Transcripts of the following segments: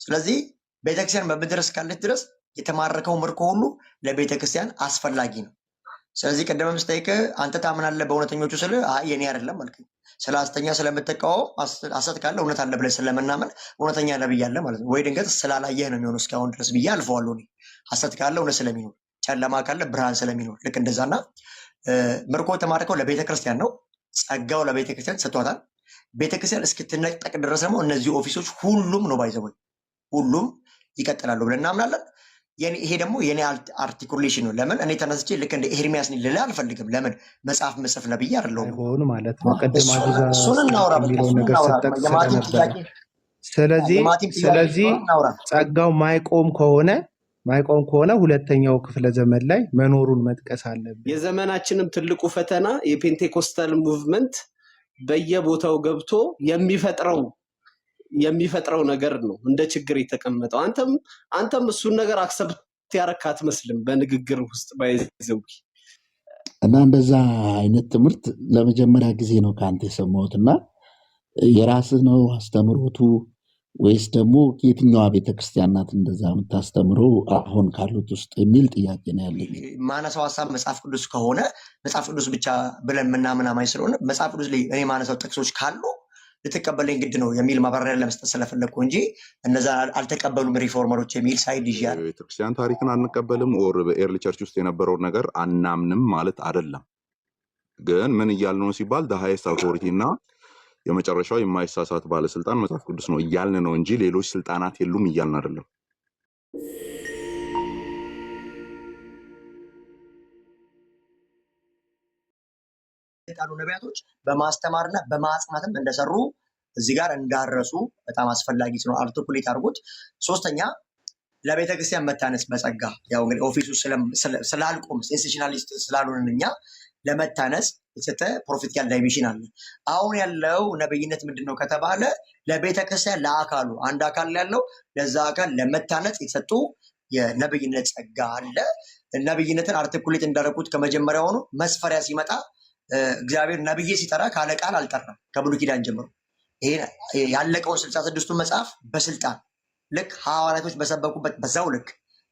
ስለዚህ ቤተክርስቲያን በምድር እስካለች ድረስ የተማረከው ምርኮ ሁሉ ለቤተክርስቲያን አስፈላጊ ነው። ስለዚህ ቀደም ስጠይቅ አንተ ታምናለህ በእውነተኞቹ ስለ አይ የኔ አይደለም አልከኝ። ስለ ሐሰተኛ ስለምትቃወም ሐሰት ካለ እውነት አለ ብለህ ስለምናምን እውነተኛ ነብይ አለ ማለት ነው። ወይ ድንገት ስላላየህ ነው የሚሆነው እስካሁን ድረስ ብዬ አልፈዋለሁ። እኔ ሐሰት ካለ እውነት ስለሚኖር፣ ጨለማ ካለ ብርሃን ስለሚኖር ልክ እንደዛና ምርኮ የተማረከው ለቤተክርስቲያን ነው። ጸጋው ለቤተክርስቲያን ሰጥቷታል። ቤተክርስቲያን እስክትነጠቅ ድረስ ደግሞ እነዚህ ኦፊሶች ሁሉም ነው ባይዘው ሁሉም ይቀጥላሉ ብለን እናምናለን። ይሄ ደግሞ የኔ አርቲኩሌሽን ነው። ለምን እኔ ተነስቼ ልክ እንደ ኤርሚያስ ልል አልፈልግም። ለምን መጽሐፍ መጽፍ ነብይ አይደለሁም አይሆን ማለት ነው። ቀደም አዲዛ እሱን እናውራ የሚለው ነገር ተጠቅሰ ነበር። ስለዚህ ጸጋው ማይቆም ከሆነ ሁለተኛው ክፍለ ዘመን ላይ መኖሩን መጥቀስ አለብን። የዘመናችንም ትልቁ ፈተና የፔንቴኮስታል ሙቭመንት በየቦታው ገብቶ የሚፈጥረው ነገር ነው እንደ ችግር የተቀመጠው። አንተም እሱን ነገር አክሰፕት ያረካ አትመስልም በንግግር ውስጥ ባይዘው እና እንደዛ አይነት ትምህርት ለመጀመሪያ ጊዜ ነው ከአንተ የሰማሁት። እና የራስህ ነው አስተምሮቱ ወይስ ደግሞ የትኛዋ ቤተክርስቲያን ናት እንደዛ የምታስተምረው አሁን ካሉት ውስጥ የሚል ጥያቄ ነው ያለኝ። ማነሳው ሀሳብ መጽሐፍ ቅዱስ ከሆነ መጽሐፍ ቅዱስ ብቻ ብለን ምናምን አማኝ ስለሆነ መጽሐፍ ቅዱስ ላይ እኔ ማነሳው ጥቅሶች ካሉ ልትቀበለኝ ግድ ነው የሚል ማብራሪያ ለመስጠት ስለፈለግኩ እንጂ እነዛ አልተቀበሉም ሪፎርመሮች የሚል ሳይድ ይያል። ቤተክርስቲያን ታሪክን አንቀበልም ኦር በኤርሊ ቸርች ውስጥ የነበረውን ነገር አናምንም ማለት አይደለም። ግን ምን እያልን ነው ሲባል the highest authority እና የመጨረሻው የማይሳሳት ባለስልጣን መጽሐፍ ቅዱስ ነው እያልን ነው እንጂ ሌሎች ስልጣናት የሉም እያልን አይደለም። የቃሉ ነቢያቶች በማስተማርና በማጽናትም እንደሰሩ እዚህ ጋር እንዳረሱ በጣም አስፈላጊ ነው። አርቲኩሌት አድርጉት። ሶስተኛ ለቤተክርስቲያን መታነጽ በጸጋ ያው እንግዲህ ኦፊሱ ስላልቆም ሴንሴሽናሊስት ስላልሆንን እኛ ለመታነጽ የተሰጠ ፕሮፌቲካል ዳይሜንሽን አለ። አሁን ያለው ነብይነት ምንድነው ከተባለ ለቤተክርስቲያን ለአካሉ አንድ አካል ያለው ለዛ አካል ለመታነጽ የተሰጡ የነብይነት ጸጋ አለ። ነብይነትን አርቲኩሌት እንዳደረጉት ከመጀመሪያው ሆኖ መስፈሪያ ሲመጣ እግዚአብሔር ነብይ ሲጠራ ካለ ቃል አልጠራም። ከብሉይ ኪዳን ጀምሮ ይሄ ያለቀው 66ቱ መጽሐፍ በስልጣን ልክ ሐዋርያቶች በሰበኩበት በዛው ልክ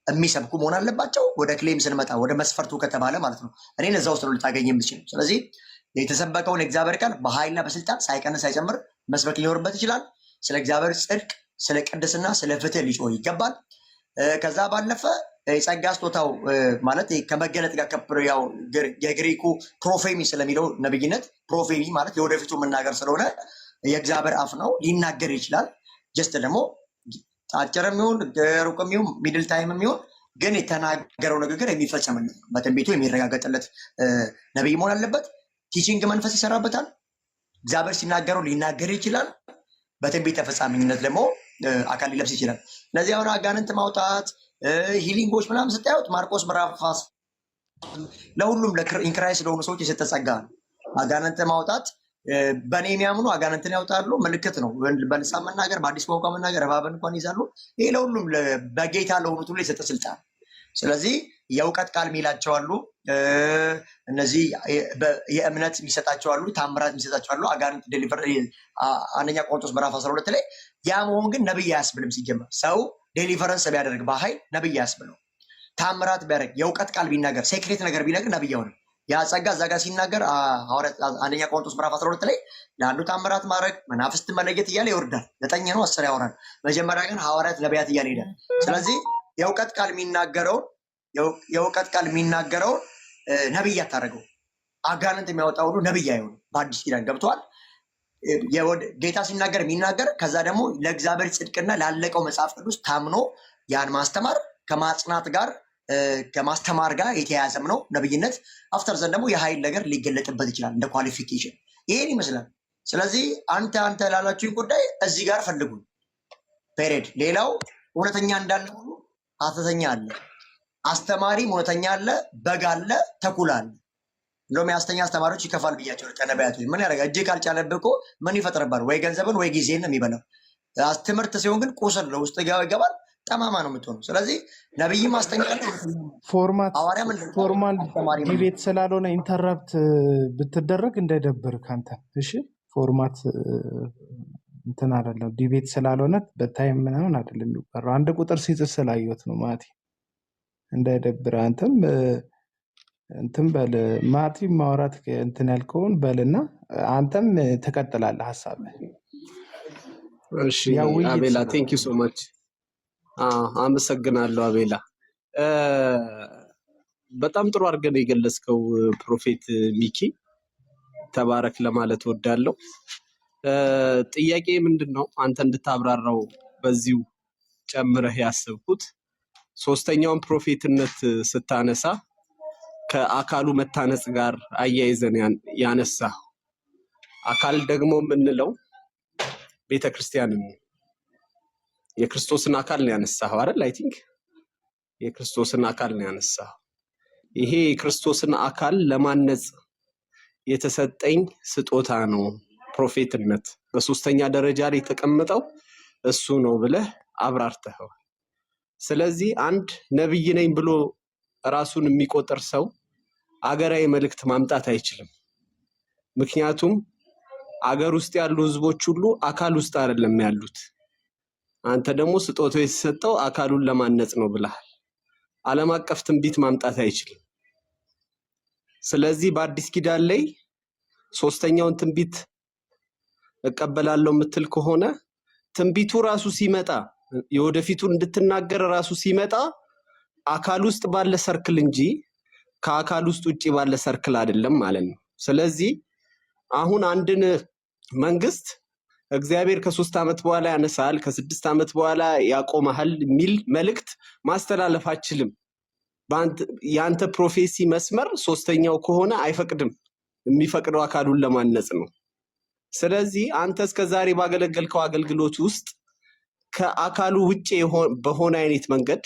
የሚሰብኩ መሆን አለባቸው። ወደ ክሌም ስንመጣ ወደ መስፈርቱ ከተባለ ማለት ነው እኔን እዛ ውስጥ ነው ልታገኝ የምትችል። ስለዚህ የተሰበከውን የእግዚአብሔር ቃል በኃይልና በስልጣን ሳይቀንስ ሳይጨምር መስበክ ሊኖርበት ይችላል። ስለ እግዚአብሔር ጽድቅ፣ ስለ ቅድስና፣ ስለ ፍትህ ሊጮህ ይገባል። ከዛ ባለፈ የጸጋ ስጦታው ማለት ከመገለጥ ጋር ያው የግሪኩ ፕሮፌሚ ስለሚለው ነብይነት ፕሮፌሚ ማለት የወደፊቱ መናገር ስለሆነ የእግዚአብሔር አፍ ነው ሊናገር ይችላል። ጀስት ደግሞ አጭርም ይሁን ሩቅም ይሁን ሚድል ታይምም ይሁን ግን የተናገረው ንግግር የሚፈጸምለት በትንቢቱ የሚረጋገጥለት ነብይ መሆን አለበት። ቲቺንግ መንፈስ ይሰራበታል። እግዚአብሔር ሲናገረው ሊናገር ይችላል። በትንቢት ተፈጻሚነት ደግሞ አካል ሊለብስ ይችላል። እነዚህ አሁን አጋንንት ማውጣት ሂሊንጎች ምናምን ስታዩት ማርቆስ ምዕራፍ ለሁሉም ኢንክራይስት ለሆኑ ሰዎች የሰጠ ጸጋ ነው። አጋንንት ማውጣት በእኔ የሚያምኑ አጋንንትን ያውጣሉ፣ ምልክት ነው። በልሳን መናገር፣ በአዲስ ቋንቋ መናገር፣ እባብን እንኳን ይዛሉ። ይሄ ለሁሉም በጌታ ለሆኑት ሁሉ የሰጠ ስልጣን። ስለዚህ የእውቀት ቃል የሚላቸው አሉ፣ እነዚህ የእምነት የሚሰጣቸው አሉ፣ ታምራት የሚሰጣቸው አሉ። አጋንንት ዴሊቨር አንደኛ ቆሮንቶስ ምዕራፍ 12 ላይ ያ መሆን ግን ነብይ አያስብልም። ሲጀመር ሰው ዴሊቨረንስ ቢያደርግ በኃይል ነብይ አያስብለው። ታምራት ቢያደርግ የእውቀት ቃል ቢናገር ሴክሬት ነገር ቢነግር ነብይ አይሆንም። ያ ጸጋ እዛ ጋር ሲናገር አንደኛ ቆሮንቶስ ምዕራፍ 12 ላይ ለአንዱ ታምራት ማድረግ መናፍስት መለየት እያለ ይወርዳል። 9 ነው 10 ያወራል። መጀመሪያ ግን ሐዋርያት ነቢያት እያለ ይሄዳል። ስለዚህ የእውቀት ቃል የሚናገረውን ነብይ አታደርገው። አጋንንት የሚያወጣው ሁሉ ነብይ አይሆንም። በአዲስ ኪዳን ገብቷል። ጌታ ሲናገር የሚናገር ከዛ ደግሞ ለእግዚአብሔር ጽድቅና ላለቀው መጽሐፍ ቅዱስ ታምኖ ያን ማስተማር ከማጽናት ጋር ከማስተማር ጋር የተያያዘም ነው ነብይነት። አፍተር ዘን ደግሞ የኃይል ነገር ሊገለጥበት ይችላል እንደ ኳሊፊኬሽን። ይሄን ይመስላል። ስለዚህ አንተ ላላችሁኝ ጉዳይ እዚህ ጋር ፈልጉኝ ፔሬድ። ሌላው እውነተኛ እንዳለ ሁሉ ሐሰተኛ አለ። አስተማሪም እውነተኛ አለ፣ በግ አለ፣ ተኩላ አለ። እንደውም የሐሰተኛ አስተማሪዎች ይከፋል ብያቸው ከነቢያቶች ምን ያደርጋል? እጅ ካልጫነብህ እኮ ምን ይፈጥርባል? ወይ ገንዘብን ወይ ጊዜን ነው የሚበላው። ትምህርት ሲሆን ግን ቁስል ነው ውስጥ ይገባል፣ ጠማማ ነው የምትሆነው። ስለዚህ ነብይም አስተኛለ ፎርማል ዲቤት ስላልሆነ ኢንተራፕት ብትደረግ እንዳይደብር ካንተ። እሺ ፎርማት እንትን አይደለም ዲቤት ስላልሆነ በታይም ምናምን አይደለም የሚባለው። አንድ ቁጥር ሲጽፍ ስላየሁት ነው ማቲ እንዳይደብር አንተም እንትን በል ማቲ ማውራት እንትን ያልከውን በልና አንተም ትቀጥላለህ ሐሳብህ። እሺ ያው ውይይት አቤላ ስለሆነ ቴንክ ዩ ሶ ማች አመሰግናለሁ አቤላ። በጣም ጥሩ አድርገን የገለጽከው ፕሮፌት ሚኪ ተባረክ ለማለት ወዳለው። ጥያቄ ምንድነው አንተ እንድታብራራው በዚሁ ጨምረህ ያሰብኩት ሶስተኛውን ፕሮፌትነት ስታነሳ ከአካሉ መታነጽ ጋር አያይዘን ያነሳ አካል ደግሞ የምንለው ቤተክርስቲያንን የክርስቶስን አካል ነው ያነሳው አይደል? አይ ቲንክ የክርስቶስን አካል ነው ያነሳው። ይሄ የክርስቶስን አካል ለማነጽ የተሰጠኝ ስጦታ ነው ፕሮፌትነት፣ በሶስተኛ ደረጃ ላይ የተቀመጠው እሱ ነው ብለህ አብራርተኸዋል። ስለዚህ አንድ ነብይ ነኝ ብሎ ራሱን የሚቆጥር ሰው አገራዊ መልእክት ማምጣት አይችልም። ምክንያቱም አገር ውስጥ ያሉ ህዝቦች ሁሉ አካል ውስጥ አይደለም ያሉት። አንተ ደግሞ ስጦታው የተሰጠው አካሉን ለማነጽ ነው ብለሃል። ዓለም አቀፍ ትንቢት ማምጣት አይችልም። ስለዚህ በአዲስ ኪዳን ላይ ሶስተኛውን ትንቢት እቀበላለሁ የምትል ከሆነ ትንቢቱ ራሱ ሲመጣ የወደፊቱን እንድትናገር ራሱ ሲመጣ አካል ውስጥ ባለ ሰርክል እንጂ ከአካል ውስጥ ውጪ ባለ ሰርክል አይደለም ማለት ነው። ስለዚህ አሁን አንድን መንግስት እግዚአብሔር ከ3 ዓመት በኋላ ያነሳል ከ6 ዓመት በኋላ ያቆማል የሚል መልእክት ማስተላለፍ አችልም። ያንተ ፕሮፌሲ መስመር ሶስተኛው ከሆነ አይፈቅድም። የሚፈቅደው አካሉን ለማነጽ ነው። ስለዚህ አንተ እስከዛሬ ባገለገልከው አገልግሎት ውስጥ ከአካሉ ውጪ በሆነ አይነት መንገድ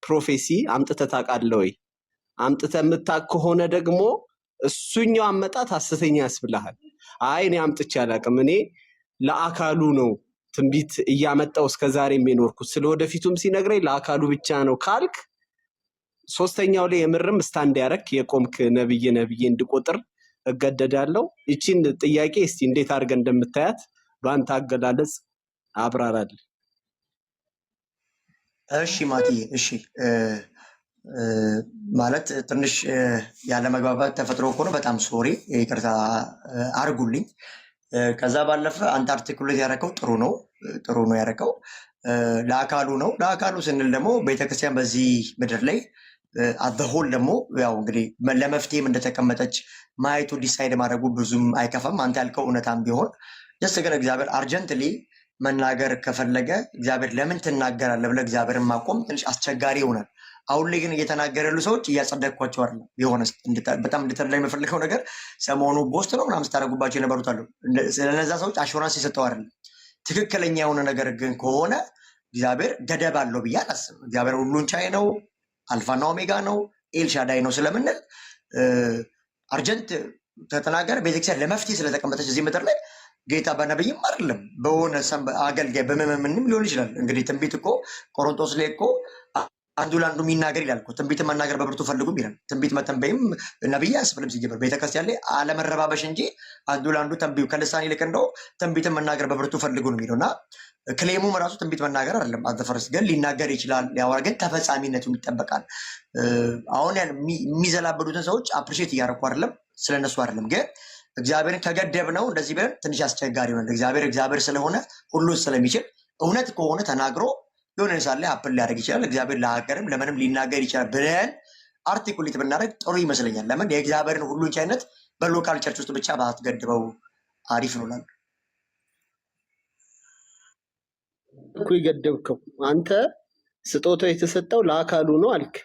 ፕሮፌሲ አምጥተህ ታውቃለህ ወይ? አምጥተህ የምታውቅ ከሆነ ደግሞ እሱኛው አመጣት ሐሰተኛ ያስብልሃል። አይ እኔ አምጥቼ አላውቅም፣ እኔ ለአካሉ ነው ትንቢት እያመጣው እስከዛሬ የሚኖርኩት፣ ስለወደፊቱም ሲነግረኝ ለአካሉ ብቻ ነው ካልክ ሶስተኛው ላይ የምርም ስታንድ ያረክ የቆምክ ነብይ እንድቆጥር እገደዳለሁ። እቺን ጥያቄ እስቲ እንዴት አድርገን እንደምታያት በአንተ አገላለጽ አብራራል። እሺ ማቲ፣ እሺ ማለት ትንሽ ያለ መግባባት ተፈጥሮ ከሆነ በጣም ሶሪ፣ ይቅርታ አርጉልኝ። ከዛ ባለፈ አንተ አርቲኩሌት ያደረከው ጥሩ ነው ያደረከው። ለአካሉ ነው። ለአካሉ ስንል ደግሞ ቤተክርስቲያን በዚህ ምድር ላይ አዘሆል ደግሞ ያው እንግዲህ ለመፍትሄም እንደተቀመጠች ማየቱ ዲሳይድ ማድረጉ ብዙም አይከፋም። አንተ ያልከው እውነታም ቢሆን ጀስት ግን እግዚአብሔር አርጀንትሊ መናገር ከፈለገ እግዚአብሔር ለምን ትናገራለህ ብለህ እግዚአብሔርን ማቆም ትንሽ አስቸጋሪ ይሆናል። አሁን ላይ ግን እየተናገሩ ያሉ ሰዎች እያጸደቅኳቸው አይደለም። የሆነ በጣም እንድትረዳ የምፈልገው ነገር ሰሞኑ ቦስት ነው ምናምን ስታደርጉባቸው የነበሩት አሉ። ስለነዛ ሰዎች አሹራንስ የሰጠው አይደለም። ትክክለኛ የሆነ ነገር ግን ከሆነ እግዚአብሔር ገደብ አለው ብዬ አላስብም። እግዚአብሔር ሁሉን ቻይ ነው፣ አልፋና ኦሜጋ ነው፣ ኤልሻዳይ ነው ስለምንል አርጀንት ከተናገረ ቤተክርስቲያን ለመፍትሄ ስለተቀመጠች እዚህ ምድር ላይ ጌታ በነብይም አይደለም በሆነ አገልጋይ በመመምንም ሊሆን ይችላል። እንግዲህ ትንቢት እኮ ቆሮንቶስ ላይ እኮ አንዱ ለአንዱ የሚናገር ይላል እኮ። ትንቢትን መናገር በብርቱ ፈልጉም ይላል። ትንቢት መተንበይም ነብይ አያስብልም። ሲጀምር ቤተክርስቲያን ላይ አለመረባበሽ እንጂ አንዱ ለአንዱ ተንቢዩ ከልሳን ይልቅ እንደው ትንቢትን መናገር በብርቱ ፈልጉ ነው የሚለው እና ክሌሙም ራሱ ትንቢት መናገር አይደለም። አዘፈርስ ግን ሊናገር ይችላል፣ ሊያወራ ግን ተፈጻሚነቱ ይጠበቃል። አሁን የሚዘላበዱትን ሰዎች አፕሪሼት እያደረኩ አይደለም፣ ስለነሱ አይደለም። ግን እግዚአብሔርን ከገደብ ነው እንደዚህ ብለን ትንሽ አስቸጋሪ ይሆናል። እግዚአብሔር ስለሆነ ሁሉን ስለሚችል እውነት ከሆነ ተናግሮ የሆነ ሳለ አፕል ሊያደርግ ይችላል። እግዚአብሔር ለሀገርም ለምንም ሊናገር ይችላል ብለን አርቲኩሌት ብናደርግ ጥሩ ይመስለኛል። ለምን የእግዚአብሔርን ሁሉን ቻይነት በሎካል ቸርች ውስጥ ብቻ ባትገድበው አሪፍ ነው እላለሁ። እኮ የገደብከው አንተ ስጦታው የተሰጠው ለአካሉ ነው አልክ።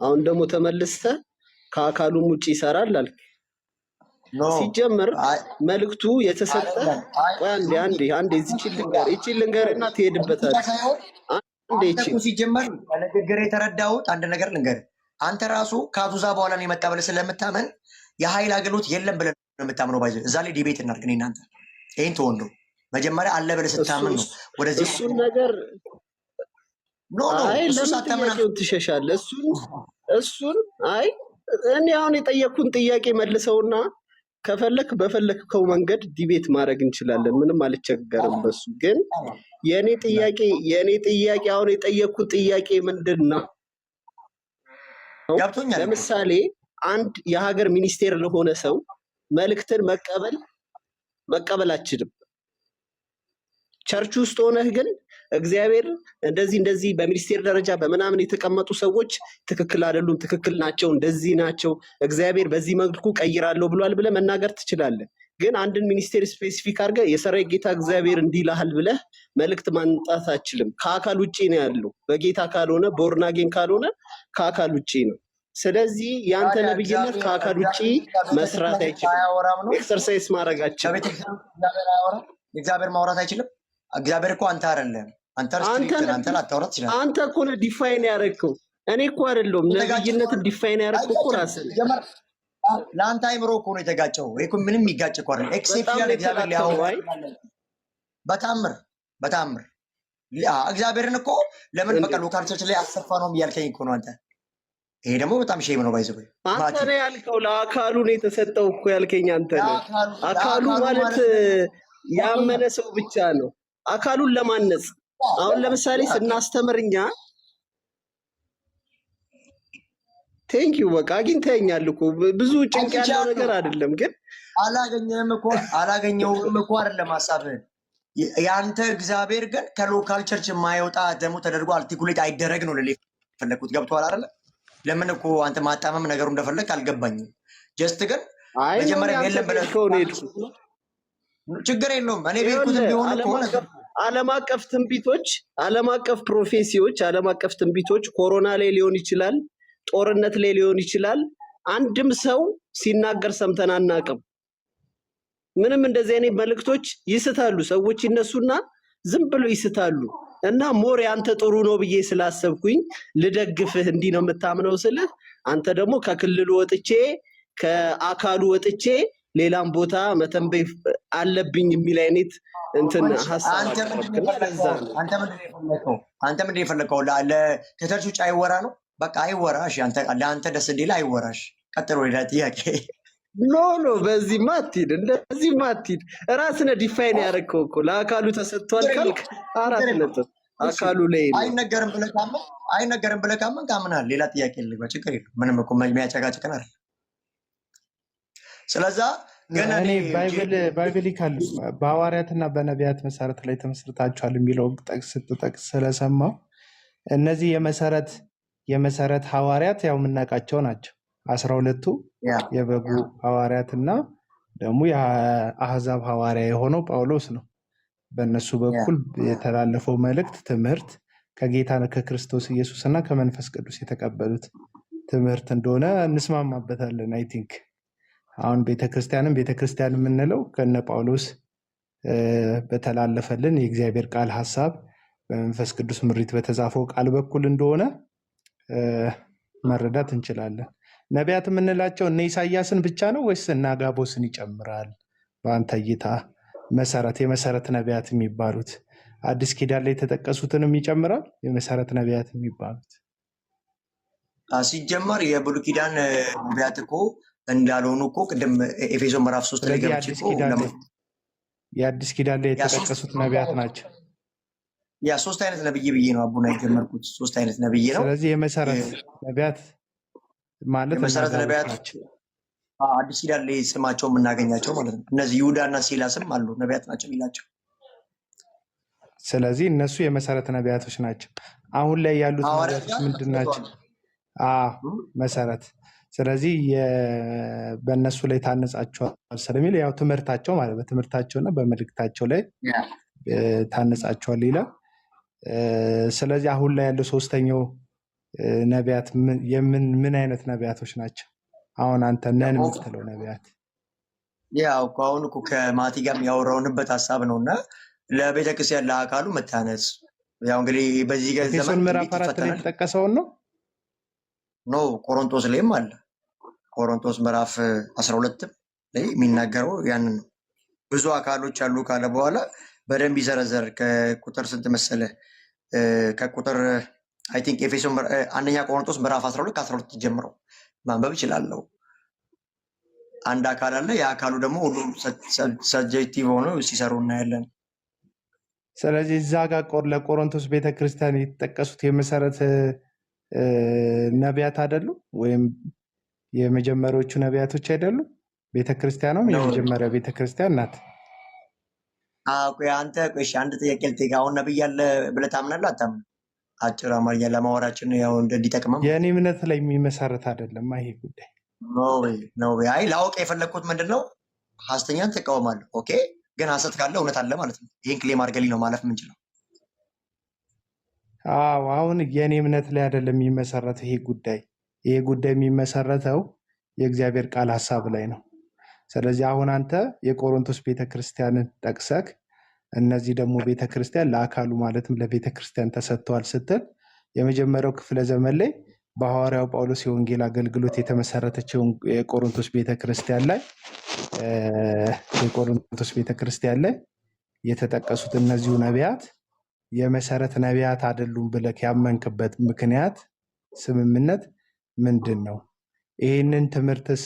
አሁን ደግሞ ተመልሰህ ከአካሉም ውጪ ይሰራል አልክ። ሲጀምር መልእክቱ የተሰጠ አንዴ እቺን ልንገርና ትሄድበታለህ። ሲጀመር በንግግር የተረዳሁት አንድ ነገር ልንገር። አንተ ራሱ ከአዙዛ በኋላ ነው የመጣ ብለህ ስለምታመን የኃይል አገልግሎት የለም ብለህ ነው የምታምነው። ባይዘ እዛ ላይ ዲቤት እናድርግ። እኔ እናንተ ይህን ተወንዶ መጀመሪያ አለ ብለህ ስታምን ነው ወደዚህ እሱን ነገር ትሸሻለህ። እሱን እኔ አሁን የጠየኩን ጥያቄ መልሰውና ከፈለክ በፈለክከው መንገድ ዲቤት ማድረግ እንችላለን። ምንም አልቸገርም በሱ። ግን የእኔ ጥያቄ አሁን የጠየቅኩት ጥያቄ ምንድን ነው? ገብቶኛል። ለምሳሌ አንድ የሀገር ሚኒስቴር ለሆነ ሰው መልእክትን መቀበል አችልም። ቸርች ውስጥ ሆነህ ግን እግዚአብሔር እንደዚህ በሚኒስቴር ደረጃ በምናምን የተቀመጡ ሰዎች ትክክል አይደሉም፣ ትክክል ናቸው፣ እንደዚህ ናቸው፣ እግዚአብሔር በዚህ መልኩ ቀይራለሁ ብሏል ብለህ መናገር ትችላለህ። ግን አንድን ሚኒስቴር ስፔሲፊክ አድርገህ የሰራዊት ጌታ እግዚአብሔር እንዲህ ይልሃል ብለህ መልእክት ማምጣት አችልም። ከአካል ውጭ ነው ያለው። በጌታ ካልሆነ ቦርናጌን ካልሆነ ከአካል ውጭ ነው። ስለዚህ ያንተ ነብይነት ከአካል ውጭ መስራት አይችልም፣ ኤክሰርሳይዝ ማድረግ አይችልም። እግዚአብሔር ማውራት አይችልም። እግዚአብሔር እኮ አንተ አይደለም። አንተ ላታወራ ትችላለህ። አንተ እኮ ነህ ዲፋይን ያደረግከው፣ እኔ እኮ አይደለሁም። ነብይነትን ዲፋይን ያደረግከው እኮ ራስህ ነህ። ለአንተ አይምሮ እኮ ነው የተጋጨው። ይሄ እኮ ምንም የሚጋጭ እኮ አይደለም። ኤክሴፕሽናል እግዚአብሔር ሊያወራ በታምር እግዚአብሔርን እኮ ለምን በቃ ሎካል ቸርች ላይ አሰፋ ነው እያልከኝ እኮ ነው አንተ። ይሄ ደግሞ በጣም ሼም ነው። ባይዘው አንተ ነህ ያልከው፣ ለአካሉ ነው የተሰጠው እኮ ያልከኝ አንተ ነህ። አካሉ ማለት ያመነ ሰው ብቻ ነው አካሉን ለማነጽ። አሁን ለምሳሌ ስናስተምር እኛ ቴንኪው በቃ አግኝተኸኛል እኮ ብዙ ጭንቅ ያለው ነገር አይደለም። ግን አላገኘውም እኮ አይደለም ሀሳብህን። የአንተ እግዚአብሔር ግን ከሎካል ቸርች የማይወጣ ደግሞ ተደርጎ አርቲኩሌት አይደረግ ነው ልል የፈለግኩት። ገብቶሃል አይደለ? ለምን እኮ አንተ ማጣመም ነገሩ እንደፈለግ አልገባኝም። ጀስት ግን መጀመሪያ የለም ብለህ ችግር የለውም። እኔ ቤትኩት ቢሆን እኮ ዓለም አቀፍ ትንቢቶች፣ ዓለም አቀፍ ፕሮፌሲዎች፣ ዓለም አቀፍ ትንቢቶች ኮሮና ላይ ሊሆን ይችላል፣ ጦርነት ላይ ሊሆን ይችላል። አንድም ሰው ሲናገር ሰምተን አናውቅም። ምንም እንደዚህ አይነት መልእክቶች ይስታሉ። ሰዎች ይነሱና ዝም ብሎ ይስታሉ። እና ሞር ያንተ ጥሩ ነው ብዬ ስላሰብኩኝ ልደግፍህ፣ እንዲህ ነው የምታምነው ስልህ፣ አንተ ደግሞ ከክልሉ ወጥቼ ከአካሉ ወጥቼ ሌላም ቦታ መተንበይ አለብኝ የሚል አይነት እንትን ሀሳብ አንተ ምንድን ነው የፈለከው? ከቸርች ውጭ አይወራ ነው በቃ አይወራ። እሺ ለአንተ ደስ እንዲል አይወራሽ። ቀጥሎ ሌላ ጥያቄ። ኖ በዚህማ አትሂድ፣ እንደዚህማ አትሂድ። ራስህ ነህ ዲፋይን ያደረግከው እኮ። ለአካሉ ተሰጥቷል ካልክ 4 ነጥብ አካሉ ላይ አይነገርም ብለህ ካመንክ አምናል። ሌላ ጥያቄ የለም፣ ችግር የለም። ምንም እኮ የሚያጨቃጭቀን አይደል። ስለዛ ግን እኔ ባይብሊካል በሐዋርያትና በነቢያት መሰረት ላይ ተመስርታችኋል የሚለው ስትጠቅስ ስለሰማው እነዚህ የመሰረት ሐዋርያት ያው የምናውቃቸው ናቸው። 12ቱ የበጉ ሐዋርያትና ደግሞ የአሕዛብ ሐዋርያ የሆነው ጳውሎስ ነው። በእነሱ በኩል የተላለፈው መልእክት ትምህርት ከጌታ ከክርስቶስ ኢየሱስና ከመንፈስ ቅዱስ የተቀበሉት ትምህርት እንደሆነ እንስማማበታለን። አይ ቲንክ አሁን ቤተክርስቲያን የምንለው ከነ ጳውሎስ በተላለፈልን የእግዚአብሔር ቃል ሐሳብ በመንፈስ ቅዱስ ምሪት በተጻፈው ቃል በኩል እንደሆነ መረዳት እንችላለን። ነቢያት የምንላቸው እነ ኢሳያስን ብቻ ነው ወይስ እነ አጋቦስን ይጨምራል? በአንተ እይታ የመሰረት ነቢያት የሚባሉት አዲስ ኪዳን ላይ የተጠቀሱትንም ይጨምራል? የመሰረት ነቢያት የሚባሉት ሲጀመር የብሉይ ኪዳን ነቢያት እኮ እንዳልሆኑ እኮ ቅድም ኤፌሶ ምዕራፍ 3 ላይ ገብቼ የአዲስ ኪዳን ላይ የተጠቀሱት ነቢያት ናቸው። ያ 3 አይነት ነብይ ብዬ ነው አቡና የጀመርኩት። 3 አይነት ነብይ ነው። ስለዚህ የመሰረት ነቢያት ማለት የመሰረት ነቢያት አዲስ ኪዳን ላይ ስማቸው የምናገኛቸው ማለት ነው። እነዚህ ይሁዳና ሲላስም አሉ ነቢያት ናቸው የሚላቸው። ስለዚህ እነሱ የመሰረት ነቢያቶች ናቸው። አሁን ላይ ያሉት ነቢያቶች ምንድን ናቸው? መሰረት። ስለዚህ በእነሱ ላይ ታነጻቸዋል ስለሚል ያው ትምህርታቸው ማለት በትምህርታቸውና በመልእክታቸው ላይ ታነጻቸዋል ይላል። ስለዚህ አሁን ላይ ያለው ሶስተኛው ነቢያት ምን አይነት ነቢያቶች ናቸው? አሁን አንተ ነን የምትለው ነቢያት ያው አሁን እኮ ከማቲ ጋር ያወራውንበት ሀሳብ ነውና ለቤተክርስቲያን ለአካሉ መታነጽ ያው እንግዲህ በዚህ ዘመን ምዕራፍ 4 ላይ የተጠቀሰውን ነው ቆሮንቶስ ላይም አለ። ቆሮንቶስ ምዕራፍ 12 ላይ የሚናገረው ያንን ነው። ብዙ አካሎች አሉ ካለ በኋላ በደንብ ይዘረዘር። ከቁጥር ስንት መሰለ? ከቁጥር አይ ቲንክ ኤፌሶ አንደኛ ቆሮንቶስ ምዕራፍ 12 ከ12 ጀምሮ ማንበብ ይችላል። አንድ አካል አለ። የአካሉ ደግሞ ሁሉም ሰብጀክቲቭ ሆኖ ሲሰሩ እናያለን። ስለዚህ እዛ ጋር ለቆሮንቶስ ቤተክርስቲያን የተጠቀሱት የመሰረት ነቢያት አይደሉም? ወይም የመጀመሪያዎቹ ነቢያቶች አይደሉም? ቤተክርስቲያኗም የመጀመሪያ ቤተክርስቲያን ናት። ቆይ አንተ ቆይ አንድ ጥያቄ ልጠይቅህ። አሁን ነብይ አለ ብለህ ታምናለህ አታምንም? አጭር አማርኛ ለማወራችን ያው እንዲጠቅመም የእኔ እምነት ላይ የሚመሰረት አይደለም ይሄ ጉዳይ። ነው አይ ላውቅ የፈለግኩት ምንድነው ሐሰተኛን ትቃወማለህ። ኦኬ ግን ሐሰት ካለ እውነት አለ ማለት ነው። ይሄን ክሌም አድርገልኝ ነው ማለፍ የምንችለው። አሁን የእኔ እምነት ላይ አይደለም የሚመሰረተው ይሄ ጉዳይ። ይሄ ጉዳይ የሚመሰረተው የእግዚአብሔር ቃል ሐሳብ ላይ ነው። ስለዚህ አሁን አንተ የቆሮንቶስ ቤተክርስቲያንን ጠቅሰክ እነዚህ ደግሞ ቤተክርስቲያን ለአካሉ ማለትም ለቤተክርስቲያን ተሰጥተዋል ስትል የመጀመሪያው ክፍለ ዘመን ላይ በሐዋርያው ጳውሎስ የወንጌል አገልግሎት የተመሰረተችው የቆሮንቶስ ቤተክርስቲያን ላይ የተጠቀሱት እነዚሁ ነቢያት የመሰረት ነቢያት አይደሉም ብለህ ያመንክበት ምክንያት ስምምነት ምንድን ነው? ይህንን ትምህርትስ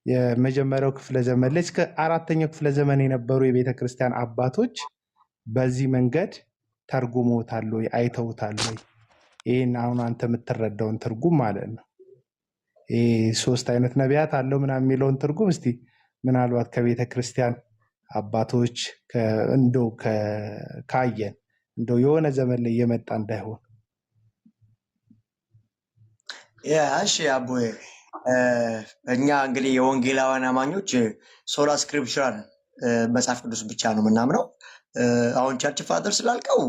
የመጀመሪያው ክፍለ ዘመን ላይ እስከ አራተኛው ክፍለ ዘመን የነበሩ የቤተክርስቲያን አባቶች በዚህ መንገድ ተርጉመውታል ወይ አይተውታል ወይ? ይህን አሁን አንተ የምትረዳውን ትርጉም ማለት ነው። ይህ 3 አይነት ነቢያት አለው ምናምን የሚለውን ትርጉም እስቲ ምናልባት ከቤተክርስቲያን አባቶች እንደው ካየን እንደው የሆነ ዘመን ላይ የመጣ እንዳይሆን። እሺ አቦዬ እኛ እንግዲህ የወንጌላውያን አማኞች ሶላ ስክሪፕቸራል መጽሐፍ ቅዱስ ብቻ ነው የምናምነው። አሁን ቸርች ፋዘር ስላልከው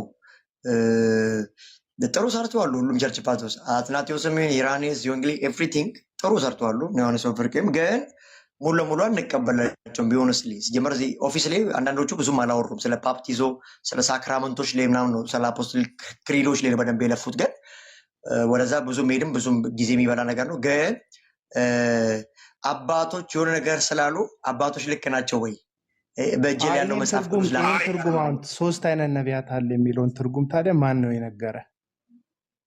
ጥሩ ሰርተዋል። ሁሉም ቸርች ፋዘርስ አትናቴዎስም ይሁን ኢራኔስ የወንጌል ኤቭሪቲንግ ጥሩ ሰርተዋል። የሆነ ሰው ፍርቅም ግን ሙሉ ለሙሉ አንቀበላቸውም። ቢሆንስ ሲጀመር እዚህ ኦፊስ ላይ አንዳንዶቹ ብዙም አላወሩም። ስለ ፓፕቲዞ ስለ ሳክራመንቶች ላይ ምናምን ነው ስለ አፖስቶሊክ ክሪዶች ላይ በደንብ የለፉት። ግን ወደዛ ብዙም ሄድም ብዙም ጊዜ የሚበላ ነገር ነው። ግን አባቶች የሆነ ነገር ስላሉ አባቶች ልክ ናቸው ወይ? በእጅ ላይ ያለው መጽሐፍ ቅዱስ ትርጉም አሁን 3 አይነት ነቢያት አለ የሚለውን ትርጉም ታዲያ ማን ነው የነገረ?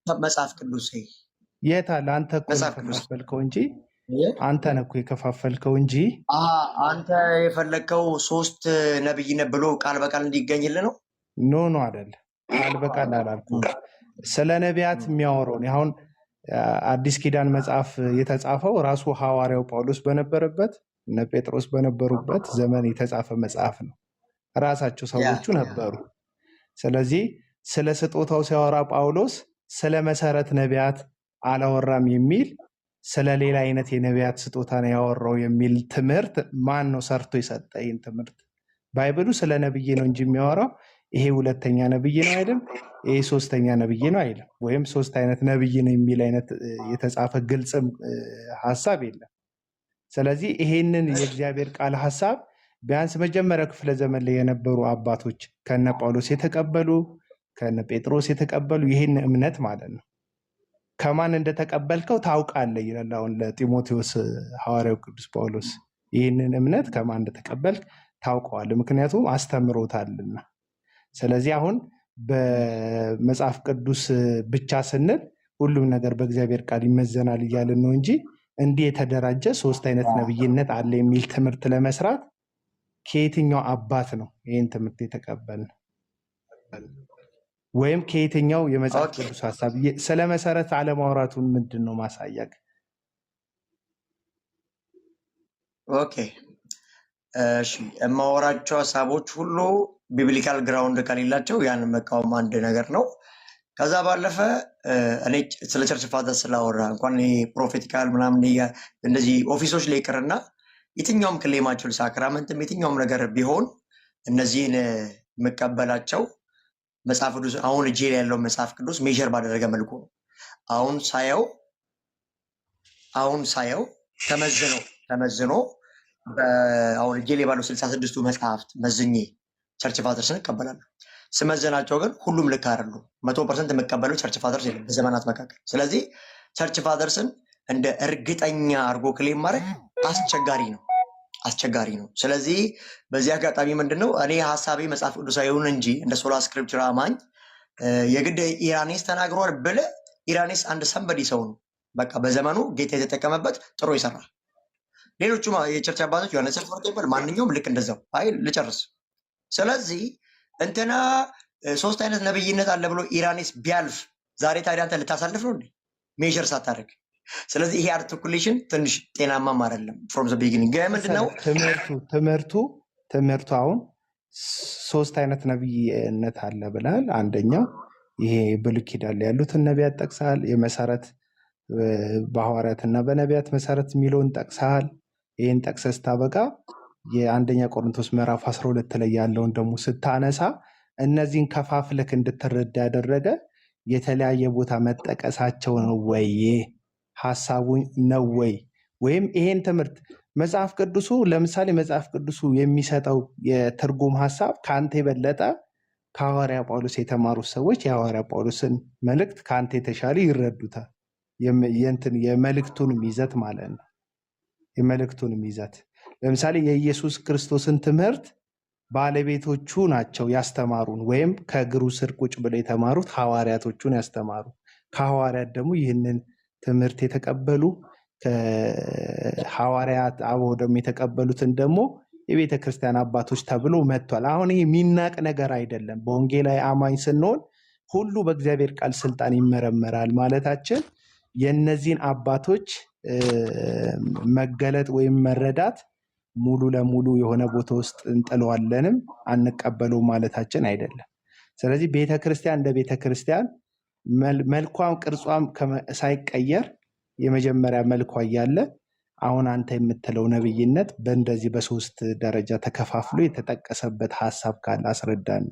መጽሐፍ ቅዱስ የት አለ? አንተ እኮ የከፋፈልከው እንጂ አንተ ነህ እኮ የከፋፈልከው እንጂ አንተ የፈለግከው 3 ነብይ ነህ ብሎ ቃል በቃል እንዲገኝልህ ነው። ኖ አይደለ፣ ቃል በቃል አላልኩም። ስለ ነቢያት የሚያወራውን አሁን አዲስ ኪዳን መጽሐፍ የተጻፈው ራሱ ሐዋርያው ጳውሎስ በነበረበት እነ ጴጥሮስ በነበሩበት ዘመን የተጻፈ መጽሐፍ ነው። ራሳቸው ሰዎቹ ነበሩ። ስለዚህ ስለ ስጦታው ሲያወራ ጳውሎስ ስለ መሰረት ነቢያት አላወራም የሚል ስለ ሌላ አይነት የነቢያት ስጦታ ነው ያወራው የሚል ትምህርት ማን ነው ሰርቶ የሰጠ? ይህን ትምህርት ባይብሉ ስለ ነብይ ነው እንጂ የሚያወራው ይሄ 2ኛ ነብይ ነው አይደለም፣ ይሄ 3ኛ ነብይ ነው አይደለም፣ ወይም 3 አይነት ነብይ ነው የሚል አይነት የተጻፈ ግልጽም ሐሳብ የለም። ስለዚህ ይሄንን የእግዚአብሔር ቃል ሐሳብ ቢያንስ መጀመሪያው ክፍለ ዘመን ላይ የነበሩ አባቶች ከነ ጳውሎስ የተቀበሉ ከነ ጴጥሮስ የተቀበሉ ይሄን እምነት ማለት ነው። ከማን እንደተቀበልከው ታውቃለህ ይላል አሁን ለጢሞቴዎስ ሐዋርያው ቅዱስ ጳውሎስ። ይህንን እምነት ከማን እንደተቀበልክ ታውቀዋለህ፣ ምክንያቱም አስተምሮታልና። ስለዚህ አሁን በመጽሐፍ ቅዱስ ብቻ ስንል ሁሉም ነገር በእግዚአብሔር ቃል ይመዘናል እያልን ነው እንጂ እንዲህ የተደራጀ 3 አይነት ነብይነት አለ የሚል ትምህርት ለመስራት ከየትኛው አባት ነው ይህን ትምህርት የተቀበልን? ወይም ከየትኛው የመጽሐፍ ቅዱስ ሐሳብ ስለ መሰረት አለማውራቱን ምንድን ነው ማሳያቅ? ኦኬ እሺ፣ የማወራቸው ሀሳቦች ሁሉ ቢብሊካል ግራውንድ ከሌላቸው ያንን መቃወም አንድ ነገር ነው። ከዛ ባለፈ እኔ ስለ ቸርች ፋዘር ስላወራ እንኳን ፕሮፌቲካል ምናምን እንደዚህ ኦፊሶች ላይ ይቅርና የትኛውም ክሌማቸው ሳክራመንትም የትኛውም ነገር ቢሆን እነዚህን የምቀበላቸው መጽሐፍ ቅዱስ አሁን እጄ ላይ ያለው መጽሐፍ ቅዱስ ሜዥር ባደረገ መልኩ ነው። አሁን ሳየው ተመዝኖ አሁን እጄ ላይ ባለው 66ቱ መጽሐፍት መዝኜ ቸርች ፋዘርስን እቀበላለሁ። ስመዘናቸው ግን ሁሉም ልክ አይደሉም። 100% የምቀበለው ቸርች ፋዘርስ የለም በዘመናት መካከል። ስለዚህ ቸርች ፋዘርስን እንደ እርግጠኛ አድርጎ ክሌም ማድረግ አስቸጋሪ ነው። ስለዚህ በዚህ አጋጣሚ ምንድነው እኔ ሀሳቤ መጽሐፍ ቅዱሳዊ ይሁን እንጂ እንደ ሶላ ስክሪፕቸር አማኝ የግድ ኢራኔስ ተናግሯል ብለህ ኢራኔስ አንድ ሰንበዲ ሰው ነው። በቃ በዘመኑ ጌታ የተጠቀመበት ጥሩ ይሰራል። ሌሎቹ የቸርች አባቶች ዮሐንስ አፈወርቅ ይባል ማንኛውም ልክ እንደዛው። አይ ልጨርስ። ስለዚህ እንትና 3 አይነት ነብይነት አለ ብሎ ኢራኔስ ቢያልፍ ዛሬ ታዲያ አንተ ልታሳልፍ ነው እንዴ? ሜዥር ሳታደርግ። ስለዚህ ይሄ አርቲኩሌሽን ትንሽ ጤናማም አይደለም። ፍሮም ዘ ቢጊኒንግ ምንድነው ትምህርቱ አሁን 3 አይነት ነብይነት አለ ብላል። አንደኛው ይሄ ብሉይ ኪዳን ላይ ያሉትን ነቢያት ጠቅሰሃል። የመሰረት በሐዋርያትና በነቢያት መሰረት የሚለውን ጠቅሰሃል። ይህን ጠቅሰህ ስታበቃ የአንደኛ ቆሮንቶስ ምዕራፍ 12 ላይ ያለውን ደግሞ ስታነሳ እነዚህን ከፋፍለክ እንድትረዳ ያደረገ የተለያየ ቦታ መጠቀሳቸው ነው ወይ ሀሳቡ ነው ወይ? ወይም ይሄን ትምህርት መጽሐፍ ቅዱሱ ለምሳሌ መጽሐፍ ቅዱሱ የሚሰጠው የትርጉም ሀሳብ ከአንተ የበለጠ ከሐዋርያ ጳውሎስ የተማሩት ሰዎች የሐዋርያ ጳውሎስን መልእክት ከአንተ የተሻለ ይረዱታል። የመልእክቱንም ይዘት ማለት ነው። የመልእክቱንም ይዘት ለምሳሌ የኢየሱስ ክርስቶስን ትምህርት ባለቤቶቹ ናቸው ያስተማሩን፣ ወይም ከእግሩ ስር ቁጭ ብለው የተማሩት ሐዋርያቶቹን ያስተማሩ። ከሐዋርያት ደግሞ ይህንን ትምህርት የተቀበሉ ከሐዋርያት አበው ደግሞ የተቀበሉትን ደግሞ የቤተ ክርስቲያን አባቶች ተብሎ መጥቷል። አሁን ይህ የሚናቅ ነገር አይደለም። በወንጌላዊ አማኝ ስንሆን ሁሉ በእግዚአብሔር ቃል ስልጣን ይመረመራል ማለታችን የእነዚህን አባቶች መገለጥ ወይም መረዳት ሙሉ ለሙሉ የሆነ ቦታ ውስጥ እንጥለዋለንም አንቀበለው ማለታችን አይደለም። ስለዚህ ቤተክርስቲያን እንደ ቤተክርስቲያን መልኳም ቅርጿም ሳይቀየር የመጀመሪያ መልኳ እያለ አሁን አንተ የምትለው ነብይነት በእንደዚህ በ3 ደረጃ ተከፋፍሎ የተጠቀሰበት ሀሳብ ካለ አስረዳን።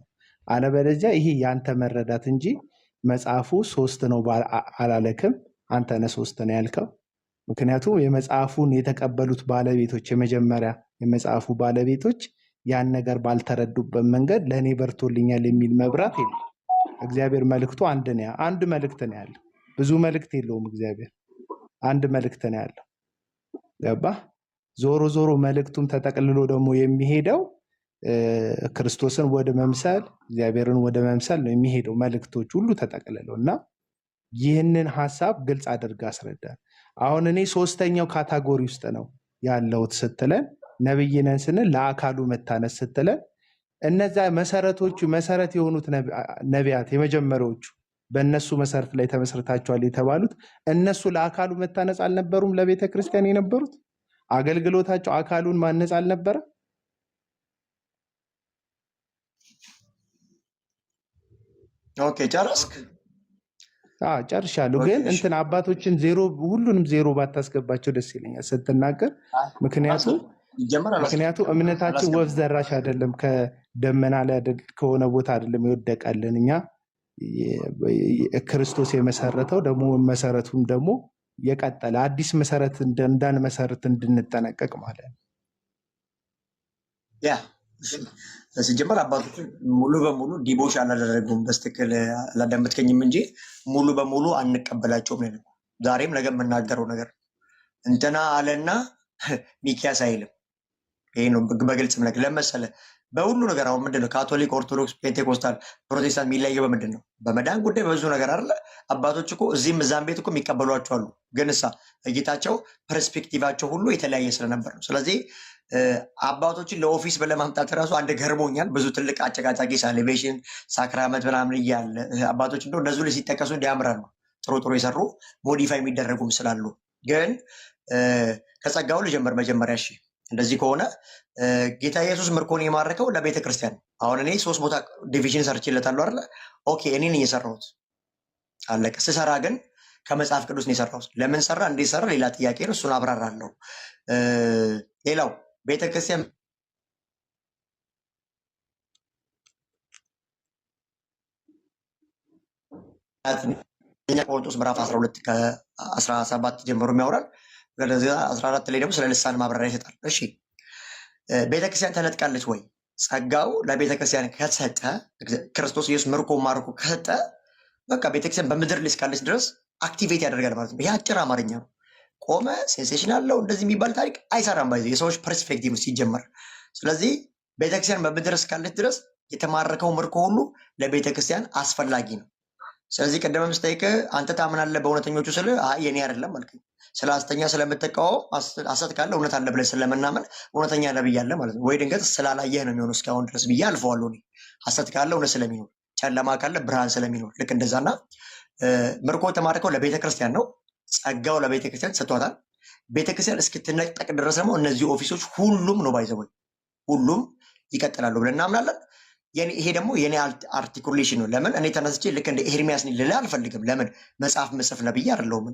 አለበለዚያ ይሄ ያንተ መረዳት እንጂ መጽሐፉ 3 ነው አላለክም። አንተ ነህ 3 ነው ያልከው። ምክንያቱም የመጽሐፉን የተቀበሉት ባለቤቶች የመጀመሪያ የመጽሐፉ ባለቤቶች ያን ነገር ባልተረዱበት መንገድ ለእኔ በርቶልኛል የሚል መብራት የለም። እግዚአብሔር መልእክቱ አንድ መልእክት ነው ያለው። ብዙ መልእክት የለውም። እግዚአብሔር አንድ መልእክት ነው ያለው። ገባ? ዞሮ ዞሮ መልእክቱም ተጠቅልሎ ደግሞ የሚሄደው ክርስቶስን ወደ መምሰል እግዚአብሔርን ወደ መምሰል ነው የሚሄደው መልእክቶች ሁሉ ተጠቅልለው እና ይህንን ሀሳብ ግልጽ አድርጋ አስረዳል። አሁን እኔ 3ኛው ካታጎሪ ውስጥ ነው ያለሁት ስትለን ነብይ ነን ስንል ለአካሉ መታነስ ስትለን እነዛ መሰረት የሆኑት ነቢያት የመጀመሪያዎቹ በእነሱ መሰረት ላይ ተመስርታቸዋል የተባሉት እነሱ ለአካሉ መታነጽ አልነበሩም? ለቤተ ክርስቲያን የነበሩት አገልግሎታቸው አካሉን ማነጽ አልነበረ? ኦኬ ጨረስክ? ጨርሻለሁ። ግን እንትን አባቶችን ሁሉንም ዜሮ ባታስገባቸው ደስ ይለኛል ስትናገር። ምክንያቱም እምነታችን ወፍ ዘራሽ አይደለም፣ ከደመና ላይ ከሆነ ቦታ አይደለም ይወደቃልን። እኛ ክርስቶስ የመሰረተው ደግሞ መሰረቱም ደግሞ የቀጠለ አዲስ መሰረት እንዳንመሰርት እንድንጠነቀቅ ማለት ነው። ያ ሲጀመር አባቶችን ሙሉ በሙሉ ዲቦሽ አላደረጉም። በስትክክል አላዳመጥከኝም እንጂ ሙሉ በሙሉ አንቀበላቸውም ነው። ዛሬም ነገ የምናገረው ነገር እንትና አለና ሚኪያስ አይልም። ይሄ ነው በግልጽ ነገር ለመሰለ በሁሉ ነገር። አሁን ምንድነው ካቶሊክ፣ ኦርቶዶክስ፣ ፔንቴኮስታል፣ ፕሮቴስታንት የሚለየው በምንድን ነው? በመዳን ጉዳይ በብዙ ነገር አይደለ? አባቶች እኮ እዚህም እዛም ቤት እኮ የሚቀበሏቸው አሉ። ግን እይታቸው ፐርስፔክቲቫቸው ሁሉ የተለያየ ስለነበር ነው። ስለዚህ አባቶችን ለኦፊስ ለማምጣት ራሱ አንድ ገርሞኛል። ብዙ ትልቅ አጨቃጫቂ ሳሊቬሽን ሳክራመንት ምናምን እያለ አባቶች እንደው እነዚሁ ላይ ሲጠቀሱ እንዲያምራል ነው ጥሩ የሰሩ ሞዲፋይ የሚደረጉም ስላሉ። ግን ከጸጋው ልጀምር መጀመሪያ። እሺ እንደዚህ ከሆነ ጌታ ኢየሱስ ምርኮን የማረከው ለቤተ ክርስቲያን። አሁን እኔ 3 ቦታ ዲቪዥን ሰርችለታለሁ አይደለ? ኦኬ እኔ ነኝ የሰራሁት አለቀ። ስሰራ ግን ከመጽሐፍ ቅዱስ ነው የሰራሁት። ለምን ሰራ እንዴት ሰራ ሌላ ጥያቄ ነው፣ እሱን አብራራለሁ። ሌላው ቤተክርስቲያን ቆሮንቶስ ምዕራፍ 12 ከ17 ጀምሮ የሚያወራል። 14 ላይ ደግሞ ስለ ልሳን ማብራሪያ ይሰጣል። እሺ ቤተክርስቲያን ተነጥቃለች ወይ? ጸጋው ለቤተክርስቲያን ከተሰጠ ክርስቶስ ኢየሱስ ምርኮ ማርኮ ከሰጠ በቃ ቤተክርስቲያን በምድር ላይ እስካለች ድረስ አክቲቬት ያደርጋል ማለት ነው። ይህ አጭር አማርኛ ነው። ቆመ ሴንሴሽን አለው እንደዚህ የሚባል ታሪክ አይሰራም። ባይዘ የሰዎች ፐርስፔክቲቭ ሲጀመር። ስለዚህ ቤተክርስቲያን በምድር እስካለች ድረስ የተማረከው ምርኮ ሁሉ ለቤተክርስቲያን አስፈላጊ ነው። ስለዚህ ቀደም ስጠይቅ አንተ ታምናለህ በእውነተኞቹ ስል የኔ አይደለም አልከኝ። ስለ ሐሰተኛ ስለምትቃወም ሐሰት ካለ እውነት አለ ብለህ ስለምናምን እውነተኛ ነብይ አለ ማለት ነው። ወይ ድንገት ስላላየህ ነው የሚሆነው እስካሁን ድረስ ብዬ አልፈዋለሁ። እኔ ሐሰት ካለ እውነት ስለሚኖር፣ ጨለማ ካለ ብርሃን ስለሚኖር ልክ እንደዛና ምርኮ የተማረከው ለቤተ ክርስቲያን ነው። ጸጋው ለቤተ ክርስቲያን ሰጥቷታል። ቤተ ክርስቲያን እስክትነጠቅ ድረስ ደግሞ እነዚህ ኦፊሶች ሁሉም ነው ባይዘወይ ሁሉም ይቀጥላሉ ብለን እናምናለን። ይሄ ደግሞ የኔ አርቲኩሌሽን ነው። ለምን እኔ ተነስቼ ልክ እንደ ኤርሚያስ ልል አልፈልግም። ለምን መጽሐፍ መጽፍ ነብይ አይደለሁም።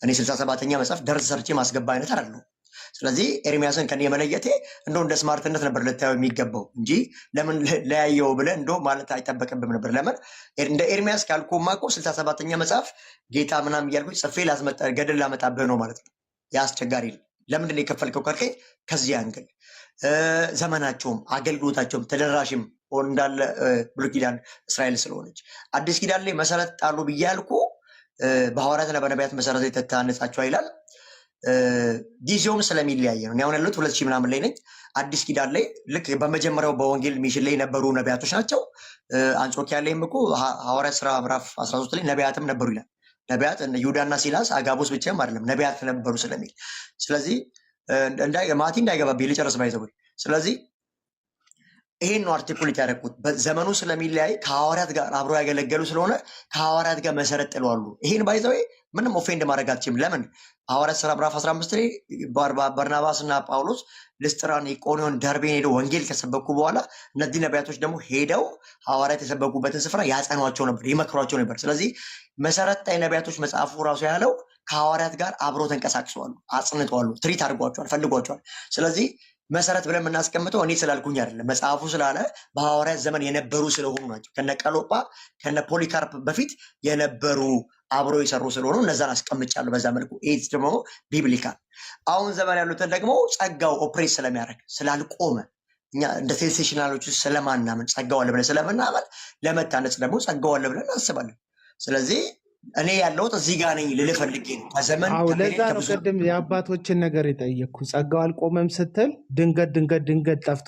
እኔ 67ኛ መጽሐፍ ደርስ ሰርቼ ማስገባ አይነት አይደለሁም። ስለዚህ ኤርሚያስን ከኔ የመለየቴ እንደው እንደ ስማርትነት ነበር ልታየው የሚገባው እንጂ ለምን ለያየው ብለህ እንደው ማለት አይጠበቅብም ነበር። ለምን እንደ ኤርሚያስ ካልኩማ እኮ 67ኛ መጽሐፍ ጌታ ምናምን እያልኩኝ ጽፌ ገድል ላመጣብህ ነው ማለት ነው። ያስቸጋሪ ለምንድን ነው የከፈልከው ካልከኝ ከዚህ አንግል ዘመናቸውም አገልግሎታቸውም ተደራሽም እንዳለ ብሉይ ኪዳን እስራኤል ስለሆነች አዲስ ኪዳን ላይ መሰረት ጣሉ ብዬ ያልኩ በሐዋርያትና በነቢያት መሰረት የተታነጻቸው ይላል። ጊዜውም ስለሚለያየ ነው። አሁን ያሉት 2000 ምናምን ላይ ነኝ። አዲስ ኪዳን ላይ ልክ በመጀመሪያው በወንጌል ሚሽን ላይ የነበሩ ነቢያቶች ናቸው። አንጾኪያ ላይም እኮ ሐዋርያት ስራ ምዕራፍ 13 ላይ ነቢያትም ነበሩ ይላል። ነቢያት ይሁዳና ሲላስ አጋቦስ ብቻም አይደለም ነቢያት ነበሩ ስለሚል ስለዚህ ማቲ እንዳይገባብኝ ልጨርስ ባይዘው። ስለዚህ ይሄን ነው አርቲኩሌት ያደረኩት። ዘመኑ ስለሚለያይ ከሐዋርያት ጋር አብረው ያገለገሉ ስለሆነ ከሐዋርያት ጋር መሰረት ጥለዋሉ። ይሄን ባይዘው ምንም ኦፌንድ ማድረግ አትችልም። ለምን ሐዋርያት ስራ ምዕራፍ 15 ላይ በርናባስና ጳውሎስ ልስጥራን፣ ኢቆንዮን፣ ደርቤን ሄደው ወንጌል ከሰበኩ በኋላ እነዚህ ነቢያቶች ደግሞ ሄደው ሐዋርያት የሰበኩበትን ስፍራ ያጸኗቸው ነበር፣ ይመክሯቸው ነበር። ስለዚህ መሰረት ጣይ ነቢያቶች መጽሐፉ ራሱ ያለው ከሐዋርያት ጋር አብረው ተንቀሳቅሰዋል፣ አጽንተዋል፣ ትሪት አድርጓቸዋል፣ ፈልጓቸዋል። ስለዚህ መሰረት ብለን የምናስቀምጠው እኔ ስላልኩኝ አይደለም፣ መጽሐፉ ስላለ በሐዋርያት ዘመን የነበሩ ስለሆኑ ናቸው። ከነ ቀሎጳ ከነ ፖሊካርፕ በፊት የነበሩ አብረው የሰሩ ስለሆኑ እነዛን አስቀምጫለሁ በዛ መልኩ። ይህ ደግሞ ቢብሊካል። አሁን ዘመን ያሉትን ደግሞ ጸጋው ኦፕሬት ስለሚያደርግ ስላልቆመ እኛ እንደ ሴንሴሽናሎች ስለማናምን ጸጋው አለ ብለን ስለምናምን ለመታነጽ ደግሞ ጸጋው አለ ብለን እናስባለን። ስለዚህ እኔ ያለሁት እዚህ ጋር ነኝ ልልህ ፈልጌ ነው። ከዘመን ለዛ ነው ቅድም የአባቶችን ነገር የጠየቅኩ። ጸጋው አልቆመም ስትል ድንገት ጠፍቶ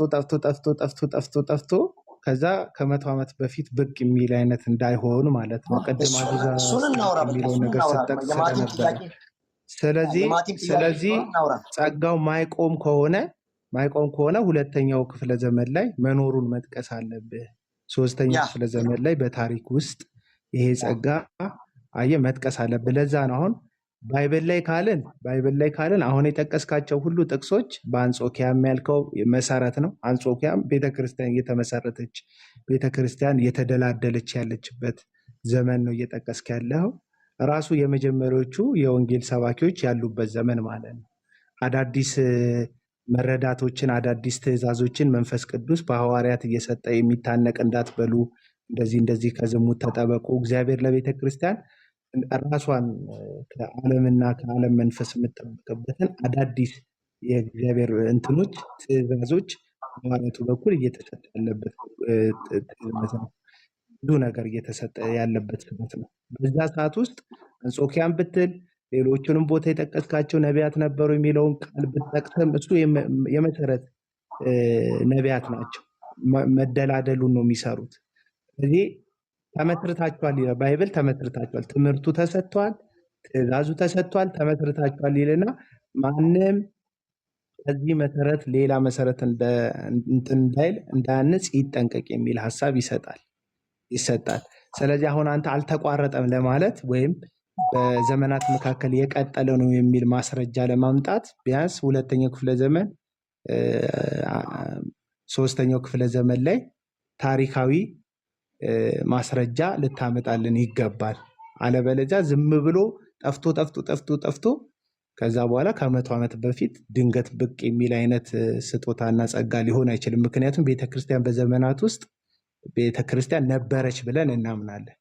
ከዛ ከ100 ዓመት በፊት ብቅ የሚል አይነት እንዳይሆን ማለት ነው። ቅድም አቡዛ የሚለውን ነገር ስጠቅስ ስለነበረ ስለዚህ ጸጋው ማይቆም ከሆነ ሁለተኛው ክፍለ ዘመን ላይ መኖሩን መጥቀስ አለብህ። ሶስተኛው ክፍለ ዘመን ላይ በታሪክ ውስጥ ይሄ ጸጋ መጥቀስ አለብህ። ለዛ ነው አሁን ባይብል ላይ ካልን አሁን የጠቀስካቸው ሁሉ ጥቅሶች በአንጾኪያ የሚያልከው መሰረት ነው። አንጾኪያም ቤተክርስቲያን እየተመሰረተች ቤተክርስቲያን እየተደላደለች ያለችበት ዘመን ነው እየጠቀስክ ያለው። ራሱ የመጀመሪያዎቹ የወንጌል ሰባኪዎች ያሉበት ዘመን ማለት ነው። አዳዲስ መረዳቶችን አዳዲስ ትእዛዞችን መንፈስ ቅዱስ በሐዋርያት እየሰጠ የሚታነቅ እንዳትበሉ፣ እንደዚህ ከዝሙት ተጠበቁ፣ እግዚአብሔር ለቤተክርስቲያን ራሷን ከዓለምና ከዓለም መንፈስ የምጠብቅበትን አዳዲስ የእግዚአብሔር እንትኖች ትእዛዞች በሐዋርያቱ በኩል እየተሰጠ ያለበት ትእዛዝ ነው። ብዙ ነገር እየተሰጠ ያለበት ስበት ነው። በዛ ሰዓት ውስጥ አንጾኪያን ብትል ሌሎቹንም ቦታ የጠቀስካቸው ነቢያት ነበሩ የሚለውን ቃል ብትጠቅስም እሱ የመሰረት ነቢያት ናቸው። መደላደሉን ነው የሚሰሩት። ስለዚህ ተመስርታችኋል ይላል ባይብል። ተመስርታችኋል፣ ትምህርቱ ተሰጥቷል፣ ትእዛዙ ተሰጥቷል፣ ተመስርታችኋል ይልና ማንም ከዚህ መሰረት ሌላ መሰረት እንዳይል እንዳያንጽ ይጠንቀቅ የሚል ሀሳብ ይሰጣል። ስለዚህ አሁን አንተ አልተቋረጠም ለማለት ወይም በዘመናት መካከል የቀጠለ ነው የሚል ማስረጃ ለማምጣት ቢያንስ ሁለተኛው ክፍለ ዘመን ሶስተኛው ክፍለ ዘመን ላይ ታሪካዊ ማስረጃ ልታመጣልን ይገባል። አለበለዚያ ዝም ብሎ ጠፍቶ ከዛ በኋላ ከ100 ዓመት በፊት ድንገት ብቅ የሚል አይነት ስጦታና ጸጋ ሊሆን አይችልም። ምክንያቱም ቤተክርስቲያን በዘመናት ውስጥ ቤተክርስቲያን ነበረች ብለን እናምናለን።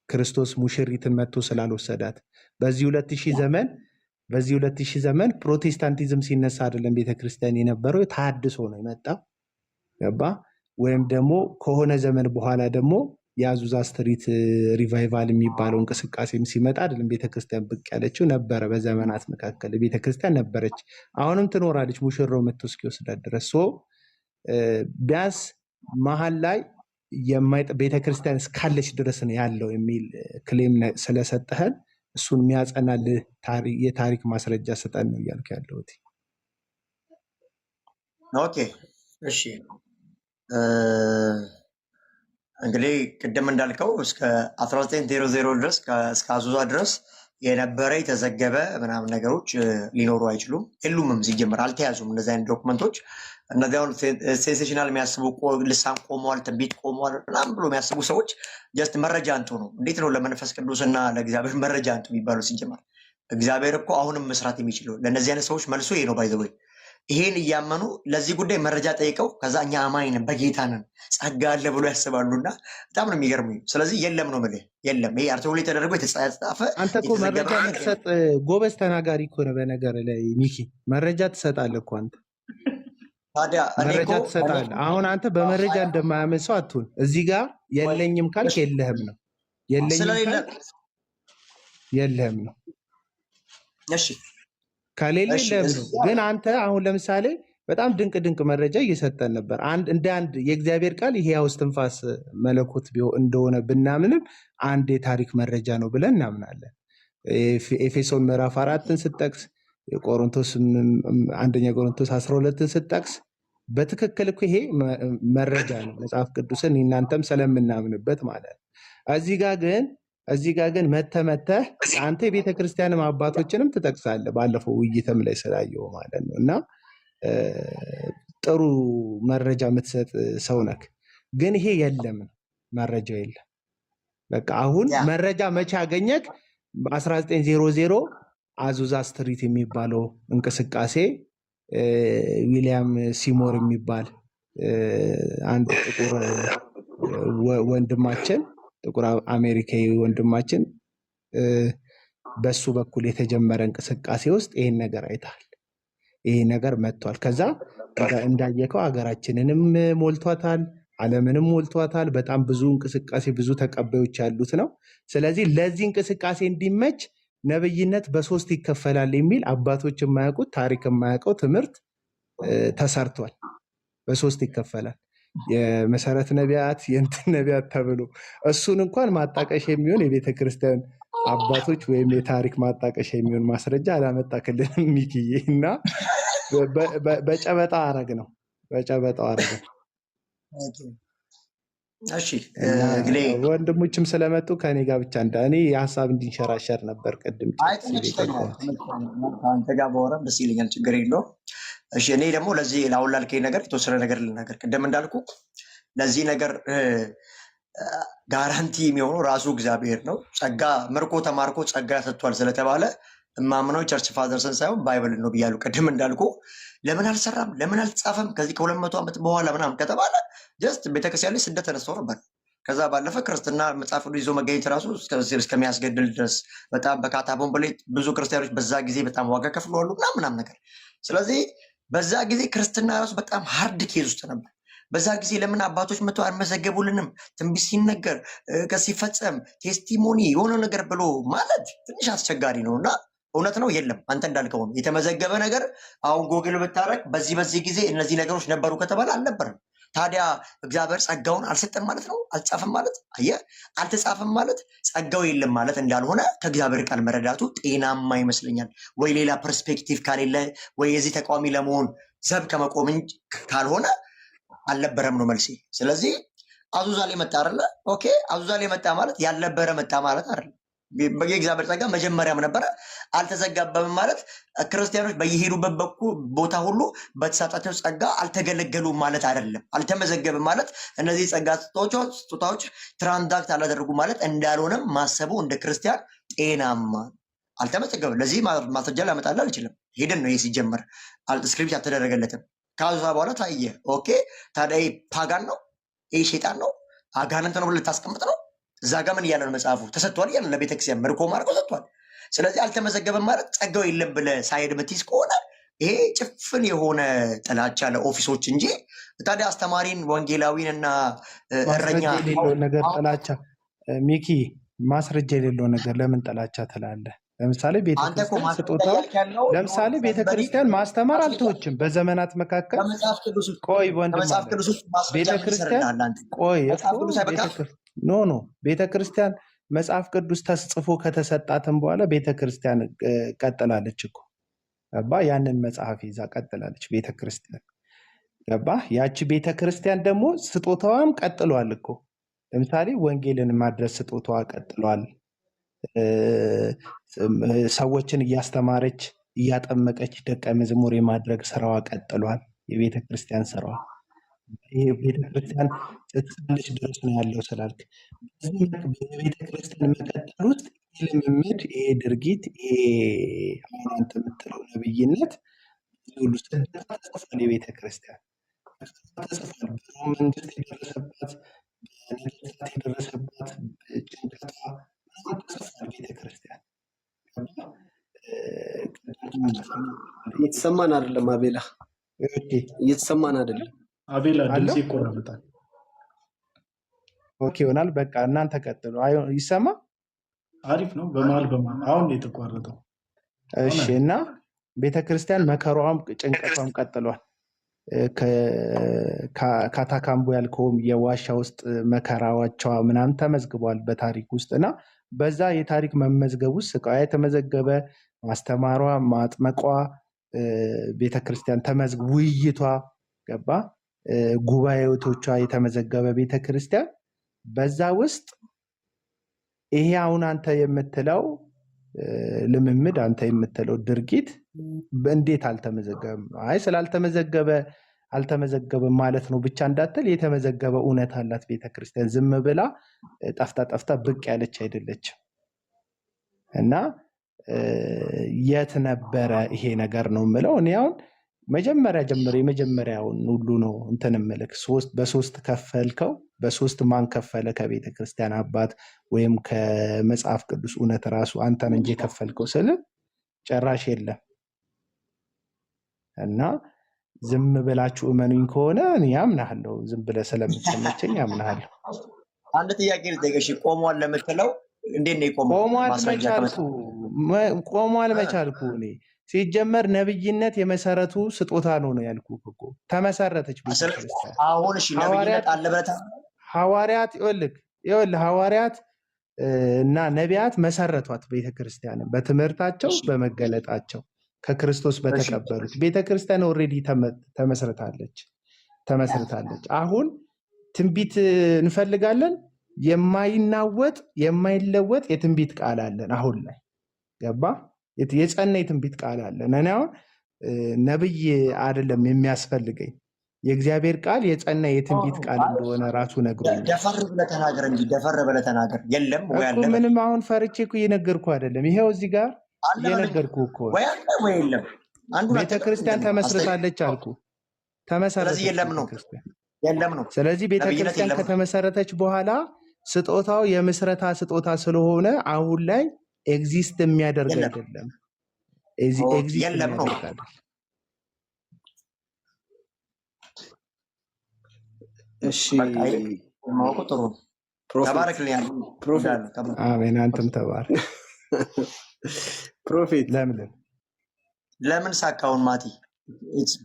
ክርስቶስ ሙሽሪትን መጥቶ ስላልወሰዳት በዚህ 2000 ዘመን ፕሮቴስታንቲዝም ሲነሳ አይደለም ቤተክርስቲያን የነበረው፣ ታድሶ ነው የመጣው። ገባ? ወይም ደግሞ ከሆነ ዘመን በኋላ ደግሞ የአዙዛ ስትሪት ሪቫይቫል የሚባለው እንቅስቃሴም ሲመጣ አይደለም ቤተክርስቲያን ብቅ ያለችው። ነበረ፣ በዘመናት መካከል ቤተክርስቲያን ነበረች፣ አሁንም ትኖራለች ሙሽራው መጥቶ እስኪወስዳት ድረስ። ቢያንስ መሀል ላይ ቤተክርስቲያን እስካለች ድረስ ነው ያለው የሚል ክሌም ስለሰጠህን እሱን የሚያጸናልህ የታሪክ ማስረጃ ስጠን ነው እያልኩ ያለሁት። ኦኬ እሺ እንግዲህ ቅድም እንዳልከው እስከ 1900 ድረስ እስከ አዙዛ ድረስ የነበረ የተዘገበ ምናምን ነገሮች ሊኖሩ አይችሉም፣ የሉምም። ሲጀምር አልተያዙም እነዚህ አይነት ዶክመንቶች። እነዚህ አሁን ሴንሴሽናል የሚያስቡ ልሳን ቆመዋል፣ ትንቢት ቆመዋል ምናምን ብሎ የሚያስቡ ሰዎች ጀስት መረጃ አንጡ ነው። እንዴት ነው ለመንፈስ ቅዱስና ለእግዚአብሔር መረጃ አንጡ የሚባለው? ሲጀመር እግዚአብሔር እኮ አሁንም መስራት የሚችለው ለእነዚህ አይነት ሰዎች መልሶ ይሄ ነው። ባይዘወይ ይሄን እያመኑ ለዚህ ጉዳይ መረጃ ጠይቀው ከዛ እኛ አማኝ ነን በጌታ ነን ጸጋ አለ ብሎ ያስባሉና በጣም ነው የሚገርሙኝ። ስለዚህ የለም ነው የምልህ፣ የለም። ይሄ አርቲክል ተደርጎ የተጻፈ አንተ እኮ መረጃ የምትሰጥ ጎበዝ ተናጋሪ እኮ ነው። በነገር ላይ ሚኪ መረጃ ትሰጣለህ እኮ አንተ ታዲያ መረጃ ትሰጣለህ። አሁን አንተ በመረጃ እንደማያምን ሰው አትሁን። እዚህ ጋር የለኝም ካልክ የለህም ነው፣ የለኝም ካልክ የለህም ነው። እሺ ከሌለ የለህም ነው። ግን አንተ አሁን ለምሳሌ በጣም ድንቅ ድንቅ መረጃ እየሰጠን ነበር። እንደ አንድ የእግዚአብሔር ቃል ሕያው እስትንፋስ መለኮት እንደሆነ ብናምንም አንድ የታሪክ መረጃ ነው ብለን እናምናለን። ኤፌሶን ምዕራፍ 4ን ስጠቅስ አንደኛ ቆሮንቶስ 12ን ስጠቅስ በትክክል እኮ ይሄ መረጃ ነው፣ መጽሐፍ ቅዱስን እናንተም ስለምናምንበት ማለት ነው። እዚህ ጋር ግን መተህ አንተ የቤተ ክርስቲያንም አባቶችንም ትጠቅሳለህ። ባለፈው ውይይትም ላይ ስላየው ማለት ነው። እና ጥሩ መረጃ የምትሰጥ ሰው ነክ፣ ግን ይሄ የለም ነው፣ መረጃው የለም። በቃ አሁን መረጃ መቼ አገኘክ? 1900 አዙዛ ስትሪት የሚባለው እንቅስቃሴ ዊሊያም ሲሞር የሚባል አንድ ጥቁር ወንድማችን፣ ጥቁር አሜሪካዊ ወንድማችን በሱ በኩል የተጀመረ እንቅስቃሴ ውስጥ ይሄን ነገር አይተሃል። ይሄ ነገር መጥቷል። ከዛ እንዳየከው ሀገራችንንም ሞልቷታል፣ ዓለምንም ሞልቷታል። በጣም ብዙ እንቅስቃሴ፣ ብዙ ተቀባዮች ያሉት ነው። ስለዚህ ለዚህ እንቅስቃሴ እንዲመች ነብይነት በሶስት ይከፈላል የሚል አባቶች የማያውቁት ታሪክ የማያውቀው ትምህርት ተሰርቷል። በሶስት ይከፈላል። የመሰረት ነቢያት፣ የእንትን ነቢያት ተብሎ እሱን እንኳን ማጣቀሻ የሚሆን የቤተ ክርስቲያን አባቶች ወይም የታሪክ ማጣቀሻ የሚሆን ማስረጃ አላመጣክልንም ሚኪዬ። እና በጨበጣ አረግ ነው፣ በጨበጣው አረግ ነው። እሺ ወንድሞችም ስለመጡ ከኔ ጋር ብቻ እኔ የሀሳብ እንዲንሸራሸር ነበር ቅድም አንተ ጋር በወረም ደስ ይለኛል፣ ችግር የለውም። እሺ እኔ ደግሞ ለዚህ ለአሁን ላልከኝ ነገር የተወሰነ ነገር ልናገር። ቅድም እንዳልኩ ለዚህ ነገር ጋራንቲ የሚሆነው ራሱ እግዚአብሔር ነው። ጸጋ ምርኮ ተማርኮ ጸጋ ሰጥቷል ስለተባለ እማምነው ቸርች ፋዘርስን ሳይሆን ባይብል ነው ብያለሁ። ቅድም እንዳልኩ ለምን አልሰራም ለምን አልተጻፈም ከዚህ ከ200 ዓመት በኋላ ምናምን ከተባለ ጀስት ቤተክርስቲያን ላይ ስደት ተነስቶ ነበር። ከዛ ባለፈ ክርስትና መጽሐፍ ይዞ መገኘት ራሱ እስከሚያስገድል ድረስ በጣም በካታቦምብ ላይ ብዙ ክርስቲያኖች በዛ ጊዜ በጣም ዋጋ ከፍለዋሉ ምናምን ነገር። ስለዚህ በዛ ጊዜ ክርስትና ራሱ በጣም ሃርድ ኬዝ ውስጥ ነበር። በዛ ጊዜ ለምን አባቶች መጥተው አልመዘገቡልንም? ትንቢት ሲነገር ሲፈጸም ቴስቲሞኒ የሆነ ነገር ብሎ ማለት ትንሽ አስቸጋሪ ነው እና እውነት ነው የለም። አንተ እንዳልከው ነው የተመዘገበ ነገር። አሁን ጎግል ብታረግ በዚህ ጊዜ እነዚህ ነገሮች ነበሩ ከተባለ አልነበረም። ታዲያ እግዚአብሔር ጸጋውን አልሰጠም ማለት ነው? አልጻፈም ማለት አየህ፣ አልተጻፈም ማለት ጸጋው የለም ማለት እንዳልሆነ ከእግዚአብሔር ቃል መረዳቱ ጤናማ ይመስለኛል። ወይ ሌላ ፐርስፔክቲቭ ካሌለ ወይ የዚህ ተቃዋሚ ለመሆን ዘብ ከመቆም ካልሆነ አልነበረም ነው መልሴ። ስለዚህ አዙዛ ላይ መጣ አይደለ? ኦኬ አዙዛ ላይ መጣ ማለት ያልነበረ መጣ ማለት አይደለም። የእግዚአብሔር ጸጋ መጀመሪያም ነበረ፣ አልተዘጋበም ማለት ክርስቲያኖች በየሄዱበት ቦታ ሁሉ በተሰጣቸው ጸጋ አልተገለገሉም ማለት አይደለም። አልተመዘገብም ማለት እነዚህ ጸጋ ስጦታዎች ትራንዛክት አላደረጉም ማለት እንዳልሆነም ማሰቡ እንደ ክርስቲያን ጤናማ። አልተመዘገበም። ለዚህ ማስረጃ ላመጣልህ አልችልም። ሄደን ነው ይህ ሲጀመር ስክሪፕት አልተደረገለትም። ከአዙዛ በኋላ ታየ። ኦኬ ታዲያ ፓጋን ነው ይህ ሼጣን ነው አጋንንት ነው ብለህ ልታስቀምጥ ነው? እዛ ጋ ምን እያለ ነው መጽሐፉ? ተሰጥቷል እያለ ለቤተክርስቲያን ምርኮ ማድረገው ሰጥቷል። ስለዚህ አልተመዘገበም ማለት ጸጋው የለም ብለህ ሳይድ ምትይዝ ከሆነ ይሄ ጭፍን የሆነ ጥላቻ ለኦፊሶች እንጂ ታዲያ አስተማሪን ወንጌላዊን እና እረኛ ነገር ጥላቻ ሚኪ ማስረጃ የሌለው ነገር ለምን ጥላቻ ትላለህ? ለምሳሌ ቤተክርስቲያን ስጦታው ለምሳሌ ቤተክርስቲያን ማስተማር አልተወችም። በዘመናት መካከል ቆይ ወንድም ቤተክርስቲያን ቆይ ኖ ቤተክርስቲያን መጽሐፍ ቅዱስ ተጽፎ ከተሰጣትም በኋላ ቤተክርስቲያን ቀጥላለች እኮ ገባ። ያንን መጽሐፍ ይዛ ቀጥላለች ቤተክርስቲያን ገባ። ያቺ ቤተክርስቲያን ደግሞ ስጦታዋም ቀጥሏል እኮ። ለምሳሌ ወንጌልን ማድረስ ስጦታዋ ቀጥሏል። ሰዎችን እያስተማረች እያጠመቀች ደቀ መዝሙር የማድረግ ስራዋ ቀጥሏል። የቤተክርስቲያን ስራዋ ይሄ ቤተክርስቲያን እስካለች ድረስ ነው ያለው ስላልክ በቤተክርስቲያን መቀጠል ውስጥ ይህ ልምምድ፣ ይሄ ድርጊት፣ ይሄ አሁን አንተ የምትለው ነብይነት ሁሉ ስደታ ተጽፏል። የቤተክርስቲያን ተጽፏል። በሮም መንግስት የደረሰባት በነገስታት የደረሰባት ጭንቀቷ ምናምን ተጽፏል። ቤተክርስቲያን እየተሰማን አይደለም አቤላ፣ እየተሰማን አይደለም አቤላ። ድምጽ አለው ይቆራረጣል። ኦኬ ይሆናል። በቃ እናንተ ቀጥሉ። ይሰማ አሪፍ ነው። በመሀል አሁን ነው የተቋረጠው። እሺ። እና ቤተክርስቲያን መከሯም ጭንቀቷም ቀጥሏል። ካታካምቦ ያልከውም የዋሻ ውስጥ መከራዎቿ ምናምን ተመዝግቧል በታሪክ ውስጥ እና በዛ የታሪክ መመዝገብ ውስጥ ስቃዋ የተመዘገበ ማስተማሯ፣ ማጥመቋ ቤተክርስቲያን ተመዝግ ውይይቷ ገባ ጉባኤቶቿ የተመዘገበ ቤተክርስቲያን በዛ ውስጥ ይሄ አሁን አንተ የምትለው ልምምድ አንተ የምትለው ድርጊት እንዴት አልተመዘገበም? አይ ስላልተመዘገበ አልተመዘገበም ማለት ነው ብቻ እንዳትል፣ የተመዘገበ እውነት አላት ቤተክርስቲያን። ዝም ብላ ጠፍታ ብቅ ያለች አይደለችም። እና የት ነበረ ይሄ ነገር ነው የምለው እኔ አሁን መጀመሪያ ጀምሮ የመጀመሪያውን ሁሉ ነው እንትን ምልክ በሶስት ከፈልከው። በሶስት ማን ከፈለ? ከቤተ ክርስቲያን አባት ወይም ከመጽሐፍ ቅዱስ እውነት ራሱ አንተን እንጂ የከፈልከው ስል ጨራሽ የለም። እና ዝም ብላችሁ እመኑኝ ከሆነ እኔ አምናለሁ። ዝም ብለህ ስለምትመቸኝ አምናለሁ። አንድ ጥያቄ ልጠይቅሽ። ቆሟል ለምትለው እንዴት ነው የቆመው? ቆሟል መቻልኩ እኔ ሲጀመር ነብይነት የመሰረቱ ስጦታ ነው ያልኩህ እኮ። ተመሰረተች ቤተክርስቲያን። አሁን እሺ ነብይነት አለ ብለህ ሐዋርያት ይኸውልህ ሐዋርያት እና ነቢያት መሰረቷት ቤተክርስቲያንን በትምህርታቸው በመገለጣቸው ከክርስቶስ በተቀበሉት ቤተክርስቲያን ኦልሬዲ ተመስርታለች። አሁን ትንቢት እንፈልጋለን። የማይናወጥ የማይለወጥ የትንቢት ቃል አለን አሁን ላይ ገባ። የጸና የትንቢት ቃል አለን። እኔ አሁን ነብይ አይደለም የሚያስፈልገኝ የእግዚአብሔር ቃል የጸና የትንቢት ቃል እንደሆነ ራሱ ነግሮኛል። ደፈር ብለህ ተናገር እንጂ ደፈር ብለህ ተናገር። የለም ወይ አለ? ምንም አሁን ፈርቼ እኮ እየነገርኩህ አይደለም። ይሄው እዚህ ጋር እየነገርኩህ እኮ ወይ አለ ወይ የለም። ቤተክርስቲያን ተመስርታለች አልኩ። ተመሰረተች የለም ነው። ስለዚህ ቤተክርስቲያን ከተመሰረተች በኋላ ስጦታው የምስረታ ስጦታ ስለሆነ አሁን ላይ ኤግዚስት የሚያደርግ አይደለም። የለም ነው። እሺ ማወቁ ጥሩ ነው። ተባረክልኝ። አሜን። አንተም ተባረክ። ፕሮፌት ለምን ሳካውን ማቲ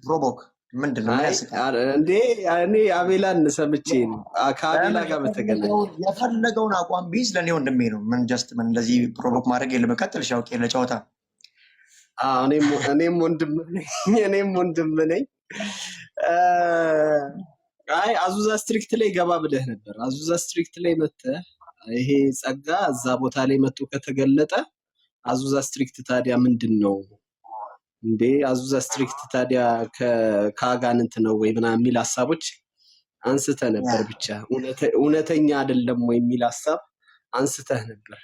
ፕሮቦክ ምንድን ነው እንዴ? እኔ አቤላን ሰምቼ ነው ከአቤላ ጋር በተገናኘ የፈለገውን አቋም ቢይዝ ለእኔ ወንድሜ ነው። ምን ጀስት ምን እንደዚህ ፕሮቮክ ማድረግ የለም። ቀጥል ሻውቄ ለጨዋታ እኔም ወንድም ነኝ። አይ አዙዛ ስትሪክት ላይ ገባ ብለህ ነበር። አዙዛ ስትሪክት ላይ መተህ ይሄ ጸጋ እዛ ቦታ ላይ መጥቶ ከተገለጠ አዙዛ ስትሪክት ታዲያ ምንድን ነው እንዴ? አዙዛ ስትሪክት ታዲያ ከአጋንንት ነው ወይ ምናምን የሚል ሀሳቦች አንስተህ ነበር። ብቻ እውነተኛ አይደለም ወይ የሚል ሀሳብ አንስተህ ነበር።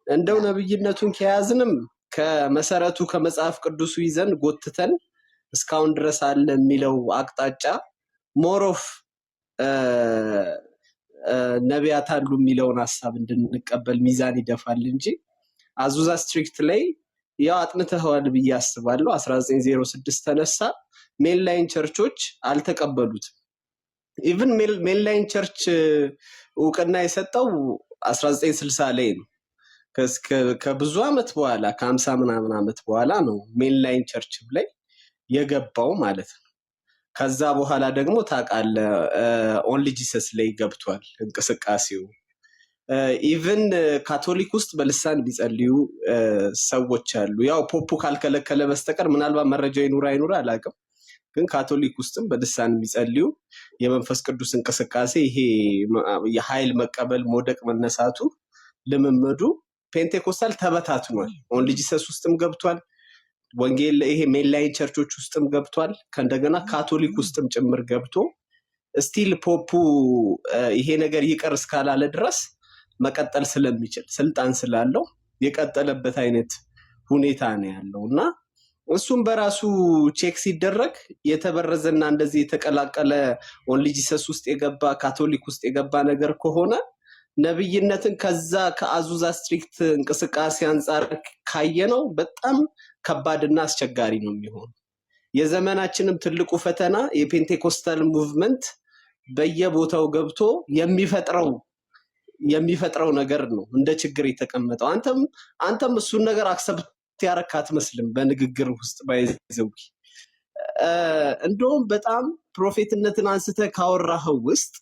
እንደው ነብይነቱን ከያዝንም ከመሰረቱ ከመጽሐፍ ቅዱሱ ይዘን ጎትተን እስካሁን ድረስ አለ የሚለው አቅጣጫ ሞሮፍ ነቢያት አሉ የሚለውን ሀሳብ እንድንቀበል ሚዛን ይደፋል እንጂ አዙዛ ስትሪክት ላይ ያው አጥንተዋል ብዬ አስባለሁ። 1906 ተነሳ። ሜንላይን ቸርቾች አልተቀበሉትም። ኢቭን ሜንላይን ቸርች እውቅና የሰጠው 1960 ላይ ነው። ከብዙ ዓመት በኋላ ከ50 ምናምን ዓመት በኋላ ነው ሜንላይን ቸርች ላይ የገባው ማለት ነው። ከዛ በኋላ ደግሞ ታውቃለህ ኦንሊ ጂሰስ ላይ ገብቷል እንቅስቃሴው። ኢቭን ካቶሊክ ውስጥ በልሳን ቢጸልዩ ሰዎች አሉ። ያው ፖፑ ካልከለከለ በስተቀር ምናልባት መረጃው ይኑራ አይኑራ አላውቅም። ግን ካቶሊክ ውስጥም በልሳን የሚጸልዩ የመንፈስ ቅዱስ እንቅስቃሴ ይሄ የኃይል መቀበል መውደቅ መነሳቱ ልምምዱ ፔንቴኮስታል ተበታትኗል። ኦንሊ ጂሰስ ውስጥም ገብቷል። ወንጌል ይሄ ሜንላይን ቸርቾች ውስጥም ገብቷል። ከእንደገና ካቶሊክ ውስጥም ጭምር ገብቶ ስቲል ፖፑ ይሄ ነገር ይቀር እስካላለ ድረስ መቀጠል ስለሚችል ስልጣን ስላለው የቀጠለበት አይነት ሁኔታ ነው ያለው እና እሱም በራሱ ቼክ ሲደረግ የተበረዘና እንደዚህ የተቀላቀለ ኦንሊ ጂሰስ ውስጥ የገባ ካቶሊክ ውስጥ የገባ ነገር ከሆነ ነብይነትን ከዛ ከአዙዛ ስትሪክት እንቅስቃሴ አንጻር ካየነው በጣም ከባድና አስቸጋሪ ነው የሚሆነው። የዘመናችንም ትልቁ ፈተና የፔንቴኮስታል ሙቭመንት በየቦታው ገብቶ የሚፈጥረው ነገር ነው እንደ ችግር የተቀመጠው። አንተም እሱን ነገር አክሰፕት ያረክ አትመስልም በንግግር ውስጥ ባይዘው። እንደውም በጣም ፕሮፌትነትን አንስተ ካወራኸው ውስጥ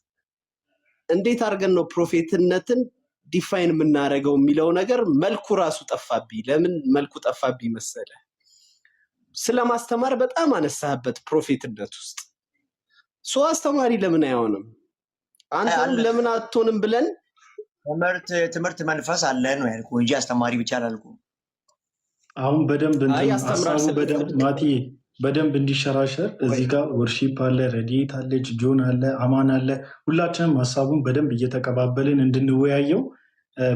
እንዴት አድርገን ነው ፕሮፌትነትን ዲፋይን የምናደርገው የሚለው ነገር መልኩ ራሱ ጠፋብኝ። ለምን መልኩ ጠፋብኝ መሰለ? ስለማስተማር በጣም አነሳህበት ፕሮፌትነት ውስጥ አስተማሪ ለምን አይሆንም? አንተም ለምን አትሆንም ብለን ትምህርት መንፈስ አለ ነው ያልኩህ እንጂ አስተማሪ ብቻ አላልኩም። አሁን በደንብ ሀሳቡ ማቲ በደንብ እንዲሸራሸር እዚህ ጋር ወርሺፕ አለ፣ ረዲት አለች፣ ጆን አለ፣ አማን አለ። ሁላችንም ሀሳቡን በደንብ እየተቀባበልን እንድንወያየው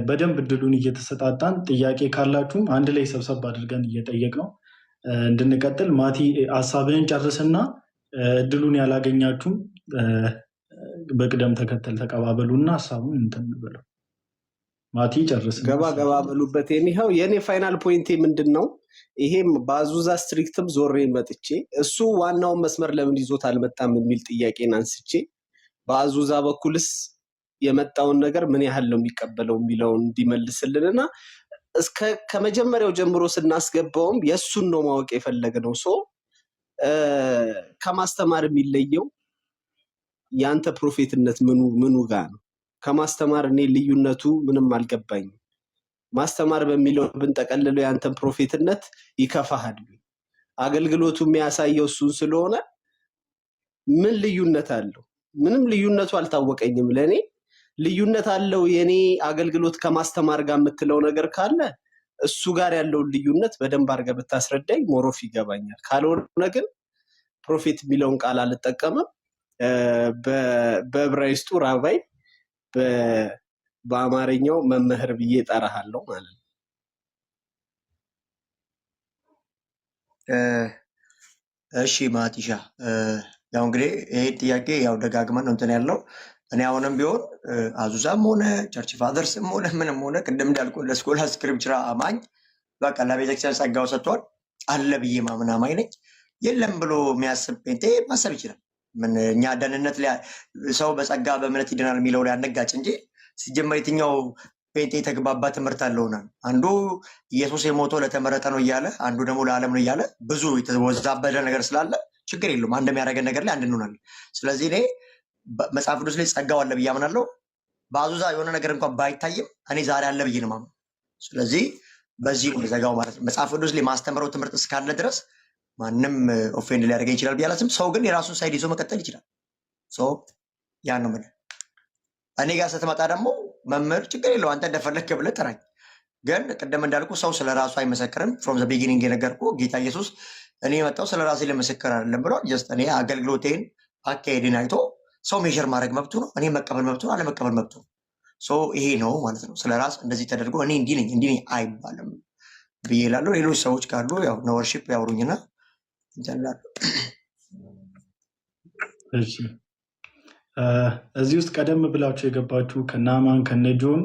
በደንብ እድሉን እየተሰጣጣን ጥያቄ ካላችሁም አንድ ላይ ሰብሰብ አድርገን እየጠየቅ ነው እንድንቀጥል። ማቲ ሀሳብህን ጨርስና እድሉን ያላገኛችሁም በቅደም ተከተል ተቀባበሉና ሀሳቡን እንትን በለው። ማቲ ጨርስ። ገባ በሉበት። ይሄው የኔ ፋይናል ፖይንቴ ምንድነው? ይሄም በአዙዛ ስትሪክትም ዞሬ መጥቼ እሱ ዋናውን መስመር ለምን ይዞት አልመጣም የሚል ጥያቄን አንስቼ በአዙዛ በኩልስ የመጣውን ነገር ምን ያህል ነው የሚቀበለው የሚለውን እንዲመልስልንና እስከ ከመጀመሪያው ጀምሮ ስናስገባውም የሱን ነው ማወቅ የፈለግነው። ከማስተማር የሚለየው ያንተ ፕሮፌትነት ምኑ ጋር ነው? ከማስተማር እኔ ልዩነቱ ምንም አልገባኝም። ማስተማር በሚለው ብንጠቀልለው ያንተን ፕሮፌትነት ይከፋሃል። አገልግሎቱ የሚያሳየው እሱን ስለሆነ ምን ልዩነት አለው? ምንም ልዩነቱ አልታወቀኝም። ለኔ ልዩነት አለው የኔ አገልግሎት ከማስተማር ጋር የምትለው ነገር ካለ እሱ ጋር ያለውን ልዩነት በደንብ አድርገህ ብታስረዳኝ ሞሮፍ ይገባኛል። ካልሆነ ግን ፕሮፌት የሚለውን ቃል አልጠቀምም። በዕብራይስጡ ራባይ በአማርኛው መምህር ብዬ እጠራሃለሁ ማለት ነው። እሺ ማቲሻ፣ ያው እንግዲህ ይሄ ጥያቄ ያው ደጋግመን ነው እንትን ያለው። እኔ አሁንም ቢሆን አዙዛም ሆነ ቸርች ፋዘርስም ሆነ ምንም ሆነ ቅድም እንዳልኩ ለስኮላ ስክሪፕቸር አማኝ በቃ ለቤተክርስቲያን ጸጋው ሰጥቷል አለ ብዬ ማምን አማኝ ነኝ። የለም ብሎ የሚያስብ ጴንጤ ማሰብ ይችላል። ምን እኛ ደህንነት ሰው በጸጋ በእምነት ይድናል የሚለው ላይ አነጋጭ እንጂ ሲጀመር የትኛው ጴንጤ የተግባባ ትምህርት አለውና አንዱ ኢየሱስ የሞተው ለተመረጠ ነው እያለ አንዱ ደግሞ ለዓለም ነው እያለ ብዙ የተወዛበደ ነገር ስላለ ችግር የለውም። አንድ የሚያደርገን ነገር ላይ አንድ እንሆናለን። ስለዚህ እኔ መጽሐፍ ቅዱስ ላይ ጸጋው አለ ብዬ አምናለሁ። በአዙዛ የሆነ ነገር እንኳን ባይታይም እኔ ዛሬ አለ ብዬ ነው የማምነው። ስለዚህ በዚህ ነው ዘጋው ማለት ነው። መጽሐፍ ቅዱስ ላይ ማስተምረው ትምህርት እስካለ ድረስ ማንም ኦፌንድ ሊያደርገኝ ይችላል ብዬ አላስብም። ሰው ግን የራሱን ሳይድ ይዞ መቀጠል ይችላል። ያን ነው የምልህ። እኔ ጋር ስትመጣ ደግሞ መምህር ችግር የለው አንተ እንደፈለግህ ብለህ ጥራኝ። ግን ቅድም እንዳልኩ ሰው ስለ ራሱ አይመሰክርም። ፍሮም ዘ ቢጊኒንግ የነገርኩህ ጌታ ኢየሱስ እኔ የመጣው ስለ ራሴ ለመሰከር አይደለም ብሏል። ጀስት እኔ አገልግሎቴን አካሄድን አይቶ ሰው ሜዥር ማድረግ መብቱ ነው። እኔ መቀበል መብቱ ነው፣ አለመቀበል መብቱ ነው። ይሄ ነው ማለት ነው። ስለ ራስ እንደዚህ ተደርጎ እኔ እንዲህ ነኝ አይባልም ብዬ እላለሁ። ሌሎች ሰዎች ካሉ ያው ነወርሺፕ ያውሩኝና እንጀላሉ። እሺ እዚህ ውስጥ ቀደም ብላችሁ የገባችሁ ከናማን ከነጆን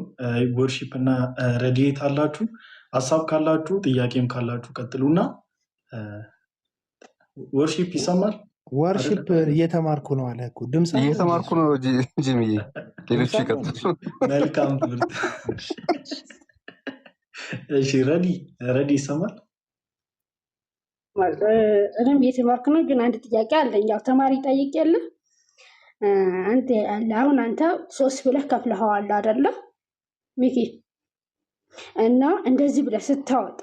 ወርሺፕ እና ረዲኤት አላችሁ። ሀሳብ ካላችሁ ጥያቄም ካላችሁ ቀጥሉና። ወርሺፕ ይሰማል? ወርሺፕ እየተማርኩ ነው አለ እኮ ድምፅ እየተማርኩ ነው ጂምዬ። ሌሎች ይቀጥሉ። መልካም ትምህርት። እሺ ረዲ ይሰማል? እኔም እየተማርኩ ነው፣ ግን አንድ ጥያቄ አለኝ። ያው ተማሪ ጠይቅ የለ አንተ አሁን አንተ 3 ብለህ ከፍለኸዋል አይደለ? ሚኪ እና እንደዚህ ብለህ ስታወጣ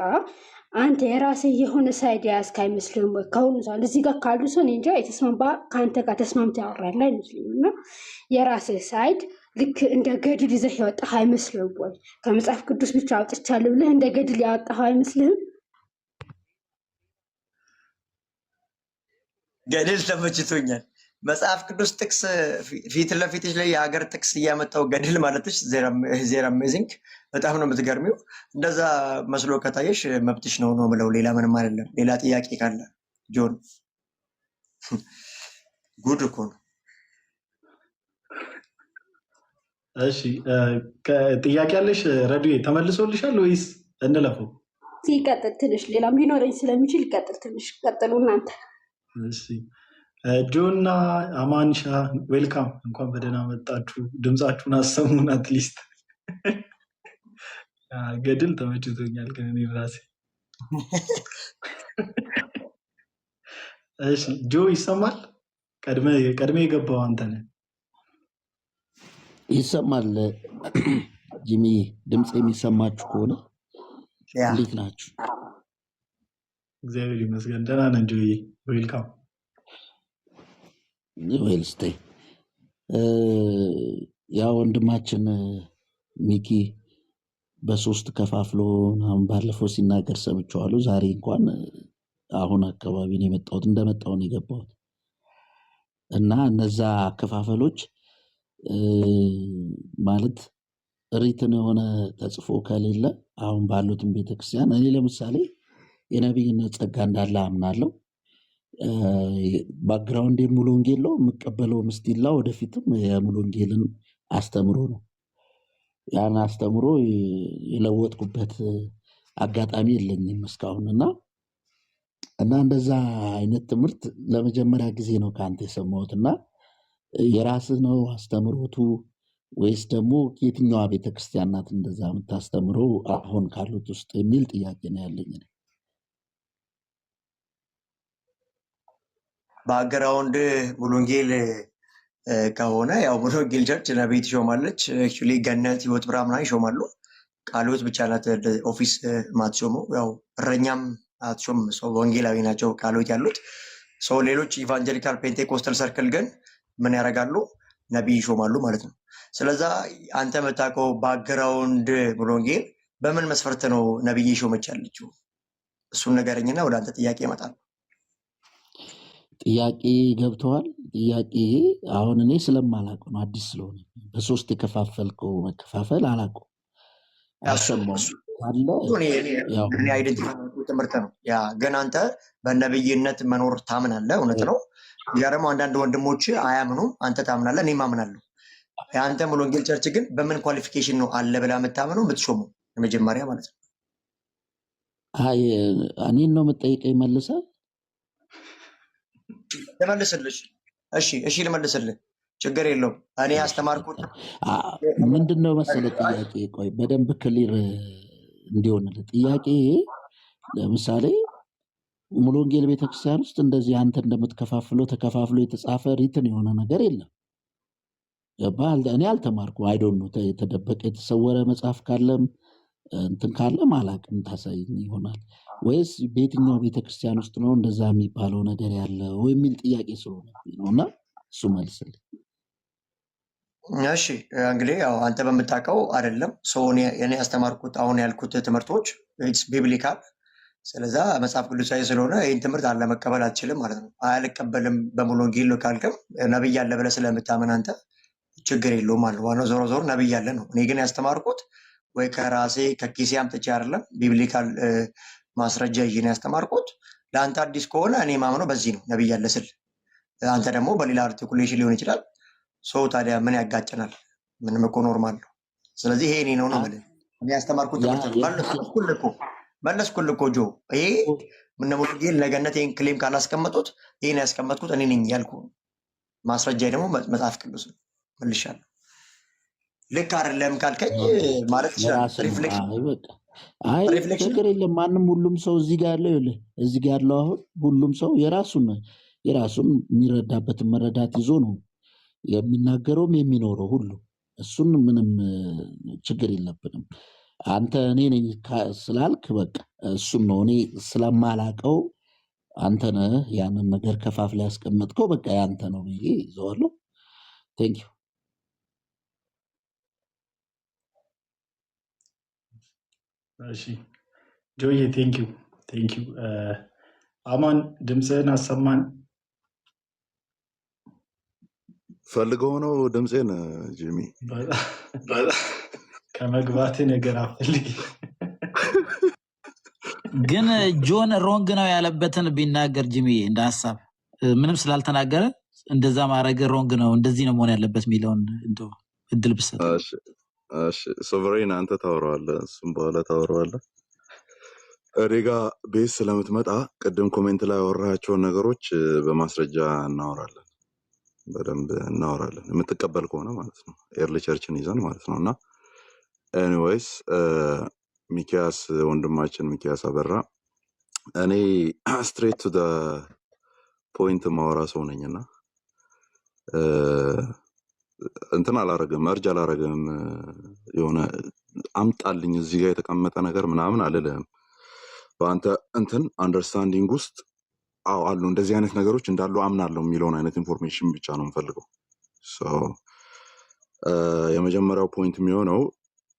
አንተ የራስህ የሆነ ሳይድ ያዝክ አይመስልም ወይ? ከሁሉ ሰው እዚህ ጋር ካሉ ሰው እኔ እንጃ የተስማማ ከአንተ ጋር ተስማምተህ ያወራል አይመስልም። እና የራስህ ሳይድ ልክ እንደ ገድል ይዘህ ያወጣህ አይመስልም ወይ? ከመጽሐፍ ቅዱስ ብቻ አውጥቻለሁ ብለህ እንደ ገድል ያወጣህ አይመስልህም? ገድል ተመችቶኛል። መጽሐፍ ቅዱስ ጥቅስ ፊት ለፊትሽ ላይ የሀገር ጥቅስ እያመጣው ገድል ማለትሽ ዜር አሜዚንግ በጣም ነው የምትገርሚው። እንደዛ መስሎ ከታየሽ መብትሽ ነው ነው ብለው ሌላ ምንም አይደለም። ሌላ ጥያቄ ካለ ጆን ጉድ እኮ ነው። እሺ ጥያቄ ያለሽ ረዱዬ ተመልሶልሻል ወይስ እንለፈው? ሲቀጥል ትንሽ ሌላም ሊኖረኝ ስለሚችል ይቀጥል ትንሽ ቀጥሉ እናንተ። እሺ ጆና አማንሻ ዌልካም፣ እንኳን በደህና መጣችሁ። ድምፃችሁን አሰሙን አትሊስት። ገድል ተመችቶኛል ግን እኔ ራሴ። እሺ ጆ ይሰማል? ቀድሜ የገባው አንተ ነህ። ይሰማል። ጂሚ ድምፅ የሚሰማችሁ ከሆነ እንዴት ናችሁ? እግዚአብሔር ይመስገን ደህና ነን። ጆዬ ዌልካም። ዌልስቴ ያ ወንድማችን ሚኪ በሶስት ከፋፍሎ አሁን ባለፈው ሲናገር ሰምቼዋለሁ። ዛሬ እንኳን አሁን አካባቢ ነው የመጣሁት፣ እንደመጣሁ ነው የገባሁት እና እነዛ አከፋፈሎች ማለት ሪትን የሆነ ተጽፎ ከሌለ አሁን ባሉትን ቤተክርስቲያን እኔ ለምሳሌ የነቢይነት ጸጋ እንዳለ አምናለሁ። ባክግራውንድ የሙሉ ወንጌል ነው የምቀበለው ምስጢላ ወደፊትም የሙሉ ወንጌልን አስተምሮ ነው። ያን አስተምሮ የለወጥኩበት አጋጣሚ የለኝም እስካሁን እና እንደዛ አይነት ትምህርት ለመጀመሪያ ጊዜ ነው ከአንተ የሰማሁት እና የራስህ ነው አስተምሮቱ ወይስ ደግሞ የትኛዋ ቤተክርስቲያን ናት እንደዛ የምታስተምረው አሁን ካሉት ውስጥ የሚል ጥያቄ ነው ያለኝ። ባክግራውንድ ሙሉ ወንጌል ከሆነ ያው ሙሉ ወንጌል ቸርች ነቢይ ትሾማለች። አክቹዋሊ ገነት ህይወት ብርሃን ምናምን ይሾማሉ። ቃለ ሕይወት ብቻ ናት ኦፊስ ማትሾመው። ያው እረኛም አትሾም። ሰው ወንጌላዊ ናቸው ቃለ ሕይወት ያሉት ሰው። ሌሎች ኢቫንጀሊካል ፔንቴኮስተል ሰርክል ግን ምን ያደርጋሉ? ነቢይ ይሾማሉ ማለት ነው። ስለዛ አንተ የምታውቀው ባክግራውንድ ሙሉ ወንጌል በምን መስፈርት ነው ነቢይ ሾመች ያለችው? እሱን ነገረኝና ወደ አንተ ጥያቄ ይመጣል። ጥያቄ ገብተዋል። ጥያቄ አሁን እኔ ስለማላውቀው ነው፣ አዲስ ስለሆነ በሶስት የከፋፈልከው መከፋፈል አላውቀው አልሰማሁም አለ ያው እኔ አይደንቲፋይ ትምህርት ነው ያ። ግን አንተ በነብይነት መኖር ታምናለህ፣ እውነት ነው። ያ ደግሞ አንዳንድ ወንድሞች አያምኑም፣ አንተ ታምናለህ፣ እኔም አምናለሁ። የአንተ ሙሉ ወንጌል ቸርች ግን በምን ኳሊፊኬሽን ነው አለ ብላ የምታምነው የምትሾመው? መጀመሪያ ማለት ነው። አይ እኔን ነው የምጠይቀኝ መልሰህ ልመልስልሽ? እሺ ልመልስልህ፣ ችግር የለውም። እኔ ያስተማርኩት ምንድን ነው መሰለህ ጥያቄ፣ ቆይ በደንብ ክሊር እንዲሆንልህ ጥያቄ። ለምሳሌ ሙሉ ወንጌል ቤተክርስቲያን ውስጥ እንደዚህ አንተ እንደምትከፋፍለው ተከፋፍሎ የተጻፈ ሪትን የሆነ ነገር የለም። እኔ አልተማርኩም። አይ ዶንት ኖ የተደበቀ የተሰወረ መጽሐፍ ካለም እንትን ካለም አላውቅም፣ ታሳይኝ ይሆናል ወይስ በየትኛው ቤተክርስቲያን ውስጥ ነው እንደዛ የሚባለው ነገር ያለው የሚል ጥያቄ ስለሆነ ነው። እና እሱ መልስልኝ። እሺ እንግዲህ ያው አንተ በምታውቀው አይደለም ሰው እኔ ያስተማርኩት አሁን ያልኩት ትምህርቶች ቢብሊካል፣ ስለዛ መጽሐፍ ቅዱሳዊ ስለሆነ ይህን ትምህርት አለመቀበል አትችልም ማለት ነው። አልቀበልም በሙሉ ወንጌል ነው ካልክም ነብይ አለ ብለህ ስለምታምን አንተ ችግር የለውም ማለት ነው። ዋናው ዞሮ ነብይ አለ ነው። እኔ ግን ያስተማርኩት ወይ ከራሴ ከኪሴ አምጥቼ አይደለም፣ ቢብሊካል ማስረጃ ይዤ ነው ያስተማርኩት። ለአንተ አዲስ ከሆነ እኔ ማምነው በዚህ ነው ነብይ አለ ስል፣ አንተ ደግሞ በሌላ አርቲኩሌሽን ሊሆን ይችላል። ሰው ታዲያ ምን ያጋጨናል? ምንም እኮ ኖርማል ነው። ስለዚህ ይሄ እኔ ነው ነው ማለት እኔ ያስተማርኩት ትምህርት ነው። መለስኩልህ እኮ ጆ። ይሄ ምን ሙሉ ወንጌል ለገነት ይሄን ክሌም ካላስቀመጡት ይሄን ያስቀመጥኩት እኔ ነኝ ያልኩ ማስረጃ ደግሞ መጽሐፍ ቅዱስ ነው። መልሻለሁ። ልክ አይደለም ካልከኝ ማለት ይችላል። ሪፍሌክሽን ችግር የለም። ማንም ሁሉም ሰው እዚህ ጋር ያለው ይኸውልህ፣ እዚህ ጋር ያለው አሁን ሁሉም ሰው የራሱን የሚረዳበትን መረዳት ይዞ ነው የሚናገረውም የሚኖረው ሁሉ። እሱን ምንም ችግር የለብንም። አንተ እኔ ነኝ ስላልክ በቃ እሱን ነው እኔ ስለማላቀው አንተ ነህ ያንን ነገር ከፋፍላ ያስቀመጥከው በቃ ያንተ ነው ብዬ ይዘዋለሁ። ቴንክ ዩ። እሺ ጆዬ ቴንክ ዩ። አማን ድምፅህን አሰማን። ፈልገው ነው ድምፄን ጂሚ ከመግባት ነገር አፈልግ ግን ጆን ሮንግ ነው ያለበትን ቢናገር ጂሚ እንደ ሐሳብ ምንም ስላልተናገረ እንደዛ ማድረግ ሮንግ ነው እንደዚህ ነው መሆን ያለበት የሚለውን እንደው እድል ብሰጥ። እሺ ሶቨሬን አንተ ታወራዋለህ፣ እሱም በኋላ ታወራዋለህ። እኔ ጋ ቤት ስለምትመጣ ቅድም ኮሜንት ላይ ያወራቸውን ነገሮች በማስረጃ እናወራለን፣ በደንብ እናወራለን። የምትቀበል ከሆነ ማለት ነው ኤርሊ ቸርችን ይዘን ማለት ነው። እና ኤኒዌይስ ሚኪያስ ወንድማችን ሚኪያስ አበራ እኔ ስትሬት ቱ ፖይንት ማወራ ሰው ነኝና እንትን አላረግም፣ መርጅ አላረግም። የሆነ አምጣልኝ እዚህ ጋር የተቀመጠ ነገር ምናምን አልልህም። በአንተ እንትን አንደርስታንዲንግ ውስጥ አዎ አሉ እንደዚህ አይነት ነገሮች እንዳሉ አምናለሁ የሚለውን አይነት ኢንፎርሜሽን ብቻ ነው የምፈልገው። የመጀመሪያው ፖይንት የሚሆነው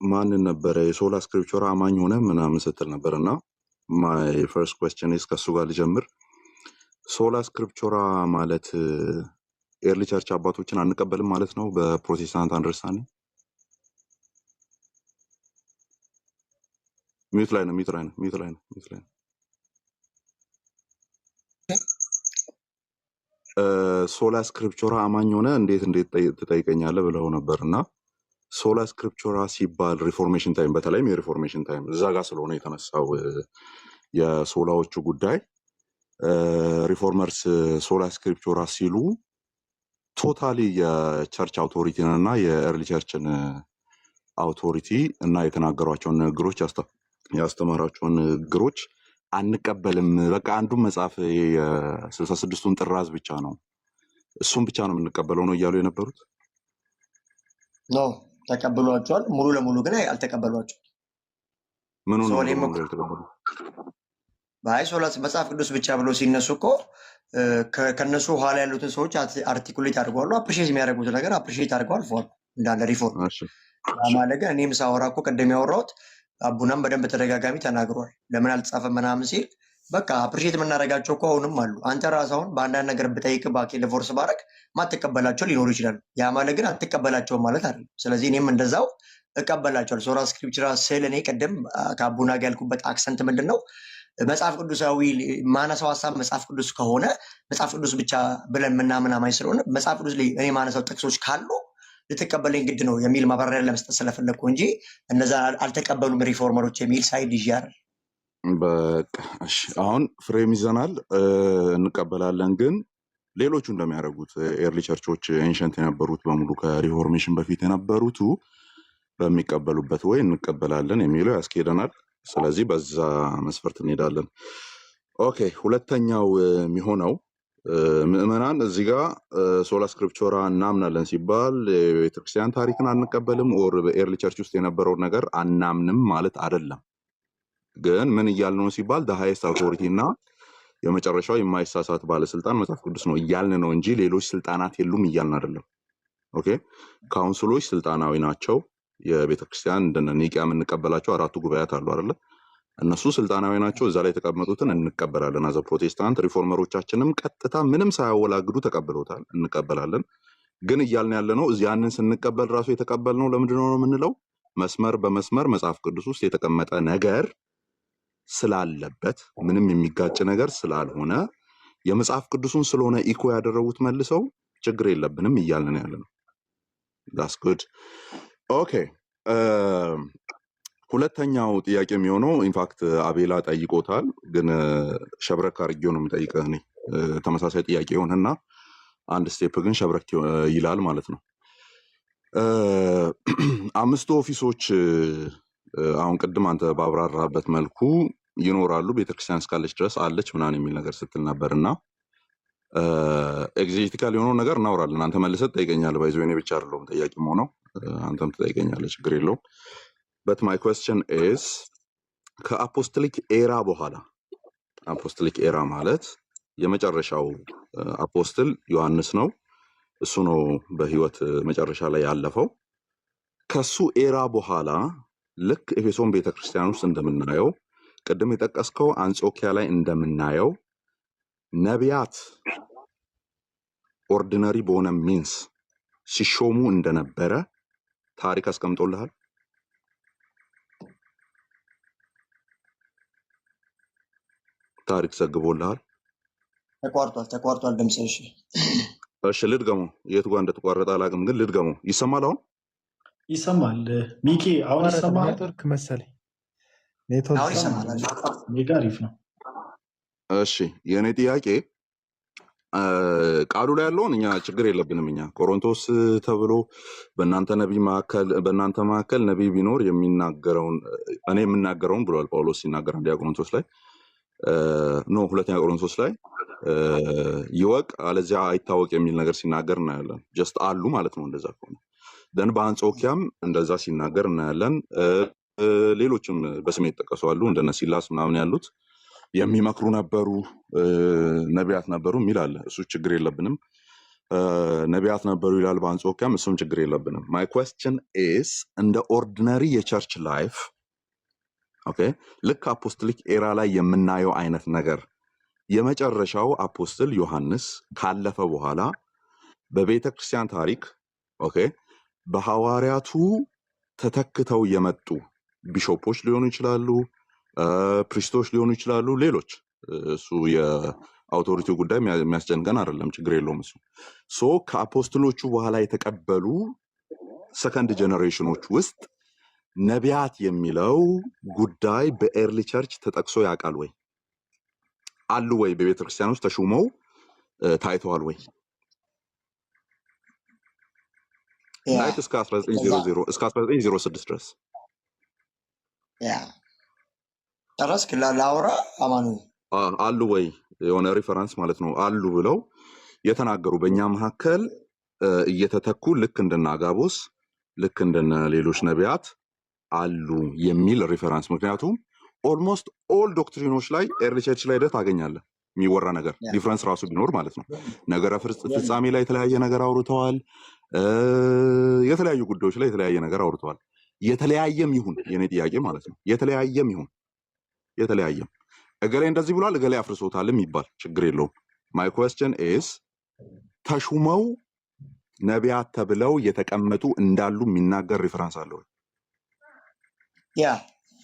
ማንን ነበረ የሶላ ስክሪፕቸር አማኝ ሆነ ምናምን ስትል ነበር እና ማይ ፈርስት ኩዌስችን ኢዝ ከሱ ጋር ልጀምር። ሶላ ስክሪፕቸራ ማለት ኤርሊ ቸርች አባቶችን አንቀበልም ማለት ነው በፕሮቴስታንት አንደርስታንዲንግ? ሚዩት ላይ ነው። ሶላ ስክሪፕቸራ አማኝ ሆነ እንዴት ትጠይቀኛለህ ብለው ነበር እና ሶላ ስክሪፕቸራ ሲባል ሪፎርሜሽን ታይም፣ በተለይም የሪፎርሜሽን ታይም እዛ ጋር ስለሆነ የተነሳው የሶላዎቹ ጉዳይ ሪፎርመርስ ሶላ ስክሪፕቸራ ሲሉ ቶታሊ የቸርች አውቶሪቲን እና የኤርሊ ቸርችን አውቶሪቲ እና የተናገሯቸውን ንግግሮች ያስተማራቸውን ንግግሮች አንቀበልም። በቃ አንዱን መጽሐፍ የ66ቱን ጥራዝ ብቻ ነው እሱም ብቻ ነው የምንቀበለው ነው እያሉ የነበሩት። ኖ ተቀብሏቸዋል፣ ሙሉ ለሙሉ ግን አልተቀበሏቸው። ምኑ ነው ሶሌም እኮ ያልተቀበሉ? በአይ ሶላ መጽሐፍ ቅዱስ ብቻ ብሎ ሲነሱ እኮ ከነሱ ኋላ ያሉትን ሰዎች አርቲኩሌት አድርገዋሉ። አፕሪሺየት የሚያደርጉት ነገር አፕሪሺየት አድርገው አልፈዋል እንዳለ ሪፎርም ማለት ግን እኔም ሳወራ እኮ ቅድም ያወራሁት አቡናም በደንብ ተደጋጋሚ ተናግሯል። ለምን አልተጻፈም ምናምን ሲል በቃ አፕሪሺየት የምናደርጋቸው እኮ አሁንም አሉ። አንተ ራስህ አሁን በአንዳንድ ነገር ብጠይቅ ባኬ ለፎርስ ባረግ ማትቀበላቸው ሊኖሩ ይችላሉ። ያ ማለት ግን አትቀበላቸውም ማለት አይደለም። ስለዚህ እኔም እንደዛው እቀበላቸዋል። ሶላ ስክሪፕቸራ ስል እኔ ቅድም ከአቡና ጋር ያልኩበት አክሰንት ምንድን ነው መጽሐፍ ቅዱሳዊ ማነሳው ሀሳብ መጽሐፍ ቅዱስ ከሆነ መጽሐፍ ቅዱስ ብቻ ብለን ምናምን አማኝ ስለሆነ መጽሐፍ ቅዱስ ላይ እኔ ማነሳው ጥቅሶች ካሉ ልትቀበለኝ ግድ ነው የሚል ማብራሪያ ለመስጠት ስለፈለግኩ እንጂ እነዛ አልተቀበሉም ሪፎርመሮች የሚል ሳይድ ይዣል። በቃ እሺ፣ አሁን ፍሬም ይዘናል፣ እንቀበላለን። ግን ሌሎቹ እንደሚያደርጉት ኤርሊ ቸርቾች ኤንሸንት የነበሩት በሙሉ ከሪፎርሜሽን በፊት የነበሩቱ በሚቀበሉበት ወይ እንቀበላለን የሚለው ያስኬደናል። ስለዚህ በዛ መስፈርት እንሄዳለን። ኦኬ፣ ሁለተኛው የሚሆነው ምዕመናን እዚህ ጋር ሶላ ስክሪፕቸራ እናምናለን ሲባል የቤተክርስቲያን ታሪክን አንቀበልም ኦር በኤርሊ ቸርች ውስጥ የነበረውን ነገር አናምንም ማለት አይደለም። ግን ምን እያልን ነው ሲባል ሃይስት አውቶሪቲ እና የመጨረሻው የማይሳሳት ባለስልጣን መጽሐፍ ቅዱስ ነው እያልን ነው እንጂ ሌሎች ስልጣናት የሉም እያልን አይደለም። ኦኬ፣ ካውንስሎች ስልጣናዊ ናቸው። የቤተክርስቲያን እንደነ ኒቂያ የምንቀበላቸው 4ቱ ጉባኤያት አሉ አይደለ? እነሱ ስልጣናዊ ናቸው። እዛ ላይ የተቀመጡትን እንቀበላለን። አዘ ፕሮቴስታንት ሪፎርመሮቻችንም ቀጥታ ምንም ሳያወላግዱ ተቀብለውታል፣ እንቀበላለን። ግን እያልን ያለ ነው ያንን ስንቀበል ራሱ የተቀበልነው ለምንድን ነው የምንለው? መስመር በመስመር መጽሐፍ ቅዱስ ውስጥ የተቀመጠ ነገር ስላለበት ምንም የሚጋጭ ነገር ስላልሆነ የመጽሐፍ ቅዱሱን ስለሆነ ኢኮ ያደረጉት መልሰው ችግር የለብንም እያልን ያለ ነው። ዳስ ጉድ ኦኬ። ሁለተኛው ጥያቄ የሚሆነው ኢንፋክት አቤላ ጠይቆታል፣ ግን ሸብረክ አድርጌው ነው የምጠይቀህ እኔ። ተመሳሳይ ጥያቄ ይሆንና አንድ ስቴፕ ግን ሸብረክ ይላል ማለት ነው። 5 ኦፊሶች አሁን ቅድም አንተ ባብራራበት መልኩ ይኖራሉ፣ ቤተክርስቲያን እስካለች ድረስ አለች ምናምን የሚል ነገር ስትል ነበር እና ኤግዜጂቲካል የሆነው ነገር እናወራለን። አንተ መልሰህ ትጠይቀኛለህ። ባይዞ እኔ ብቻ አይደለሁም ጠያቂም ሆነው አንተም ትጠይቀኛለህ፣ ችግር የለውም። በት ማይ ኩዌስችን ኢዝ ከአፖስቶሊክ ኤራ በኋላ አፖስቶሊክ ኤራ ማለት የመጨረሻው አፖስትል ዮሐንስ ነው። እሱ ነው በህይወት መጨረሻ ላይ ያለፈው። ከሱ ኤራ በኋላ ልክ ኤፌሶን ቤተክርስቲያን ውስጥ እንደምናየው ቅድም የጠቀስከው አንጾኪያ ላይ እንደምናየው ነቢያት ኦርዲነሪ በሆነ ሚንስ ሲሾሙ እንደነበረ ታሪክ አስቀምጦልሃል። ታሪክ ዘግቦልሃል። ተቋርጧል ድምጽ። እሺ ልድገመው። የት ጋር እንደተቋረጠ አላውቅም፣ ግን ልድገመው። ይሰማል? አሁን ይሰማል። ሚኪ አሁን ይሰማል? ኔትወርክ መሰለኝ። አሁን ይሰማል። ሜጋ አሪፍ ነው። እሺ የእኔ ጥያቄ ቃሉ ላይ ያለውን እኛ ችግር የለብንም። እኛ ቆሮንቶስ ተብሎ በእናንተ መካከል ነቢይ ቢኖር የሚናገረውን እኔ የምናገረውን ብሏል ጳውሎስ ሲናገር አንደኛ ቆሮንቶስ ላይ ሁለተኛ ቆሮንቶስ ላይ ይወቅ አለዚያ አይታወቅ የሚል ነገር ሲናገር እናያለን። ጀስት አሉ ማለት ነው። እንደዛ ከሆነ ደን በአንጾኪያም እንደዛ ሲናገር እናያለን። ሌሎችም በስሜ የተጠቀሱ አሉ እንደነ ሲላስ ምናምን ያሉት የሚመክሩ ነበሩ፣ ነቢያት ነበሩ የሚል አለ። እሱ ችግር የለብንም። ነቢያት ነበሩ ይላል በአንጾኪያም፣ እሱም ችግር የለብንም። ማይ ኩዌስችን ኢዝ እንደ ኦርዲነሪ የቸርች ላይፍ ኦኬ፣ ልክ አፖስቶሊክ ኤራ ላይ የምናየው አይነት ነገር የመጨረሻው አፖስትል ዮሐንስ ካለፈ በኋላ በቤተ ክርስቲያን ታሪክ ኦኬ በሐዋርያቱ ተተክተው የመጡ ቢሾፖች ሊሆኑ ይችላሉ፣ ፕሪስቶች ሊሆኑ ይችላሉ፣ ሌሎች እሱ የአውቶሪቲው ጉዳይ የሚያስጨንቀን አይደለም፣ ችግር የለውም። እሱ ከአፖስትሎቹ በኋላ የተቀበሉ ሰከንድ ጀነሬሽኖች ውስጥ ነቢያት የሚለው ጉዳይ በኤርሊ ቸርች ተጠቅሶ ያውቃል ወይ? አሉ ወይ? በቤተ ክርስቲያን ውስጥ ተሹመው ታይተዋል ወይ? ናይት እስከ 1900 እስከ 1906 ድረስ ጨረስክ? ላውራ አማኑ አሉ ወይ? የሆነ ሪፈረንስ ማለት ነው። አሉ ብለው የተናገሩ በእኛ መካከል እየተተኩ ልክ እንደነ አጋቦስ ልክ እንደነ ሌሎች ነቢያት አሉ የሚል ሪፈረንስ። ምክንያቱም ኦልሞስት ኦል ዶክትሪኖች ላይ ኤርሊ ቸርች ላይ ሄደህ ታገኛለህ የሚወራ ነገር ዲፍረንስ ራሱ ቢኖር ማለት ነው። ነገረ ፍጻሜ ላይ የተለያየ ነገር አውርተዋል። የተለያዩ ጉዳዮች ላይ የተለያየ ነገር አውርተዋል። የተለያየም ይሁን የኔ ጥያቄ ማለት ነው የተለያየም ይሁን የተለያየም እገሌ እንደዚህ ብሏል እገሌ አፍርሶታልም ይባል ችግር የለውም። ማይ ኩዌስችን ኢዝ ተሹመው ነቢያት ተብለው የተቀመጡ እንዳሉ የሚናገር ሪፈረንስ አለው?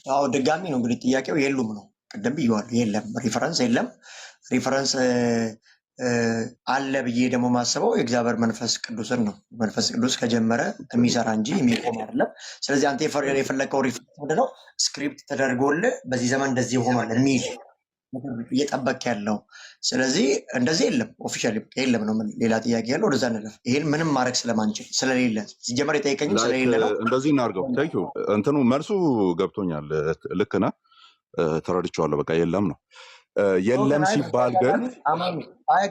አዎ ድጋሚ ነው እንግዲህ ጥያቄው የሉም ነው። ቅድም ብየዋለሁ፣ የለም ሪፈረንስ የለም። ሪፈረንስ አለ ብዬ ደግሞ ማስበው የእግዚአብሔር መንፈስ ቅዱስን ነው። መንፈስ ቅዱስ ከጀመረ የሚሰራ እንጂ የሚቆም አይደለም። ስለዚህ አንተ የፈለከው ሪፈረንስ ምንድነው? ስክሪፕት ተደርጎልህ በዚህ ዘመን እንደዚህ ሆኗል የሚል እየጠበቅ ያለው። ስለዚህ እንደዚህ የለም፣ ኦፊሻሊ የለም ነው። ሌላ ጥያቄ ያለው ወደዛ እንለፍ። ይሄን ምንም ማድረግ ስለማንችል ስለሌለ ሲጀመር የጠየቀኝም ስለሌለ ነው። እንደዚህ እናድርገው። ታንኪዩ እንትኑ መልሱ ገብቶኛል። ልክ ነህ፣ ተረድቼዋለሁ። በቃ የለም ነው። የለም ሲባል ግን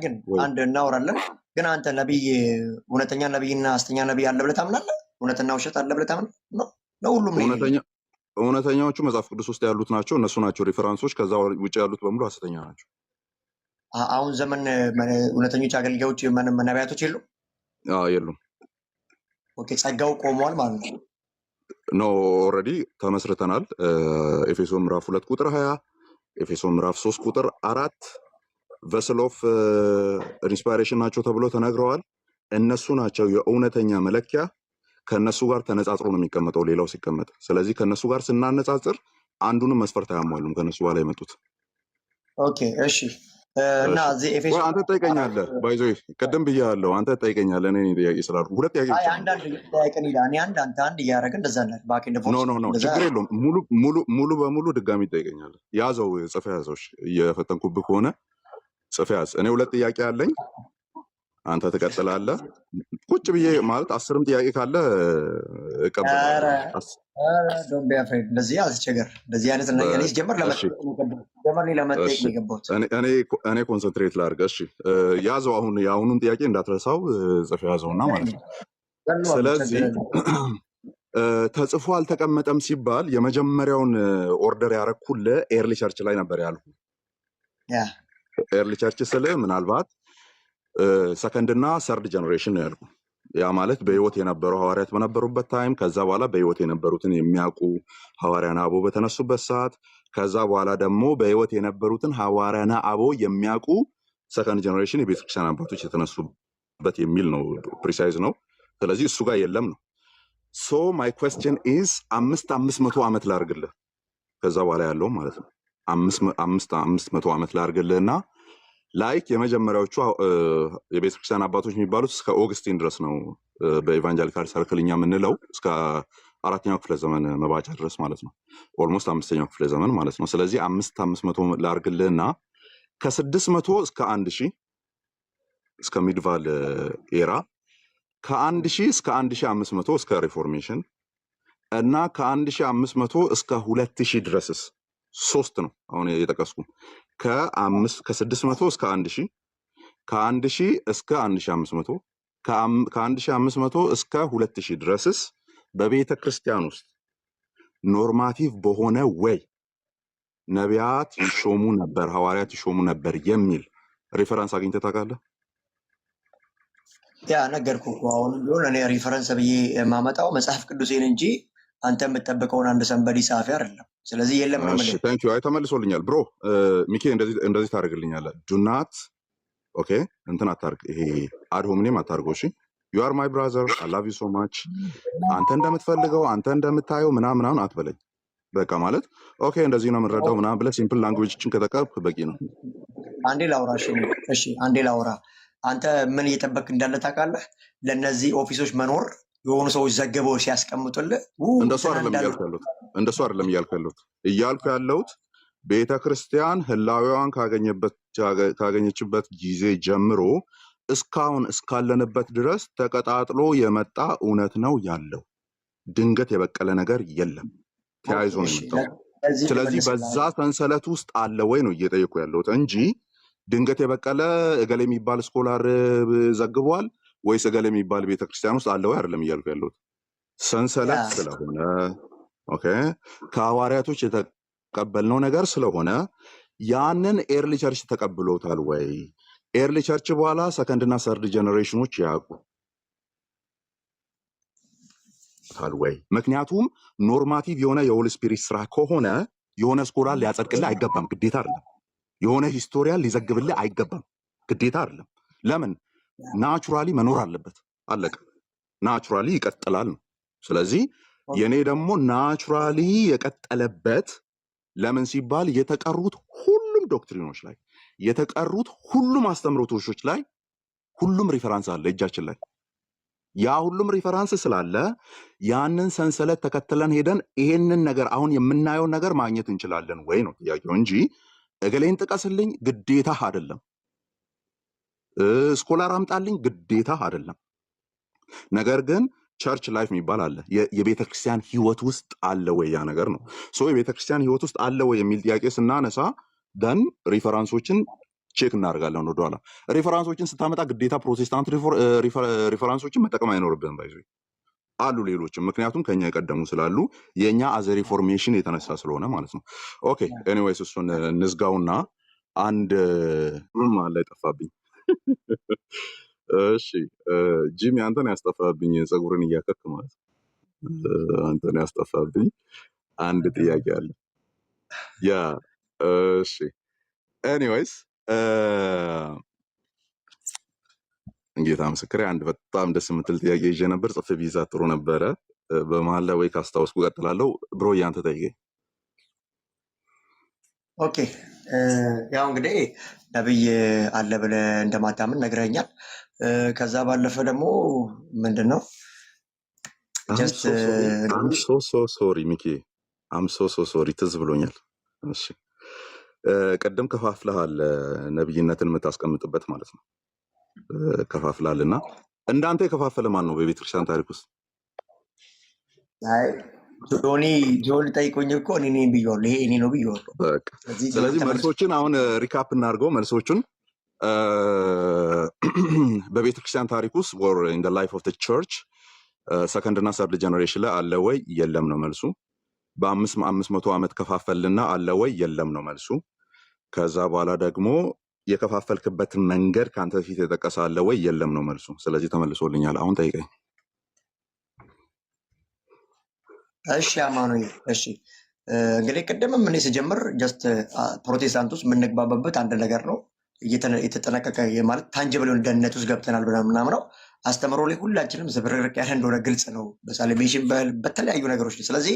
ግን አንድ እናወራለን። ግን አንተ ነቢይ እውነተኛ ነቢይና ሐሰተኛ ነቢይ አለ ብለህ ታምናለህ? እውነትና ውሸት አለ ብለህ ታምናለህ? ነው ሁሉም እውነተኛዎቹ መጽሐፍ ቅዱስ ውስጥ ያሉት ናቸው። እነሱ ናቸው ሪፈረንሶች። ከዛ ውጭ ያሉት በሙሉ ሐሰተኛ ናቸው። አሁን ዘመን እውነተኞች አገልጋዮች ነቢያቶች የሉም? የሉም። ኦኬ፣ ጸጋው ቆሟል ማለት ነው። ኖ ኦልሬዲ ተመስርተናል። ኤፌሶን ምዕራፍ 2 ቁጥር 20፣ ኤፌሶን ምዕራፍ 3 ቁጥር 4 ቨስል ኦፍ ኢንስፓይሬሽን ናቸው ተብሎ ተነግረዋል። እነሱ ናቸው የእውነተኛ መለኪያ። ከነሱ ጋር ተነጻጽሮ ነው የሚቀመጠው ሌላው ሲቀመጥ። ስለዚህ ከነሱ ጋር ስናነጻጽር አንዱንም መስፈርት አያሟሉም ከነሱ በኋላ የመጡት። ኦኬ እሺ። እና እዚህ ኤፌሶን አንተ ትጠይቀኛለህ፣ ባይዞ ቅድም ብያለሁ። አንተ ትጠይቀኛለህ፣ እኔ ጥያቄ ስላልኩ ሁለት ጥያቄ ብቻ አንዳንድ ጥያቄን ይላል። እኔ አንተ አንድ እያደረግን እንደዛ ነው። ባክ ኤንድ ፎርስ ኖ ችግር የለውም። ሙሉ በሙሉ ድጋሚ ትጠይቀኛለህ። ያዘው፣ ጽፈህ ያዘው። እየፈተንኩብህ ከሆነ ጽፈህ ያዝ። እኔ ሁለት ጥያቄ አለኝ። አንተ ትቀጥላለህ። ቁጭ ብዬ ማለት 10ም ጥያቄ ካለ እቀበላለሁ። ዶንት ቢ አፍሬድ። እንደዚህ አስቸገር እንደዚህ አይነት ነገር እኔ ጀመር ለመጠየቅ ነው የገባሁት። እኔ ኮንሰንትሬት ላድርግ። እሺ ያዘው። አሁን የአሁኑን ጥያቄ እንዳትረሳው ጽፍ ያዘውና ማለት ነው። ስለዚህ ተጽፎ አልተቀመጠም ሲባል የመጀመሪያውን ኦርደር ያረኩልህ ኤርሊ ቸርች ላይ ነበር ያልኩ። ኤርሊ ቸርች ስለ ምናልባት ሰከንድ እና ሰርድ ጀነሬሽን ነው ያልኩ። ያ ማለት በህይወት የነበሩ ሐዋርያት በነበሩበት ታይም፣ ከዛ በኋላ በህይወት የነበሩትን የሚያውቁ ሐዋርያና አበው በተነሱበት ሰዓት፣ ከዛ በኋላ ደግሞ በህይወት የነበሩትን ሐዋርያና አበው የሚያውቁ ሰከንድ ጀነሬሽን የቤተክርስቲያን አባቶች የተነሱበት የሚል ነው። ፕሪሳይዝ ነው። ስለዚህ እሱ ጋር የለም ነው። ሶ ማይ ኩዌስችን ኢዝ 500 ዓመት ላርግልህ፣ ከዛ በኋላ ያለው ማለት ነው 500 ዓመት ላርግልህና ላይክ የመጀመሪያዎቹ የቤተክርስቲያን አባቶች የሚባሉት እስከ ኦገስቲን ድረስ ነው በኢቫንጀሊካል ሰርክልኛ የምንለው፣ እስከ 4ኛው ክፍለ ዘመን መባቻ ድረስ ማለት ነው። ኦልሞስት 5ኛው ክፍለ ዘመን ማለት ነው። ስለዚህ 500 ላርግልህና ከ600 እስከ 1000 እስከ ሚድቫል ኤራ፣ ከ1000 እስከ 1500 እስከ ሪፎርሜሽን እና ከ1500 እስከ 2000 ድረስስ 3 ነው አሁን የጠቀስኩ። ከ600 እስከ 1000፣ ከ1000 እስከ 1500፣ ከ1500 እስከ 2000 ድረስስ በቤተ ክርስቲያን ውስጥ ኖርማቲቭ በሆነ ወይ ነቢያት ይሾሙ ነበር፣ ሐዋርያት ይሾሙ ነበር የሚል ሪፈረንስ አግኝተህ ታውቃለህ? ያ ነገርኩ እኮ አሁን ቢሆን እኔ ሪፈረንስ ብዬ የማመጣው መጽሐፍ ቅዱሴን እንጂ አንተ የምትጠብቀውን አንድ ሰንበዲ ጻፊ አይደለም። ስለዚህ የለም ነው እሺ ታንክ ዩ። አይ ተመልሶልኛል ብሮ። ሚኪ እንደዚህ ታደርግልኛለህ። ዱናት ኦኬ እንትን አታርግ፣ ይሄ አድ ሆምኔም አታርገው። እሺ ዩ አር ማይ ብራዘር አይ ላቭ ዩ ሶ ማች። አንተ እንደምትፈልገው አንተ እንደምታየው ምናምን አትበለኝ። በቃ ማለት ኦኬ እንደዚህ ነው የምንረዳው ምናምን ብለህ ሲምፕል ላንጉዌጆችን ከጠቀምክ በቂ ነው። አንዴ ላውራ። እሺ አንዴ ላውራ። አንተ ምን እየጠበቅ እንዳለ ታውቃለህ? ለእነዚህ ኦፊሶች መኖር የሆኑ ሰዎች ዘግበው ሲያስቀምጡልህ እንደሱ አይደለም እያልኩ ያለሁት እያልኩ ያለሁት ቤተክርስቲያን ህላዊዋን ካገኘችበት ጊዜ ጀምሮ እስካሁን እስካለንበት ድረስ ተቀጣጥሎ የመጣ እውነት ነው ያለው። ድንገት የበቀለ ነገር የለም፣ ተያይዞ ነው የመጣው። ስለዚህ በዛ ሰንሰለት ውስጥ አለ ወይ ነው እየጠየቁ ያለሁት እንጂ ድንገት የበቀለ እገሌ የሚባል ስኮላር ዘግቧል ወይስ እገሌ የሚባል ቤተክርስቲያን ውስጥ አለ ወይ አይደለም እያልኩ ያለሁት። ሰንሰለት ስለሆነ ኦኬ ከሐዋርያቶች የተቀበልነው ነገር ስለሆነ ያንን ኤርሊ ቸርች ተቀብሎታል ወይ? ኤርሊ ቸርች በኋላ ሰከንድ እና ሰርድ ጀነሬሽኖች ያውቁታል ወይ? ምክንያቱም ኖርማቲቭ የሆነ የሆሊ ስፒሪት ስራ ከሆነ የሆነ ስኮላር ሊያጸድቅልህ አይገባም፣ ግዴታ አይደለም። የሆነ ሂስቶሪያን ሊዘግብልህ አይገባም፣ ግዴታ አይደለም። ለምን? ናቹራሊ መኖር አለበት፣ አለቀ። ናቹራሊ ይቀጥላል ነው። ስለዚህ የኔ ደግሞ ናቹራሊ የቀጠለበት ለምን ሲባል የተቀሩት ሁሉም ዶክትሪኖች ላይ የተቀሩት ሁሉም አስተምሮቶች ላይ ሁሉም ሪፈራንስ አለ እጃችን ላይ። ያ ሁሉም ሪፈራንስ ስላለ ያንን ሰንሰለት ተከትለን ሄደን ይሄንን ነገር አሁን የምናየው ነገር ማግኘት እንችላለን ወይ ነው ጥያቄው እንጂ እገሌን ጥቀስልኝ ግዴታ አይደለም። ስኮላር አምጣልኝ ግዴታ አይደለም። ነገር ግን ቸርች ላይፍ የሚባል አለ። የቤተ ክርስቲያን ህይወት ውስጥ አለ ወይ ያ ነገር ነው። ሶ የቤተ ክርስቲያን ህይወት ውስጥ አለ ወይ የሚል ጥያቄ ስናነሳ ደን ሪፈራንሶችን ቼክ እናደርጋለን ወደኋላ። ሪፈራንሶችን ስታመጣ ግዴታ ፕሮቴስታንት ሪፈራንሶችን መጠቀም አይኖርብህም። ባይዞ አሉ ሌሎችም፣ ምክንያቱም ከኛ የቀደሙ ስላሉ የኛ አዘ ሪፎርሜሽን የተነሳ ስለሆነ ማለት ነው። ኦኬ ኤኒዌይስ እሱን እንዝጋውና አንድ ምን አለ ጠፋብኝ። እሺ ጂሚ አንተን ያስጠፋብኝ ፀጉርን እያከክ ማለት አንተን ያስጠፋብኝ አንድ ጥያቄ አለ። ያ እሺ ኤኒዌይስ እንጌታ ምስክሬ አንድ በጣም ደስ የምትል ጥያቄ ይዤ ነበር። ጽፌ ቪዛ ጥሩ ነበረ። በመሀል ላይ ወይ ካስታወስኩ ቀጥላለሁ። ብሮ ያንተ ጠይቀኝ። ኦኬ ያው እንግዲህ ነብይ አለ ብለህ እንደማታምን ነግረኛል። ከዛ ባለፈ ደግሞ ምንድን ነው ሶሪ ሚኪ ሶሪ ትዝ ብሎኛል። እሺ ቅድም ከፋፍለሃል ነብይነትን የምታስቀምጥበት ማለት ነው። ከፋፍላልና እንዳንተ የከፋፈለ ማን ነው በቤተክርስቲያን ታሪክ ውስጥ? አይ ጆን ጠይቆኝ እኮ እኔ ነኝ ብዬዋለሁ። ይሄ እኔ ነው ብዬዋለሁ። በቃ ስለዚህ መልሶችን አሁን ሪካፕ እናድርገው። መልሶቹን በቤተክርስቲያን ታሪክ ውስጥ or in the life of the church ሰከንድ እና ሰርድ ጀነሬሽን ላይ አለ ወይ የለም ነው መልሱ። በ500 ዓመት ከፋፈልና አለ ወይ የለም ነው መልሱ። ከዛ በኋላ ደግሞ የከፋፈልክበትን መንገድ ካንተ በፊት የጠቀሰ አለ ወይ የለም ነው መልሱ። ስለዚህ ተመልሶልኛል። አሁን ጠይቀኝ። እሺ አማኑኤል፣ እሺ እንግዲህ ቅድምም እኔ ስጀምር ጀስት ፕሮቴስታንት ውስጥ የምንግባባበት አንድ ነገር ነው። የተጠነቀቀ ማለት ታንጀብል የሆነ ደህንነት ውስጥ ገብተናል ብለን ምናምነው አስተምሮ ላይ ሁላችንም ዝብርርቅ ያለ እንደሆነ ግልጽ ነው። በሳሌሜሽን በተለያዩ ነገሮች ላይ። ስለዚህ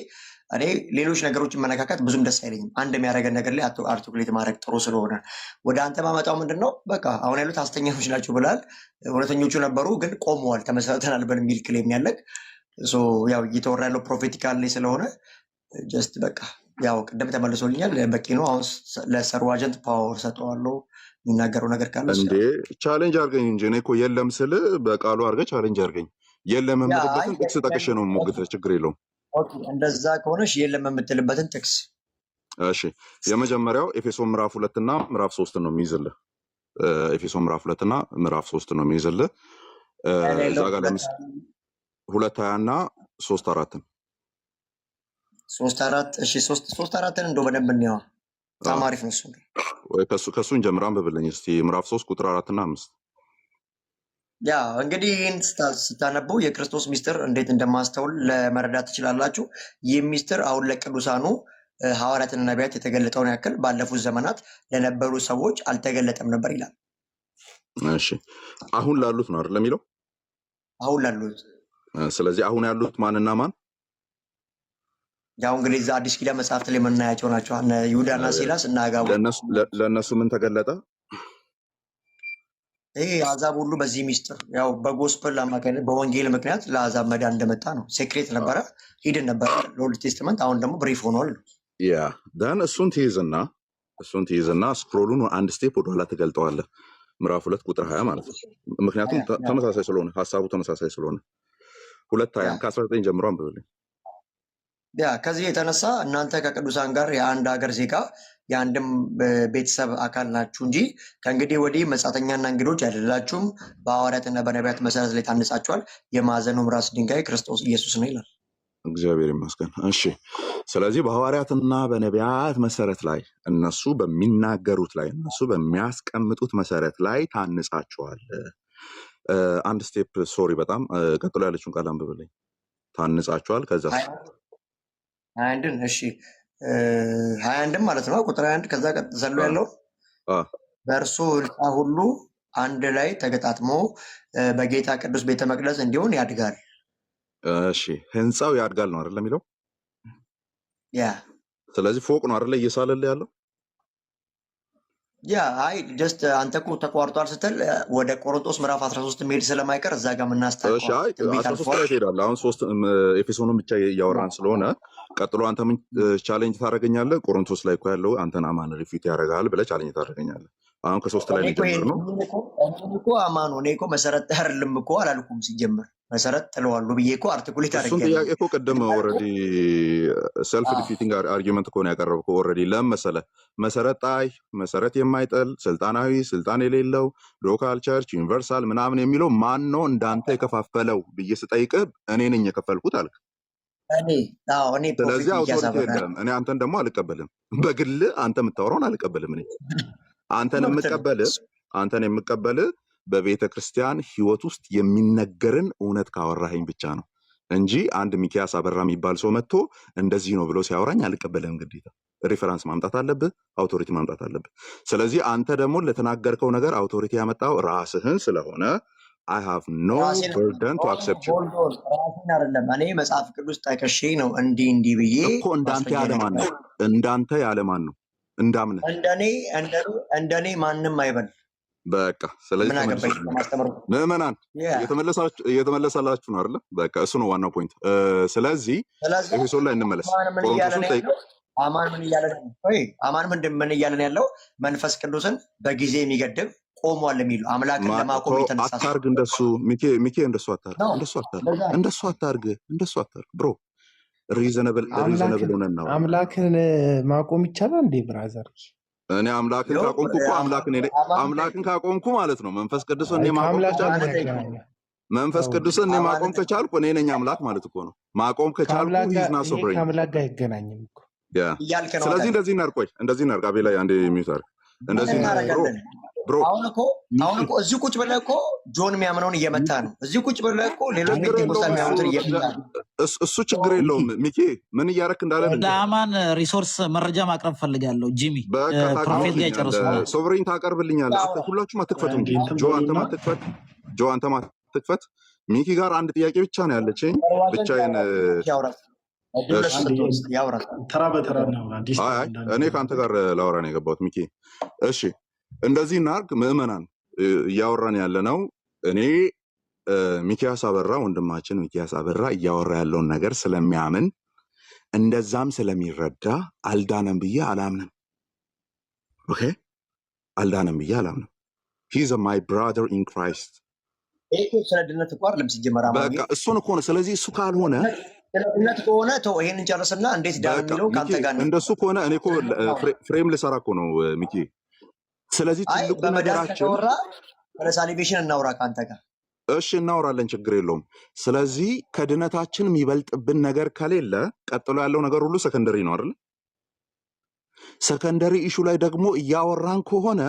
እኔ ሌሎች ነገሮችን መነካካት ብዙም ደስ አይለኝም። አንድ የሚያደርገን ነገር ላይ አርቲኩሌት ማድረግ ጥሩ ስለሆነ ወደ አንተ ማመጣው ምንድን ነው፣ በቃ አሁን ያሉት ሐሰተኞች ናቸው ብላል። እውነተኞቹ ነበሩ ግን ቆመዋል፣ ተመሰረተናል በሚል ክሌም ያለግ ያው እየተወራ ያለው ፕሮፌቲካል ላይ ስለሆነ ጀስት በቃ ያው ቅድም ተመልሶልኛል፣ በቂ ነው። አሁን ለሰርዋጀንት ፓወር ሰጠዋለሁ። የሚናገረው ነገር ካለ እንዴ ቻሌንጅ አድርገኝ እንጂ እኔ እኮ የለም ስል በቃሉ አድርገህ ቻሌንጅ አድርገኝ። የለም የምልበትን ጥቅስ ጠቅሼ ነው የምሞግትህ፣ ችግር የለውም። እንደዛ ከሆነሽ የለም የምትልበትን ጥቅስ። እሺ የመጀመሪያው ኤፌሶን ምዕራፍ 2 እና ምዕራፍ 3 ነው የሚይዝልህ። ኤፌሶን ምዕራፍ 2 እና ምዕራፍ 3 ነው የሚይዝልህ። እዛ ጋር ለምሳሌ 2:20 እና 3:4 3:4 እሺ 3:4 እንደው በደንብ እንየዋ። በጣም አሪፍ ነው እሱ። ከሱ እንጀምር፣ አንብብልኝ እስቲ ምዕራፍ 3 ቁጥር 4 እና 5። ያ እንግዲህ ይህን ስታነቡ የክርስቶስ ሚስጥር እንዴት እንደማስተውል ለመረዳት ትችላላችሁ። ይህ ሚስጥር አሁን ለቅዱሳኑ ሐዋርያትና ነቢያት የተገለጠውን ያክል ባለፉት ዘመናት ለነበሩ ሰዎች አልተገለጠም ነበር ይላል። እሺ አሁን ላሉት ነው አይደል የሚለው? አሁን ላሉት። ስለዚህ አሁን ያሉት ማንና ማን? ያው እንግዲህ እዛ አዲስ ኪዳን መጽሐፍት ላይ የምናያቸው ናቸው። ይሁዳና ሲላስ እና አጋቡ። ለእነሱ ምን ተገለጠ? ይሄ አሕዛብ ሁሉ በዚህ ሚስጥር ያው በጎስፐል አማካኝነት በወንጌል ምክንያት ለአሕዛብ መዳን እንደመጣ ነው። ሴክሬት ነበረ፣ ሂድን ነበረ ለኦልድ ቴስትመንት፣ አሁን ደግሞ ብሪፍ ሆኗል። ያ ደን እሱን ትይዝና ስክሮሉን አንድ ስቴፕ ወደኋላ ትገልጠዋለህ። ምዕራፍ 2 ቁጥር 20 ማለት ነው። ምክንያቱም ተመሳሳይ ስለሆነ ሀሳቡ ተመሳሳይ ስለሆነ 2:20 ከ19 ጀምሮ አንብብልኝ። ያ ከዚህ የተነሳ እናንተ ከቅዱሳን ጋር የአንድ ሀገር ዜጋ የአንድም ቤተሰብ አካል ናችሁ እንጂ ከእንግዲህ ወዲህ መጻተኛና እንግዶች አይደላችሁም። በሐዋርያትና በነቢያት መሰረት ላይ ታንጻችኋል። የማዕዘኑም ራስ ድንጋይ ክርስቶስ ኢየሱስ ነው ይላል። እግዚአብሔር ይመስገን። እሺ ስለዚህ በሐዋርያትና በነቢያት መሰረት ላይ እነሱ በሚናገሩት ላይ እነሱ በሚያስቀምጡት መሰረት ላይ ታንጻችኋል። አንድ ስቴፕ ሶሪ፣ በጣም ቀጥሎ ያለችውን ቃል አንብብልኝ። ታንጻችኋል ከዛ 21 እሺ 21 ማለት ነው ቁጥር 21 ከዛ ዘሎ ያለው በእርሱ ሕንፃ ሁሉ አንድ ላይ ተገጣጥሞ በጌታ ቅዱስ ቤተ መቅደስ እንዲሆን ያድጋል። እሺ ህንፃው ያድጋል ነው አይደል የሚለው? ያ ስለዚህ ፎቅ ነው አይደል እየሳለልህ ያለው? ያ አይ ጀስት አንተ እኮ ተቋርጧል ስትል ወደ ቆሮንቶስ ምዕራፍ 13 መሄድ ስለማይቀር እዛ ጋር የምናስታውቀው። እሺ አይ 13 ላይ ትሄዳለህ። አሁን 3 ኤፌሶኑን ብቻ እያወራን ስለሆነ ቀጥሎ አንተ ምን ቻሌንጅ ታደርገኛለህ? ቆሮንቶስ ላይ እኮ ያለው አንተን አማን ሪፊት ያደርጋል ብለህ ቻሌንጅ ታደርገኛለህ። አሁን ከ3 ላይ ጀምር ነው እኮ አማኑ። እኔ እኮ መሰረት አይደለም እኮ አላልኩም። ሲጀምር መሰረት ጥለዋሉ ብዬ እኮ አርቲኩሌት አድርጌ እሱን ጥያቄ እኮ ቅድም ኦልሬዲ ሰልፍ ዲፊቲንግ አርጊመንት እኮ ነው ያቀረብከው። ኦልሬዲ ለምን መሰለህ መሰረት ጣይ መሰረት የማይጥል ስልጣናዊ ስልጣን የሌለው ሎካል ቸርች ዩኒቨርሳል ምናምን የሚለው ማን ነው እንዳንተ የከፋፈለው ብዬ ስጠይቅህ እኔ ነኝ የከፈልኩት አልክ። ስለዚህ አውቶሪቲ የለም። እኔ አንተን ደግሞ አልቀበልም። በግል አንተ የምታወራውን አልቀበልም። እኔ አንተን የምቀበልህ በቤተ ክርስቲያን ህይወት ውስጥ የሚነገርን እውነት ካወራኸኝ ብቻ ነው እንጂ አንድ ሚኪያስ አበራ የሚባል ሰው መጥቶ እንደዚህ ነው ብሎ ሲያወራኝ አልቀበልም። ግዴታ ሪፈረንስ ማምጣት አለብህ፣ አውቶሪቲ ማምጣት አለብህ። ስለዚህ አንተ ደግሞ ለተናገርከው ነገር አውቶሪቲ ያመጣው ራስህን ስለሆነ I have no burden to accept you። ራስህን አይደለም እኔ መጽሐፍ ቅዱስ ጠቅሼ ነው እንዲህ ብዬ እኮ እንዳንተ ያለ ማን ነው እንዳምነህ እንደኔ ማንም አይበል። በቃ ስለዚህ ምዕመናን እየተመለሳላችሁ ነው አይደለ? በቃ እሱ ነው ዋናው ፖይንት። ስለዚህ ኤፌሶን ላይ እንመለስ። አማን ምን እያለን ያለው መንፈስ ቅዱስን በጊዜ የሚገድብ ቆሟል የሚሉ አምላክን ለማቆም የተነሳ አታርግ። እንደሱ ሚኬ እንደሱ አታርግ፣ እንደሱ አታርግ ብሮ። ሪዘነብል ሆነን ነው። አምላክን ማቆም ይቻላል እንዴ ብራዘር? እኔ አምላክን ካቆምኩ እኮ አምላክን ካቆምኩ ማለት ነው መንፈስ ቅዱስን እኔ ማቆም ከቻልኩ መንፈስ ቅዱስን እኔ ማቆም ከቻልኩ እኔ ነኝ አምላክ ማለት እኮ ነው። ማቆም ከቻልኩ ሂዝ ና ሶቨሬን ከአምላክ ጋር አይገናኝም እኮ። ስለዚህ እንደዚህ እናድርግ። አቤላ አንዴ ሚውት አድርግ። እንደዚህ እናድርግ ብሮ። አሁን እኮ እዚህ ቁጭ ብለህ እኮ ጆን የሚያምነውን እየመታ ነው። እዚህ ቁጭ ብለህ እኮ ሌሎች ቤተክርስቲያን የሚያምኑትን እየመታ ነው። እሱ ችግር የለውም። ሚኪ ምን እያደረክ እንዳለ ለአማን ሪሶርስ መረጃ ማቅረብ ፈልጋለሁ። ጂሚ ፕሮፌት ጋር ይጨርሱ። ሶቨሬን ታቀርብልኛለህ። ሁላችሁም አትክፈቱም። ጆ አንተም አትክፈት። ሚኪ ጋር አንድ ጥያቄ ብቻ ነው ያለችኝ። ብቻዬን ተራ በተራ እኔ ከአንተ ጋር ላወራ ነው የገባሁት ሚኪ። እሺ እንደዚህ እናድርግ። ምዕመናን እያወራን ያለ ነው። እኔ ሚኪያስ አበራ ወንድማችን ሚኪያስ አበራ እያወራ ያለውን ነገር ስለሚያምን እንደዛም ስለሚረዳ አልዳነም ብዬ አላምንም። ኦኬ አልዳነም ብዬ አላምንም። ሂዝ ማይ ብራዘር ኢን ክራይስት። ስለ ድነት እኮ አይደለም ሲጀመር በቃ እሱን እኮ ነው። ስለዚህ እሱ ካልሆነ ድነት ከሆነ ተው፣ ይሄንን ጨርስና እንዴት ዳን የሚለው ካንተ ጋር ነው። እንደሱ ከሆነ እኔ እኮ ፍሬም ልሰራ እኮ ነው ሚኪ። ስለዚህ ትልቁ ነገራችን ወደ ሳሊቬሽን እናውራ ካንተ ጋር። እሺ እናውራለን፣ ችግር የለውም። ስለዚህ ከድነታችን የሚበልጥብን ነገር ከሌለ ቀጥሎ ያለው ነገር ሁሉ ሰከንደሪ ነው አይደል? ሰከንደሪ ኢሹ ላይ ደግሞ እያወራን ከሆነ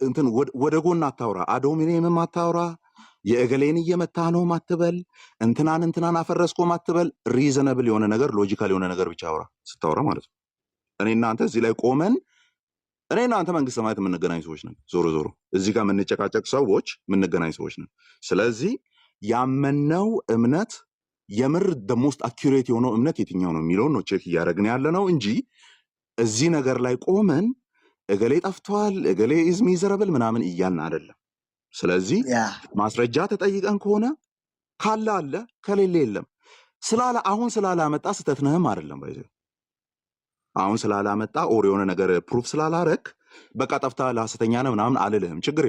እንትን ወደ ጎን አታውራ፣ አዶሚኒየምም አታውራ፣ የእገሌን እየመታ ነው ማትበል፣ እንትናን አፈረስኮ ማትበል። ሪዘነብል የሆነ ነገር ሎጂካል የሆነ ነገር ብቻ አውራ ስታወራ ማለት ነው። እኔ እናንተ እዚህ ላይ ቆመን እኔ እናንተ መንግስት ሰማያት የምንገናኝ ሰዎች ነን። ዞሮ እዚህ ጋር የምንጨቃጨቅ ሰዎች የምንገናኝ ሰዎች ነን። ስለዚህ ያመነው እምነት የምር ደሞስት አኪሬት የሆነው እምነት የትኛው ነው የሚለውን ነው ቼክ እያደረግን ያለ ነው እንጂ እዚህ ነገር ላይ ቆመን እገሌ ጠፍቷል እገሌ ኢዝ ሚዘረብል ምናምን እያልን አይደለም። ስለዚህ ማስረጃ ተጠይቀን ከሆነ ካለ አለ ከሌለ የለም። አሁን ስላላመጣ ስተት ነህም አይደለም ባይዘ አሁን ስላላመጣ ኦር የሆነ ነገር ፕሩፍ ስላላረክ በቃ ጠፍተሃል ሐሰተኛ ነህ ምናምን አልልህም። ችግር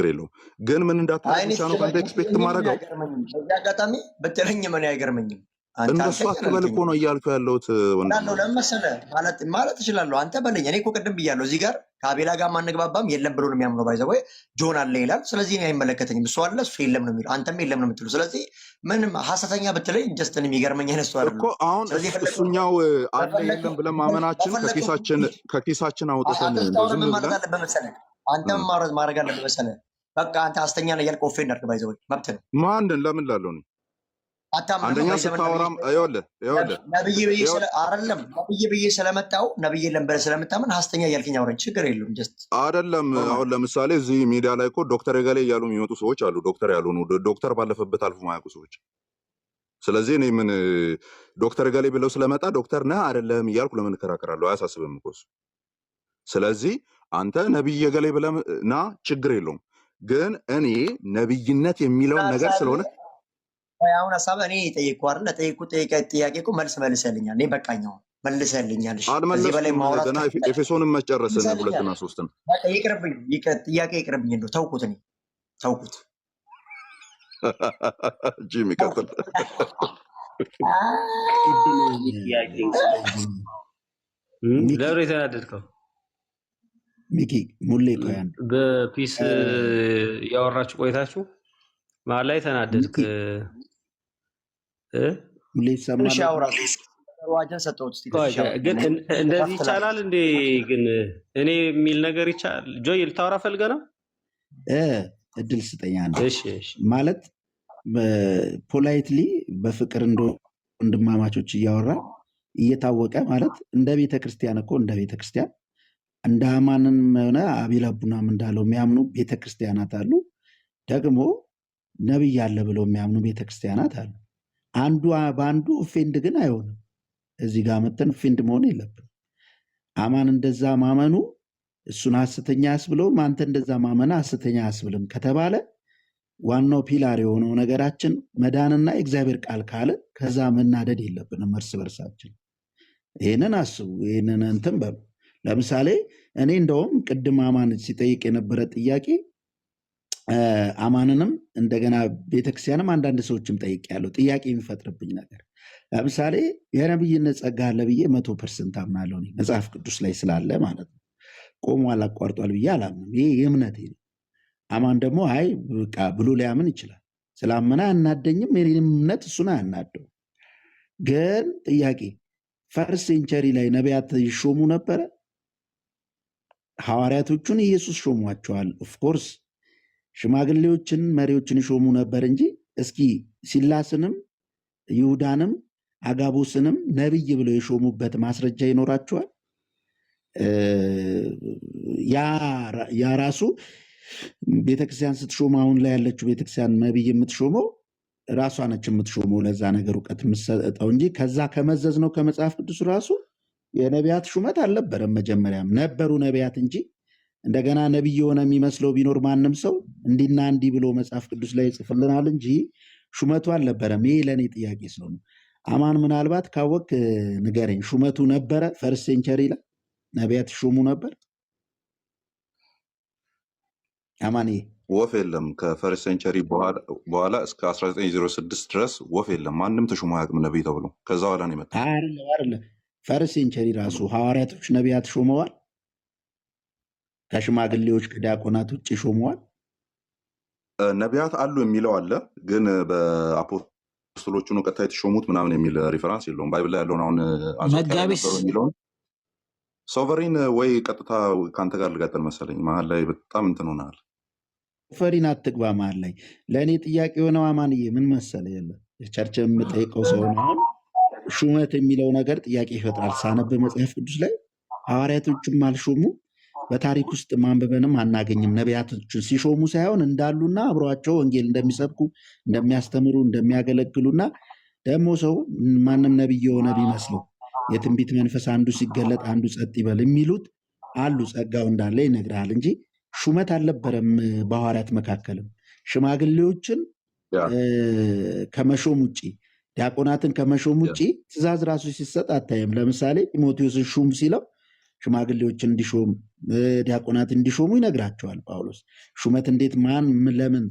የለውም። ግን ምን እንዳታረግ ብቻ ነው ካንተ ኤክስፔክት ማድረገው። አጋጣሚ በተለኝ ምን አይገርመኝም። እንደሱ አትበል እኮ ነው እያልኩ ያለሁት ወንድም። ለምን መሰለህ ማለት እችላለሁ። አንተ በለኝ። እኔ እኮ ቅድም ብያለሁ። እዚህ ጋር ከአቤላ ጋር ማንግባባም የለም ብሎ ነው የሚያምነው። ባይዘው ወይ ጆን አለ ይላል። ስለዚህ እኔ አይመለከተኝም። እሱ አለ እሱ የለም ነው የሚለው፣ አንተም የለም ነው የምትለው። ስለዚህ ምንም ሐሰተኛ ብትለኝ ጀስትን የሚገርመኝ አይነት ሰው አይደለም እኮ። አሁን እሱኛው አለ የለም ብለን ማመናችን ከኪሳችን አውጥተን እንደዚህ ምን ማለት አለበት መሰለህ? አንተም ማድረግ አለበት መሰለህ? በቃ አንተ ሐሰተኛ ነህ እያልክ ኦፌንድ አድርግ። ባይዘው ወይ መብት ነው። ማንን ለምን ላለው ነው አንደኛ ስታወራም ነብይ ብዬ ስለመጣው ነብይ የለም ብለህ ስለምታምን ሐሰተኛ እያልከኝ አውራኝ፣ ችግር የለውም። ጀስት አይደለም። አሁን ለምሳሌ እዚህ ሚዲያ ላይ እኮ ዶክተር የገሌ እያሉ የሚመጡ ሰዎች አሉ። ዶክተር ያልሆኑ ዶክተር ባለፈበት አልፎ ማያውቁ ሰዎች። ስለዚህ እኔ ምን ዶክተር የገሌ ብለው ስለመጣ ዶክተር ነህ አይደለም እያልኩ ለምን እከራከራለሁ? አያሳስብም እኮ እሱ። ስለዚህ አንተ ነብይ የገሌ ብለህ ና፣ ችግር የለውም። ግን እኔ ነብይነት የሚለውን ነገር ስለሆነ አሁን ሀሳብ እኔ የጠየቅኩህ አይደል? ለጠየቅኩት ጥያቄ እኮ መልስ መልሰልኛል። እኔ በቃኛው መልሰልኛል። እዚህ በላይ ማውራት ገና ኤፌሶንን መጨረስን 2 እና 3 ይቅርብኝ፣ ጥያቄ ይቅርብኝ። እንደው ተውኩት፣ እኔ ተውኩት። ጂሚ ቀጥል። ለምን የተናደድከው ሚኪ? ሙሌ ቆያን በፒስ ያወራችሁ ቆይታችሁ መሀል ላይ ተናደድክ? ሙሌ ይሰማል። ግን እንደዚህ ይቻላል እንዴ? ግን እኔ የሚል ነገር ይቻላል? ጆይ ልታወራ ፈልገህ ነው? እድል ስጠኛ ነው ማለት ፖላይትሊ በፍቅር ወንድማማቾች እያወራ እየታወቀ ማለት እንደ ቤተክርስቲያን እኮ እንደ ቤተክርስቲያን እንደ አማንም ሆነ አቤላ ቡናም እንዳለው የሚያምኑ ቤተክርስቲያናት አሉ። ደግሞ ነብይ አለ ብለው የሚያምኑ ቤተክርስቲያናት አሉ። አንዱ በአንዱ ኦፌንድ ግን አይሆንም። እዚህ ጋር መተን ኦፌንድ መሆን የለብን። አማን እንደዛ ማመኑ እሱን ሐሰተኛ ያስብለውም፣ አንተ እንደዛ ማመን ሐሰተኛ ያስብልም ከተባለ ዋናው ፒላር የሆነው ነገራችን መዳንና የእግዚአብሔር ቃል ካለ ከዛ መናደድ የለብንም እርስ በርሳችን። ይህንን አስቡ፣ ይህንን እንትን በሉ። ለምሳሌ እኔ እንደውም ቅድም አማን ሲጠይቅ የነበረ ጥያቄ አማንንም እንደገና ቤተክርስቲያንም አንዳንድ ሰዎችም ጠይቅ ያለው ጥያቄ የሚፈጥርብኝ ነገር ለምሳሌ የነብይነት ጸጋ አለ ብዬ 100% አምናለሁ መጽሐፍ ቅዱስ ላይ ስላለ ማለት ነው። ቆሟል አቋርጧል ብዬ አላምንም። ይሄ የእምነቴ ነው። አማን ደግሞ አይ በቃ ብሎ ሊያምን ይችላል። ስላመነ አናደኝም። የኔንም እምነት እሱን አያናደው። ግን ጥያቄ ፈርስት ሴንቸሪ ላይ ነቢያት ይሾሙ ነበረ? ሐዋርያቶቹን ኢየሱስ ሾሟቸዋል። ኦፍኮርስ ሽማግሌዎችን መሪዎችን ይሾሙ ነበር እንጂ እስኪ ሲላስንም ይሁዳንም አጋቦስንም ነቢይ ብለው የሾሙበት ማስረጃ ይኖራቸዋል? ያ ራሱ ቤተክርስቲያን ስትሾም አሁን ላይ ያለችው ቤተክርስቲያን ነቢይ የምትሾመው ራሷ ነች የምትሾመው ለዛ ነገር እውቀት የምትሰጠው እንጂ ከዛ ከመዘዝ ነው ከመጽሐፍ ቅዱስ ራሱ የነቢያት ሹመት አልነበረም። መጀመሪያም ነበሩ ነቢያት እንጂ እንደገና ነቢይ የሆነ የሚመስለው ቢኖር ማንም ሰው እንዲና እንዲህ ብሎ መጽሐፍ ቅዱስ ላይ ይጽፍልናል እንጂ ሹመቱ አልነበረም። ይሄ ለእኔ ጥያቄ ስለሆነ አማን ምናልባት ካወቅ ንገረኝ። ሹመቱ ነበረ? ፈርስት ሴንቸሪ ላይ ነቢያት ይሾሙ ነበር? አማን ወፍ የለም። ከፈርስት ሴንቸሪ በኋላ እስከ 1906 ድረስ ወፍ የለም። ማንም ተሾሞ አያውቅም ነቢይ ተብሎ። ከዛ በኋላ ነው የመጣው። አይደለም ፈርስት ሴንቸሪ ራሱ ሐዋርያቶች ነቢያት ሾመዋል? ከሽማግሌዎች ከዲያቆናት ውጭ ሾመዋል? ነቢያት አሉ የሚለው አለ፣ ግን በአፖስቶሎቹ ነው ቀጥታ የተሾሙት ምናምን የሚል ሪፈራንስ የለውም። ባይብል ላይ ያለውን አሁን መጋቢስ የሚለውን ሶቨሪን ወይ ቀጥታ ከአንተ ጋር ልቀጥል መሰለኝ። መሀል ላይ በጣም እንትን ሆናል። ሶቨሪን አትግባ መሀል ላይ። ለእኔ ጥያቄ የሆነው አማንዬ ምን መሰለ የለ ቸርች የምጠይቀው ሰው ነው። ሹመት የሚለው ነገር ጥያቄ ይፈጥራል። ሳነብ መጽሐፍ ቅዱስ ላይ ሐዋርያቶችም አልሾሙ በታሪክ ውስጥ ማንበበንም አናገኝም። ነቢያቶችን ሲሾሙ ሳይሆን እንዳሉና አብረዋቸው ወንጌል እንደሚሰብኩ እንደሚያስተምሩ እንደሚያገለግሉና ደግሞ ሰው ማንም ነቢይ የሆነ ቢመስለው የትንቢት መንፈስ አንዱ ሲገለጥ አንዱ ጸጥ ይበል የሚሉት አሉ። ጸጋው እንዳለ ይነግርሃል እንጂ ሹመት አልነበረም። በሐዋርያት መካከልም ሽማግሌዎችን ከመሾም ውጭ ዲያቆናትን ከመሾም ውጭ ትእዛዝ ራሱ ሲሰጥ አታይም። ለምሳሌ ጢሞቴዎስን ሹም ሲለው ሽማግሌዎችን እንዲሾም ዲያቆናት እንዲሾሙ ይነግራቸዋል ጳውሎስ። ሹመት እንዴት ማን ለምን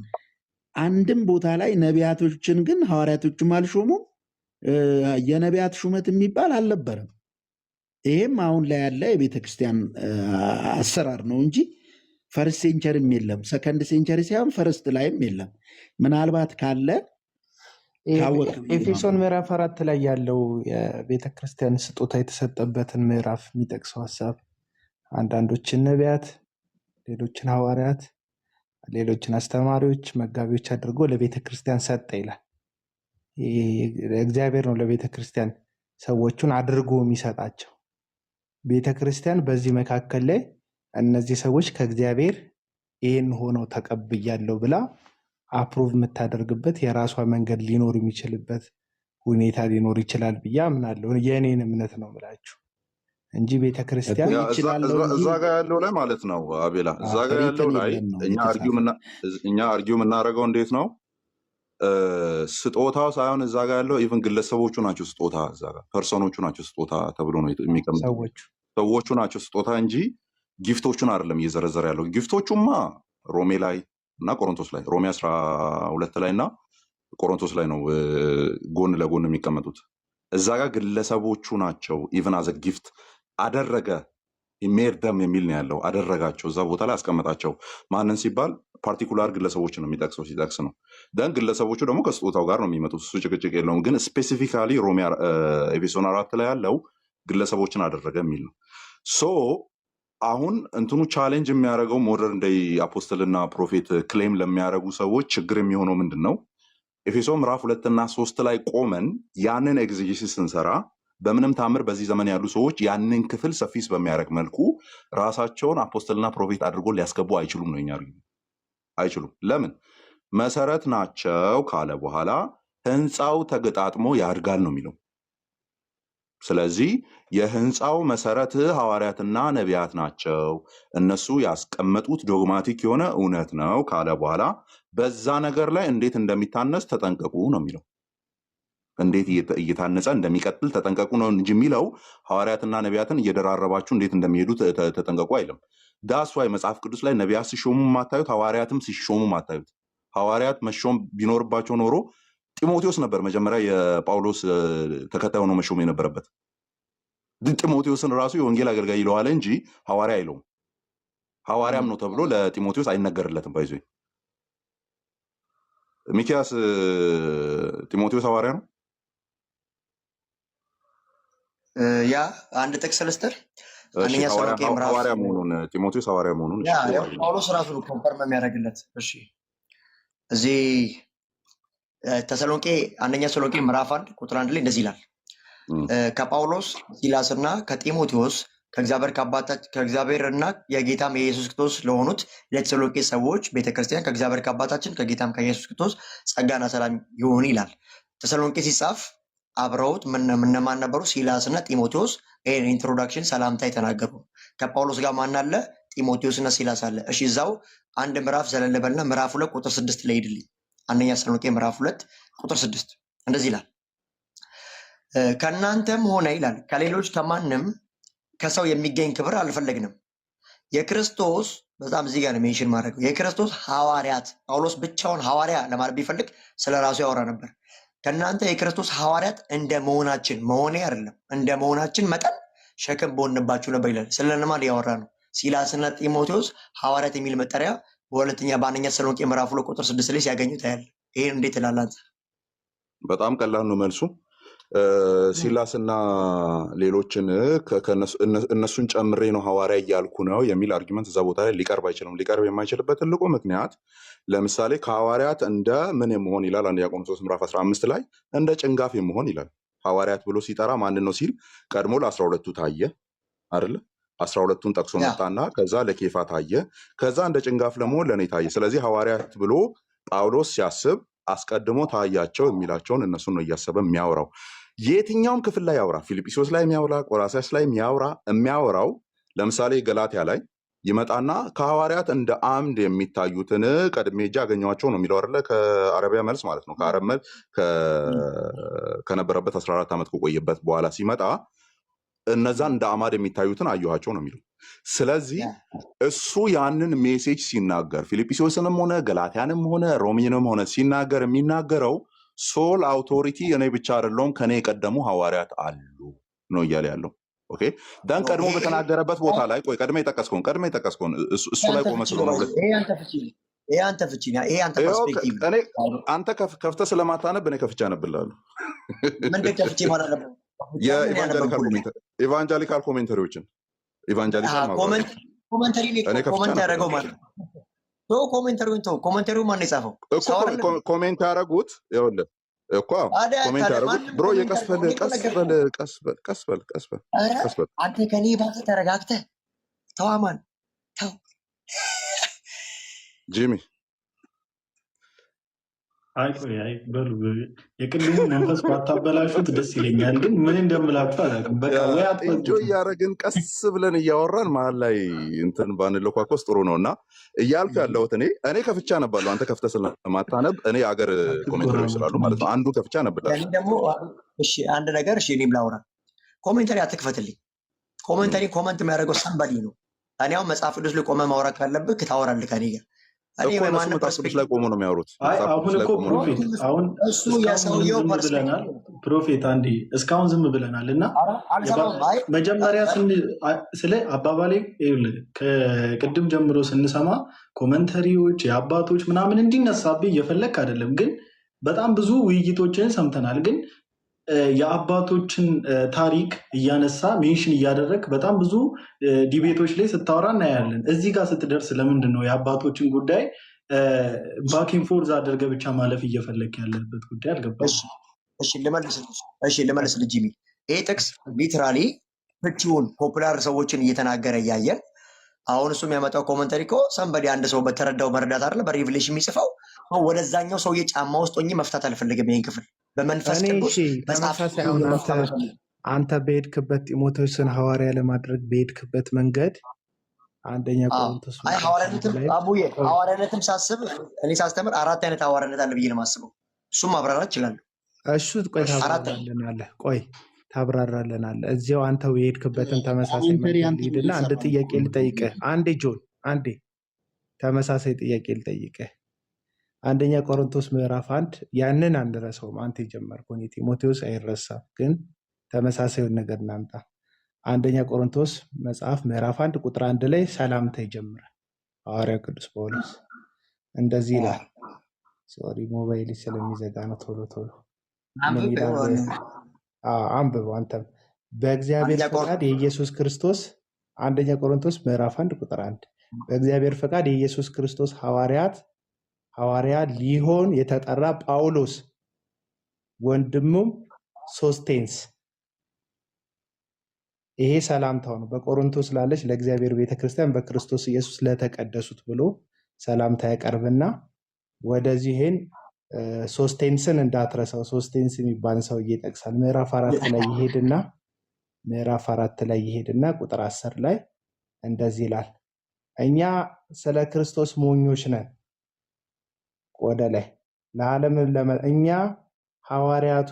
አንድም ቦታ ላይ ነቢያቶችን ግን ሐዋርያቶችም አልሾሙም። የነቢያት ሹመት የሚባል አልነበረም። ይሄም አሁን ላይ ያለ የቤተክርስቲያን አሰራር ነው እንጂ ፈርስት ሴንቸሪም የለም፣ ሰከንድ ሴንቸሪ ሳይሆን ፈርስት ላይም የለም። ምናልባት ካለ ኤፌሶን ምዕራፍ 4 ላይ ያለው የቤተክርስቲያን ስጦታ የተሰጠበትን ምዕራፍ የሚጠቅሰው ሀሳብ አንዳንዶችን ነቢያት፣ ሌሎችን ሐዋርያት፣ ሌሎችን አስተማሪዎች፣ መጋቢዎች አድርጎ ለቤተክርስቲያን ሰጠ ይላል። እግዚአብሔር ነው ለቤተክርስቲያን ሰዎቹን አድርጎ የሚሰጣቸው። ቤተክርስቲያን በዚህ መካከል ላይ እነዚህ ሰዎች ከእግዚአብሔር ይህን ሆነው ተቀብያለሁ ብላ አፕሩቭ የምታደርግበት የራሷ መንገድ ሊኖር የሚችልበት ሁኔታ ሊኖር ይችላል ብዬ አምናለሁ። የእኔን እምነት ነው የምላችሁ እንጂ ቤተክርስቲያን እዛ ጋ ያለው ላይ ማለት ነው አቤላ፣ እዛ ጋ ያለው ላይ እኛ አርጊው የምናደርገው እንዴት ነው? ስጦታው ሳይሆን እዛ ጋ ያለው ኢቨን ግለሰቦቹ ናቸው ስጦታ፣ እዛ ጋ ፐርሶኖቹ ናቸው ስጦታ ተብሎ ነው የሚቀምጡት። ሰዎቹ ናቸው ስጦታ እንጂ ጊፍቶቹን አይደለም እየዘረዘረ ያለው። ጊፍቶቹማ ሮሜ ላይ እና ቆሮንቶስ ላይ፣ ሮሜ 12 ላይ እና ቆሮንቶስ ላይ ነው ጎን ለጎን የሚቀመጡት። እዛ ጋር ግለሰቦቹ ናቸው ኢቨን አዘ ጊፍት አደረገ ሜርደም የሚል ነው ያለው። አደረጋቸው እዛ ቦታ ላይ አስቀመጣቸው። ማንን ሲባል ፓርቲኩላር ግለሰቦችን ነው የሚጠቅሰው፣ ሲጠቅስ ነው። ደን ግለሰቦቹ ደግሞ ከስጦታው ጋር ነው የሚመጡት። እሱ ጭቅጭቅ የለውም። ግን ስፔሲፊካሊ ሮሜ ኤፌሶን 4 ላይ ያለው ግለሰቦችን አደረገ የሚል ነው። ሶ አሁን እንትኑ ቻሌንጅ የሚያደርገው ሞደርን ዴይ አፖስትልና ፕሮፌት ክሌም ለሚያደርጉ ሰዎች ችግር የሚሆነው ምንድን ነው? ኤፌሶ ምዕራፍ 2 እና 3 ላይ ቆመን ያንን ኤግዚጂሲስ ስንሰራ በምንም ታምር በዚህ ዘመን ያሉ ሰዎች ያንን ክፍል ሰፊስ በሚያደርግ መልኩ ራሳቸውን አፖስትልና ፕሮፌት አድርጎ ሊያስገቡ አይችሉም ነው የኛ አይችሉም። ለምን? መሰረት ናቸው ካለ በኋላ ህንፃው ተገጣጥሞ ያድጋል ነው የሚለው። ስለዚህ የህንፃው መሰረት ሐዋርያትና ነቢያት ናቸው፣ እነሱ ያስቀመጡት ዶግማቲክ የሆነ እውነት ነው ካለ በኋላ በዛ ነገር ላይ እንዴት እንደሚታነስ ተጠንቀቁ ነው የሚለው። እንዴት እየታነጸ እንደሚቀጥል ተጠንቀቁ ነው እንጂ የሚለው ሐዋርያትና ነቢያትን እየደራረባችሁ እንዴት እንደሚሄዱ ተጠንቀቁ አይልም። ዳስ ዋይ መጽሐፍ ቅዱስ ላይ ነቢያት ሲሾሙ ማታዩት፣ ሐዋርያትም ሲሾሙ ማታዩት። ሐዋርያት መሾም ቢኖርባቸው ኖሮ ጢሞቴዎስ ነበር መጀመሪያ የጳውሎስ ተከታይ ሆኖ መሾም የነበረበት። ጢሞቴዎስን ራሱ የወንጌል አገልጋይ ይለዋል እንጂ ሐዋርያ አይለውም። ሐዋርያም ነው ተብሎ ለጢሞቴዎስ አይነገርለትም። ባይዞ ሚኪያስ ጢሞቴዎስ ሐዋርያ ነው። ያ አንድ ጥቅስ ልስጥር። እሺ አንደኛ ተሰሎንቄ ምዕራፍ ሐዋርያ መሆኑን ጢሞቴዎስ ሐዋርያ መሆኑን ያ እሺ ያው ጳውሎስ ራሱ ነው ኮንፈርም የሚያደርግለት። እሺ እዚህ ተሰሎንቄ አንደኛ ተሰሎንቄ ምዕራፍ 1 ቁጥር 1 ላይ እንደዚህ ይላል ከጳውሎስ ሲላስና ከጢሞቴዎስ ከእግዚአብሔርና የጌታም የኢየሱስ ክርስቶስ ለሆኑት ለተሰሎንቄ ሰዎች ቤተክርስቲያን ከእግዚአብሔር ከአባታችን ከጌታም ከኢየሱስ ክርስቶስ ጸጋና ሰላም ይሁን ይላል። ተሰሎንቄ ሲጻፍ አብረውት እነማን ነበሩ? ሲላስና ጢሞቴዎስ። ይሄን ኢንትሮዳክሽን ሰላምታ የተናገሩ ከጳውሎስ ጋር ማን አለ? ጢሞቴዎስና ሲላስ አለ። እሺ እዛው አንድ ምዕራፍ ዘለል በልና ምዕራፍ 2 ቁጥር 6 ላይ ሄድልኝ። አንደኛ ተሰሎንቄ ምዕራፍ 2 ቁጥር 6 እንደዚህ ይላል ከእናንተም ሆነ ይላል ከሌሎች ከማንም ከሰው የሚገኝ ክብር አልፈለግንም። የክርስቶስ በጣም እዚህ ጋር ነው ሜንሽን ማድረገው የክርስቶስ ሐዋርያት። ጳውሎስ ብቻውን ሐዋርያ ለማለት ቢፈልግ ስለ ራሱ ያወራ ነበር። ከእናንተ የክርስቶስ ሐዋርያት እንደ መሆናችን መሆኔ አይደለም እንደ መሆናችን መጠን ሸክም በሆንባችሁ ነበር ይላል። ስለነማን ያወራ ነው? ሲላስና ጢሞቴዎስ ሐዋርያት የሚል መጠሪያ በአንደኛ ተሰሎንቄ ምዕራፍ 2 ቁጥር 6 ላይ ሲያገኙ ታያል። ይሄን እንዴት ትላለህ አንተ? በጣም ቀላል ነው መልሱ። ሲላስና ሌሎችን እነሱን ጨምሬ ነው ሐዋርያ እያልኩ ነው የሚል አርጊመንት እዛ ቦታ ላይ ሊቀርብ አይችልም። ሊቀርብ የማይችልበት ትልቁ ምክንያት ለምሳሌ ከሐዋርያት እንደ ምን የመሆን ይላል አንደኛ ቆሮንቶስ ምዕራፍ 15 ላይ እንደ ጭንጋፍ የመሆን ይላል። ሐዋርያት ብሎ ሲጠራ ማንን ነው ሲል ቀድሞ ለ12ቱ ታየ አይደለ? 12ቱን ጠቅሶ መጣና ከዛ ለኬፋ ታየ፣ ከዛ እንደ ጭንጋፍ ለመሆን ለእኔ ታየ። ስለዚህ ሐዋርያት ብሎ ጳውሎስ ሲያስብ አስቀድሞ ታያቸው የሚላቸውን እነሱን ነው እያሰበ የሚያወራው። የትኛውም ክፍል ላይ ያውራ፣ ፊልጵስዩስ ላይ የሚያውራ፣ ቆላስይስ ላይ የሚያወራው ለምሳሌ ገላትያ ላይ ይመጣና ከሐዋርያት እንደ አምድ የሚታዩትን ቀድሜ እጅ አገኘኋቸው ነው የሚለው አይደለ? ከአረቢያ መልስ ማለት ነው። ከአረብ መልስ ከነበረበት 14 ዓመት ከቆየበት በኋላ ሲመጣ እነዛን እንደ አማድ የሚታዩትን አየኋቸው ነው የሚለው። ስለዚህ እሱ ያንን ሜሴጅ ሲናገር ፊልጵስዩስንም ሆነ ገላትያንም ሆነ ሮሜንም ሆነ ሲናገር የሚናገረው ሶል አውቶሪቲ እኔ ብቻ አይደለሁም ከኔ የቀደሙ ሐዋርያት አሉ ነው እያለ ያለው። ኦኬ ዳን ቀድሞ በተናገረበት ቦታ ላይ ቆይ ቀድሞ የጠቀስከውን እሱ ላይ ቆመ ስለሆነ ይሄ አንተ ፍቺ ፐርስፔክቲቭ እኔ አንተ ከፍተህ ስለማታነብ እኔ ከፍቼ አነብልሃለሁ። ምንድን ከፍቼ ማለት ነው? የኢቫንጀሊካል ኮሜንተሪዎችን ኮመንት ያደረገው ማለት ነው። ኮሜንተሪው ማን የጻፈው? ኮሜንት ያደረጉት ይኸውልህ እኮ ኮሜንት ያደረጉት ብሮ ቀስበል አንተ ከኔ ባሰ ተረጋግተህ ተው። አማን ተው ጂሚ በሉ የቅድሙ መንፈስ ባታበላሹት ደስ ይለኛል፣ ግን ምን እንደምላችሁ አላውቅም። በቃ እያደረግን ቀስ ብለን እያወራን መሀል ላይ እንትን ባንለኳኮስ ጥሩ ነው። እና እያልኩ ያለሁት እኔ ከፍቻ አነባለሁ። አንተ ከፍተህ ስለማታነብ እኔ አገር ኮሜንተሪዎች ስላሉ ማለት ነው አንዱ ከፍቻ አነብላለሁ። ደግሞ አንድ ነገር እኔም ላውራ። ኮሜንተሪ አትክፈትልኝ። ኮመንት የሚያደርገው ሰንበዲ ነው። እኔ አሁን መጽሐፍ ቅዱስ ላይ ቆመ ማውራት ካለብህ ታወራለህ ከኔ ጋር መጽሐፍ ቅዱስ ላይ ቆሞ ነው የሚያወሩት። አሁን እኮ ፕሮፌት አንዴ እስካሁን ዝም ብለናል እና መጀመሪያ ስለ አባባሌ ከቅድም ጀምሮ ስንሰማ ኮመንተሪዎች የአባቶች ምናምን እንዲነሳብህ እየፈለግ አይደለም፣ ግን በጣም ብዙ ውይይቶችን ሰምተናል። ግን የአባቶችን ታሪክ እያነሳ ሜንሽን እያደረግ በጣም ብዙ ዲቤቶች ላይ ስታወራ እናያለን። እዚህ ጋር ስትደርስ ለምንድን ነው የአባቶችን ጉዳይ ባኪን ፎርዝ አድርገ ብቻ ማለፍ እየፈለግ ያለበት ጉዳይ አልገባም። ልመልስ ልጅ ሚ ይሄ ጥቅስ ሊትራሊ ፍቺውን ፖፑላር ሰዎችን እየተናገረ እያየን አሁን እሱ የሚያመጣው ኮመንተሪ እኮ ሰንበዲ አንድ ሰው በተረዳው መረዳት አይደለ በሪቪሌሽን የሚጽፈው ወደዛኛው ሰውዬ ጫማ ውስጥ ሆኜ መፍታት አልፈልግም። ይህን ክፍል በመንፈስ ቅዱስ አንተ በሄድክበት ጢሞቴዎስን ሐዋርያ ለማድረግ በሄድክበት መንገድ አንደኛ ቆሮንቶስ ሐዋርያነትም ሳስብ እኔ ሳስተምር 4 አይነት ሐዋርያነት አለ ብዬ ነው የማስበው። እሱም ማብራራት እችላለሁ። እሱ ቆይ ታብራራለናለህ። ቆይ ታብራራለናለህ። እዚያው አንተው የሄድክበትን ተመሳሳይ ኮሜንተሪ መንገድ አንተ ልሂድና አንድ እየሰራህ ጥያቄ ነው። ልጠይቅህ። አንዴ ጆን፣ አንዴ ተመሳሳይ ጥያቄ ልጠይቅህ። አንደኛ ቆሮንቶስ ምዕራፍ 1 ያንን አንረሳውም። አንተ የጀመርከውን የጢሞቴዎስ አይረሳም፣ ግን ተመሳሳዩን ነገር እናምጣ። አንደኛ ቆሮንቶስ መጽሐፍ ምዕራፍ 1 ቁጥር 1 ላይ ሰላምታ ይጀምራል። ሐዋርያው ቅዱስ ጳውሎስ እንደዚህ ይላል። ሶሪ ሞባይል ስለሚዘጋ ነው። ቶሎ ቶሎ ምን ይላል? አንብበው አንተም። በእግዚአብሔር ፈቃድ የኢየሱስ ክርስቶስ አንደኛ ቆሮንቶስ ምዕራፍ 1 ቁጥር 1 በእግዚአብሔር ፈቃድ የኢየሱስ ክርስቶስ ሐዋርያ ሊሆን የተጠራ ጳውሎስ ወንድሙም ሶስቴንስ። ይሄ ሰላምታው ነው። በቆሮንቶስ ላለች ለእግዚአብሔር ቤተክርስቲያን በክርስቶስ ኢየሱስ ለተቀደሱት ብሎ ሰላምታ ያቀርብና ወደዚህን ሶስቴንስን እንዳትረሳው። ሶስቴንስ የሚባል ሰው ይጠቅሳል። ምዕራፍ 4 ላይ ይሄድና ቁጥር 10 ላይ እንደዚህ ይላል፣ እኛ ስለ ክርስቶስ ሞኞች ነን። ወደ ላይ እኛ ሐዋርያቱ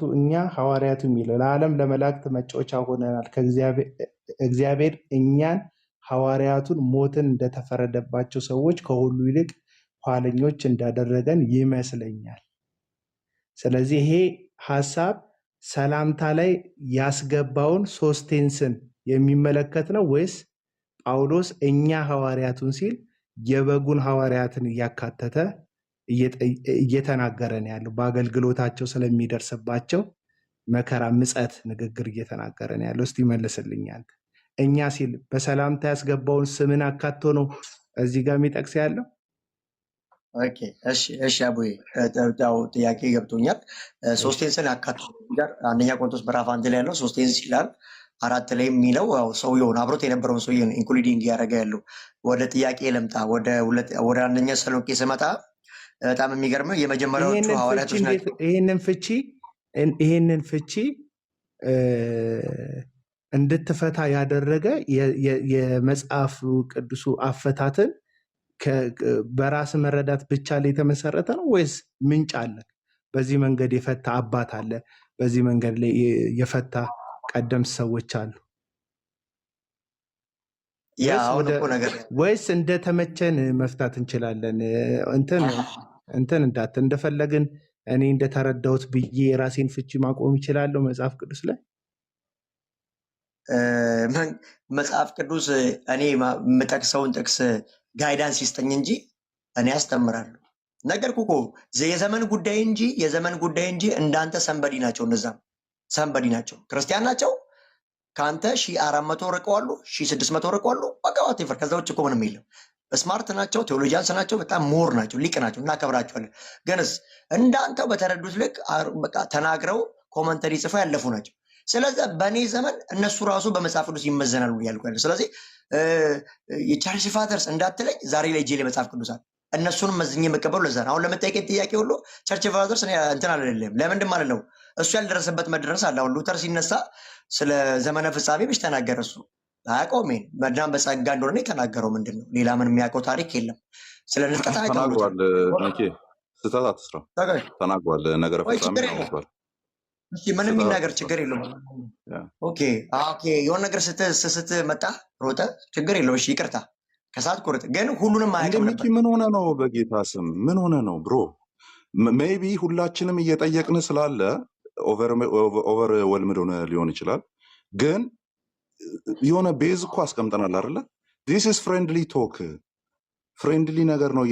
የሚለው ለዓለም ለመላእክት መጫወቻ ሆነናል። እግዚአብሔር እኛን ሐዋርያቱን ሞትን እንደተፈረደባቸው ሰዎች ከሁሉ ይልቅ ኋለኞች እንዳደረገን ይመስለኛል። ስለዚህ ይሄ ሐሳብ ሰላምታ ላይ ያስገባውን ሶስቴንስን የሚመለከት ነው ወይስ ጳውሎስ እኛ ሐዋርያቱን ሲል የበጉን ሐዋርያትን እያካተተ እየተናገረ ነው ያለው? በአገልግሎታቸው ስለሚደርስባቸው መከራ፣ ምጸት ንግግር እየተናገረ ነው ያለው። እስቲ መልስልኛል። እኛ ሲል በሰላምታ ያስገባውን ስምን አካቶ ነው እዚህ ጋር የሚጠቅስ ያለው? ኦኬ እሺ አቡዬ ጥያቄ ገብቶኛል። ሶስቴንስን አካቶ አንደኛ ቆሮንቶስ ምዕራፍ 1 ላይ ያለው ሶስቴንስ ይላል። 4 ላይ የሚለው ሰውየውን አብሮት የነበረውን ሰውዬውን ኢንክሉዲንግ ያደረገ ያለው። ወደ ጥያቄ ልምጣ። ወደ አንደኛ ተሰሎንቄ ስመጣ በጣም የሚገርመው የመጀመሪያዎቹ ሐዋርያቶች ናቸው። ይህንን ፍቺ እንድትፈታ ያደረገ የመጽሐፍ ቅዱሱ አፈታትን በራስ መረዳት ብቻ ላይ የተመሰረተ ነው ወይስ ምንጭ አለ? በዚህ መንገድ የፈታ አባት አለ? በዚህ መንገድ ላይ የፈታ ቀደምት ሰዎች አሉ? ወይስ እንደተመቸን መፍታት እንችላለን? እንደፈለግን እኔ እንደተረዳሁት ብዬ የራሴን ፍቺ ማቆም ይችላለሁ መጽሐፍ ቅዱስ ላይ? መጽሐፍ ቅዱስ እኔ የምጠቅሰውን ጥቅስ ጋይዳንስ ይስጠኝ እንጂ እኔ አስተምራለሁ። ነገርኩህ እኮ የዘመን ጉዳይ እንጂ እንዳንተ ሰንበዲ ናቸው። እነዛም ሰንበዲ ናቸው፣ ክርስቲያን ናቸው። ከአንተ 1400 ርቀዋሉ፣ 1600 ርቀዋሉ። በቃ ዋቴቨር። ከዛ ውጭ እኮ ምንም የለም። ስማርት ናቸው፣ ቴዎሎጂያንስ ናቸው፣ በጣም ምሁር ናቸው፣ ሊቅ ናቸው፣ እናከብራቸዋለን። ግንስ እንዳንተው በተረዱት ልክ በቃ ተናግረው ኮመንተሪ ጽፈው ያለፉ ናቸው። ስለዚህ በእኔ ዘመን እነሱ ራሱ በመጽሐፍ ቅዱስ ይመዘናሉ ያልኩ ያለ። ስለዚህ የቸርች ፋዘርስ እንዳትለኝ ዛሬ ላይ ጄሌ መጽሐፍ ቅዱስ አለ። እነሱንም መዝኜ የምቀበሉ ለዛ ነው። አሁን ለመጠየቅ ጥያቄ ሁሉ ቸርች ፋዘርስ እንትን አለለም። ለምንድን ማለት ነው? እሱ ያልደረሰበት መድረስ አለ። አሁን ሉተር ሲነሳ ስለ ዘመነ ፍጻሜ ብቻ ተናገረ። እሱ አያውቀውም። መዳን በጸጋ እንደሆነ የተናገረው ምንድን ነው? ሌላ ምን የሚያውቀው ታሪክ የለም። ስለ ንጥቀት ተናግሯል። ስህተት አትስራ ተናግሯል። ነገረ ፍጻሜ ተናግሯል። ምንም የሚናገር ችግር የለውም። ኦኬ የሆነ ነገር ስትመጣ ሮጠ ችግር የለውም። እሺ ይቅርታ ከሰዓት ቁርጥ ግን ሁሉንም አያውቅም ነበር። ምን ሆነ ነው? በጌታ ስም ምን ሆነ ነው ብሮ? ሜይቢ ሁላችንም እየጠየቅን ስላለ ኦቨር ወልምድ ሆነ ሊሆን ይችላል። ግን የሆነ ቤዝ እኮ አስቀምጠናል አይደለ? ዲስ ኢዝ ፍሬንድሊ ቶክ፣ ፍሬንድሊ ነገር ነው።